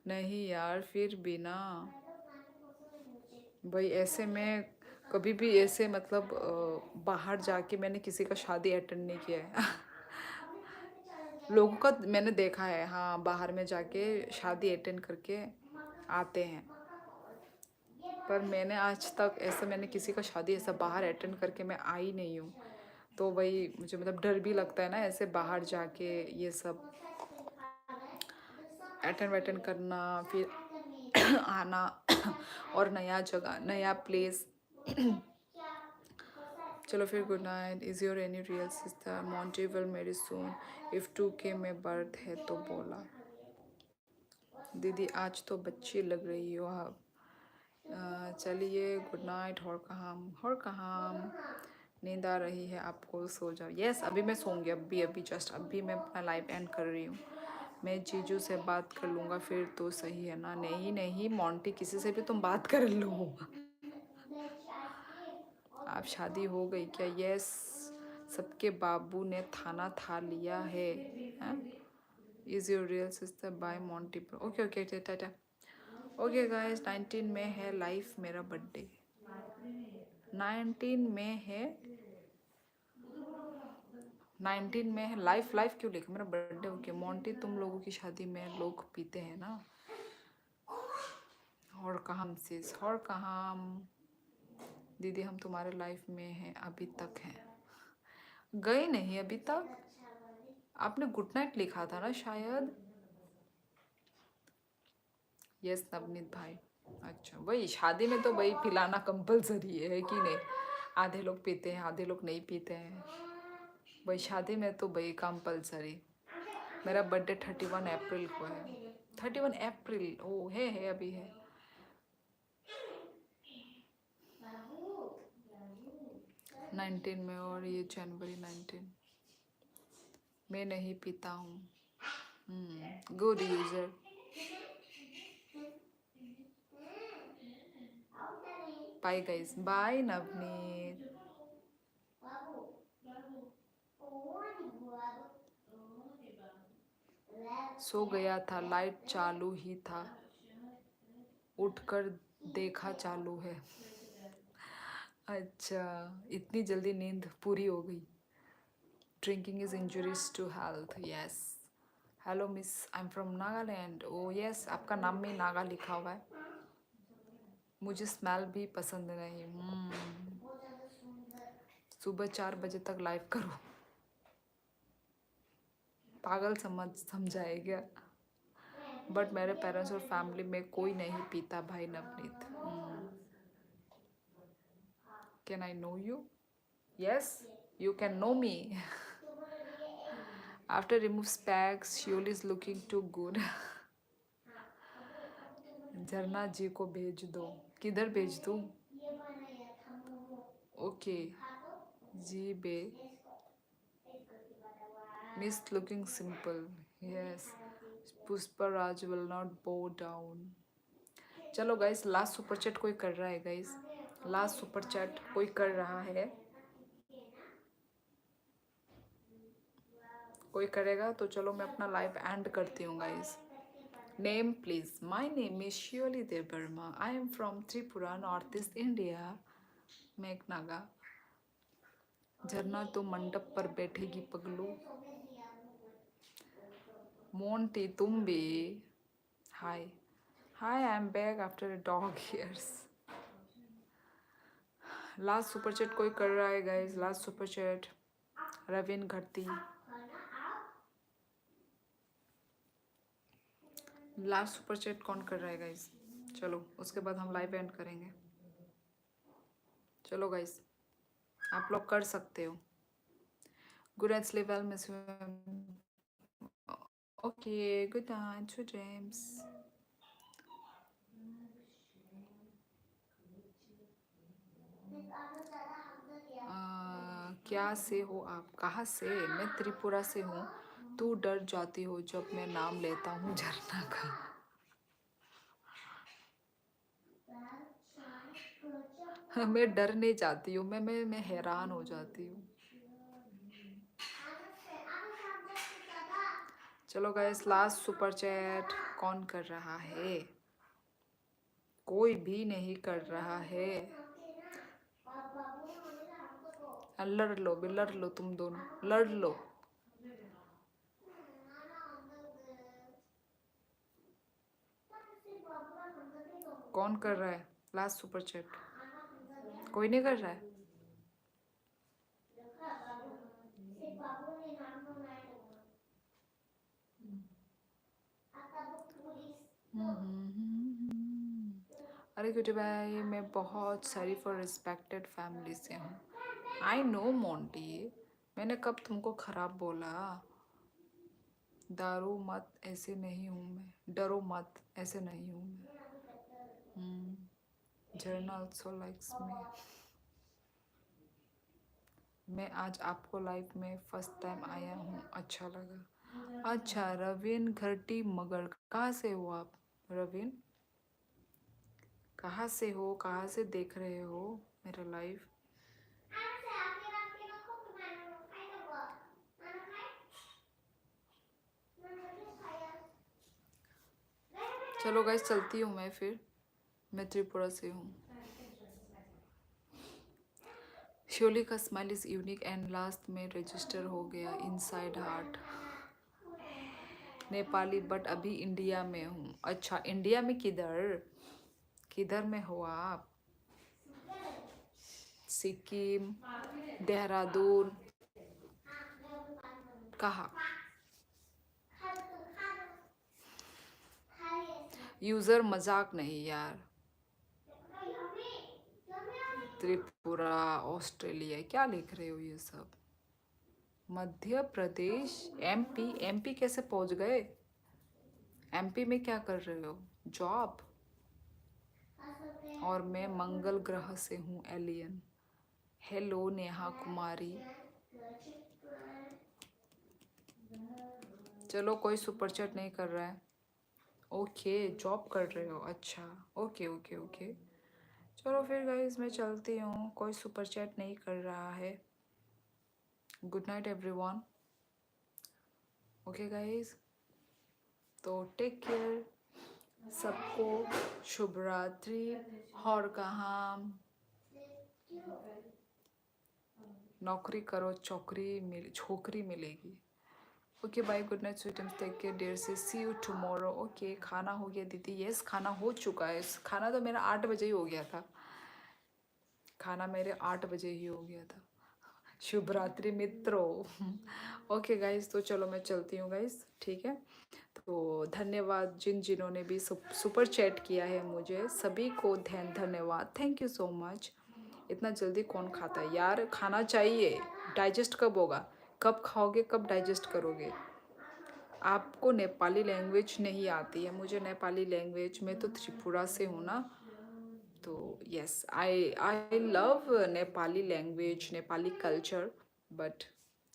नहीं यार, फिर भी ना भाई, ऐसे में कभी भी ऐसे मतलब बाहर जाके मैंने किसी का शादी अटेंड नहीं किया है। लोगों का मैंने देखा है, हाँ, बाहर में जाके शादी अटेंड करके आते हैं, पर मैंने आज तक ऐसा मैंने किसी का शादी ऐसा बाहर अटेंड करके मैं आई नहीं हूँ। तो वही मुझे मतलब डर भी लगता है ना ऐसे बाहर जाके ये सब अटेंड वटेंड करना, फिर आना और नया जगह नया प्लेस। चलो फिर, good night. Is your any real sister? Monty will मेरी सून इफ़ 2K में बर्थ है तो बोला। दीदी आज तो बच्ची लग रही हो आप। चलिए गुड नाइट। और कहाँ नींद आ रही है आपको? सो जाओ। यस, अभी मैं सोऊंगी, अभी जस्ट अभी मैं अपना लाइव एंड कर रही हूँ। मैं जीजू से बात कर लूँगा फिर तो सही है ना? नहीं नहीं मॉन्टी, किसी से भी तुम बात कर लो। आप शादी हो गई क्या? यस, सबके बाबू ने थाना था लिया है। Is your real sister by Monty pro? Okay okay tata. Okay guys, 19 में है लाइफ मेरा बर्थडे। 19 में है, 19 में है लाइफ। लाइफ क्यों लिखा? मेरा बर्थडे। ओके मॉन्टी, तुम लोगों की शादी में लोग पीते हैं ना? और कहाँ सिस, और कहाँ दीदी? हम तुम्हारे लाइफ में हैं अभी तक हैं, गए नहीं अभी तक। आपने गुड नाइट लिखा था ना शायद। यस नवनीत भाई। अच्छा, वही शादी में तो वही पिलाना कंपलसरी है कि नहीं? आधे लोग पीते हैं, आधे लोग नहीं पीते हैं। वही शादी में तो वही कंपलसरी। मेरा बर्थडे 31 अप्रैल को है। 31 अप्रैल, ओ है अभी है। नाइनटीन में, और ये जनवरी 19। मैं नहीं पीता हूँ। Good user. Bye guys, bye Navneet. सो गया था, लाइट चालू ही था, उठकर देखा चालू है। अच्छा, इतनी जल्दी नींद पूरी हो गई। Drinking is injurious to health. Yes. Hello miss, I am from Nagaland. Oh yes, आपका नाम में नागा लिखा हुआ है। मुझे स्मेल भी पसंद नहीं। सुबह 4 बजे तक लाइव करो। पागल समझाए क्या? बट मेरे पेरेंट्स और फैमिली में कोई नहीं पीता भाई Navneet. Can I know you? Yes, you can know me. After remove specs, Shioli is looking too good. झरना जी को भेज दो। किधर भेज दूँ? ओके जी बे। Miss looking simple. Yes, Pushpa Raj will not bow down. चलो गाइस, लास्ट सुपर चैट कोई कर रहा है गाइस? लास्ट सुपर चैट कोई कर रहा है? कोई करेगा तो चलो मैं अपना लाइव एंड करती हूँ guys. Name please. My name is Sheoli Dev Varma. I am from Tripura, north east India. मैं एक नागा। झरना तो मंडप पर बैठेगी पगलू। मोंटी तुम भी। Hi hi, I am back after a dog years. Last super chat कोई कर रहा है guys? Last super chat Ravin Gharti. Last super chat कौन कर रहा है गाइस? चलो उसके बाद हम लाइव एंड करेंगे। चलो गाइस, आप लोग कर सकते हो। Good night, sleep well miss. Okay, good night, sweet dreams. क्या से हो आप? कहाँ से? मैं त्रिपुरा से हूँ। तू डर जाती हो जब मैं नाम लेता हूँ झरना का। मैं डर नहीं जाती हूँ, मैं हैरान हो जाती हूँ। चलो गाइस, लास्ट सुपर चैट कौन कर रहा है? कोई भी नहीं कर रहा है। लड़ लो तुम दोनों, लड़ लो। कौन कर रहा है लास्ट सुपर चैट? कोई नहीं कर रहा है। अरे क्यूटी भाई, मैं बहुत सारी फॉर रिस्पेक्टेड फैमिली से हूँ। आई नो मोंटी, मैंने कब तुमको खराब बोला? दारू मत, ऐसे नहीं हूँ मैं। डरो मत, ऐसे नहीं हूँ मैं। झरना ऑल्सो लाइक्स मी। मैं आज आपको लाइफ में फर्स्ट टाइम आया हूँ, अच्छा लगा। अच्छा, रवीन घरटी मगर, कहाँ से हो आप रवीन? कहाँ से हो? कहाँ से देख रहे हो मेरा लाइव? चलो गाइस, चलती हूँ मैं फिर। मैं त्रिपुरा से हूँ। श्योली का smile is unique and last में रजिस्टर हो गया इनसाइड हार्ट। नेपाली बट अभी इंडिया में हूँ। अच्छा, इंडिया में किधर? किधर में हो आप? सिक्किम, देहरादून, कहाँ? यूजर मजाक नहीं यार। त्रिपुरा, ऑस्ट्रेलिया, क्या लिख रहे हो ये सब? मध्य प्रदेश, एमपी। एमपी कैसे पहुंच गए? एमपी में क्या कर रहे हो? जॉब? और मैं मंगल ग्रह से हूँ, एलियन। हेलो नेहा कुमारी। चलो, कोई सुपर चैट नहीं कर रहा है। ओके, जॉब कर रहे हो, अच्छा। ओके ओके ओके, चलो फिर गाइस, मैं चलती हूँ। कोई सुपर चैट नहीं कर रहा है। Good night everyone. Okay guys, तो टेक केयर। सबको शुभ रात्रि। और कहाँ नौकरी करो, छोकरी मिलेगी। Okay bye, good night sweet dreams, take care dear से, सी यू टुमारो। ओके, खाना हो गया दीदी? यस, खाना हो चुका है। खाना तो मेरा 8 बजे ही हो गया था। खाना मेरे 8 बजे ही हो गया था। शुभ रात्रि मित्रों। ओके गाइस, तो चलो मैं चलती हूँ गाइस, ठीक है? तो धन्यवाद जिन्होंने भी सुपर चैट किया है मुझे, सभी को धन्यवाद। Thank you so much. इतना जल्दी कौन खाता है यार? खाना चाहिए। डाइजेस्ट कब होगा? कब खाओगे, कब डाइजेस्ट करोगे? आपको नेपाली लैंग्वेज नहीं आती है? मुझे नेपाली लैंग्वेज में तो त्रिपुरा से हूँ ना, तो yes, I love Nepali language, Nepali culture, but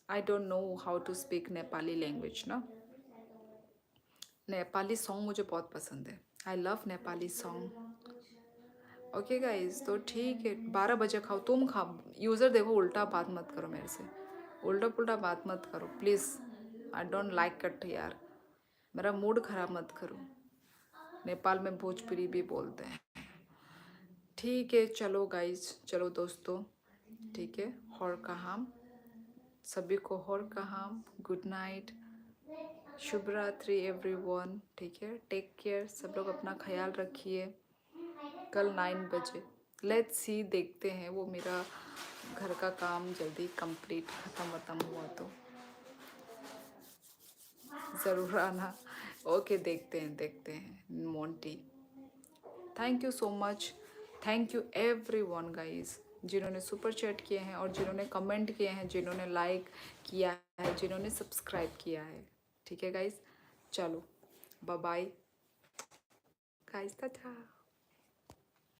I don't know how to speak Nepali language ना। नेपाली सॉन्ग मुझे बहुत पसंद है। I love Nepali song. Okay guys, तो ठीक है, 12 बजे खाओ, तुम खाओ। यूज़र देखो, उल्टा बात मत करो मेरे से, उल्टा पुल्टा बात मत करो please. I don't like cut यार, मेरा मूड ख़राब मत करो। नेपाल में भोजपुरी भी बोलते हैं। ठीक है, चलो गाइज, चलो दोस्तों, ठीक है। हर कहाम सभी को, हर कहाम, गुड नाइट, शुभ रात्रि एवरीवन, ठीक है। टेक केयर, सब लोग अपना ख्याल रखिए। कल 9 बजे लेट्स सी, देखते हैं, वो मेरा घर का काम जल्दी कंप्लीट ख़त्म हुआ तो ज़रूर आना। ओके, देखते हैं Monty. Thank you so much, thank you every one guys, जिन्होंने सुपर चैट किए हैं और जिन्होंने कमेंट किए हैं, जिन्होंने लाइक किया है, जिन्होंने सब्सक्राइब किया है। ठीक है गाइज, चलो बाय बाय गाइज, टाटा।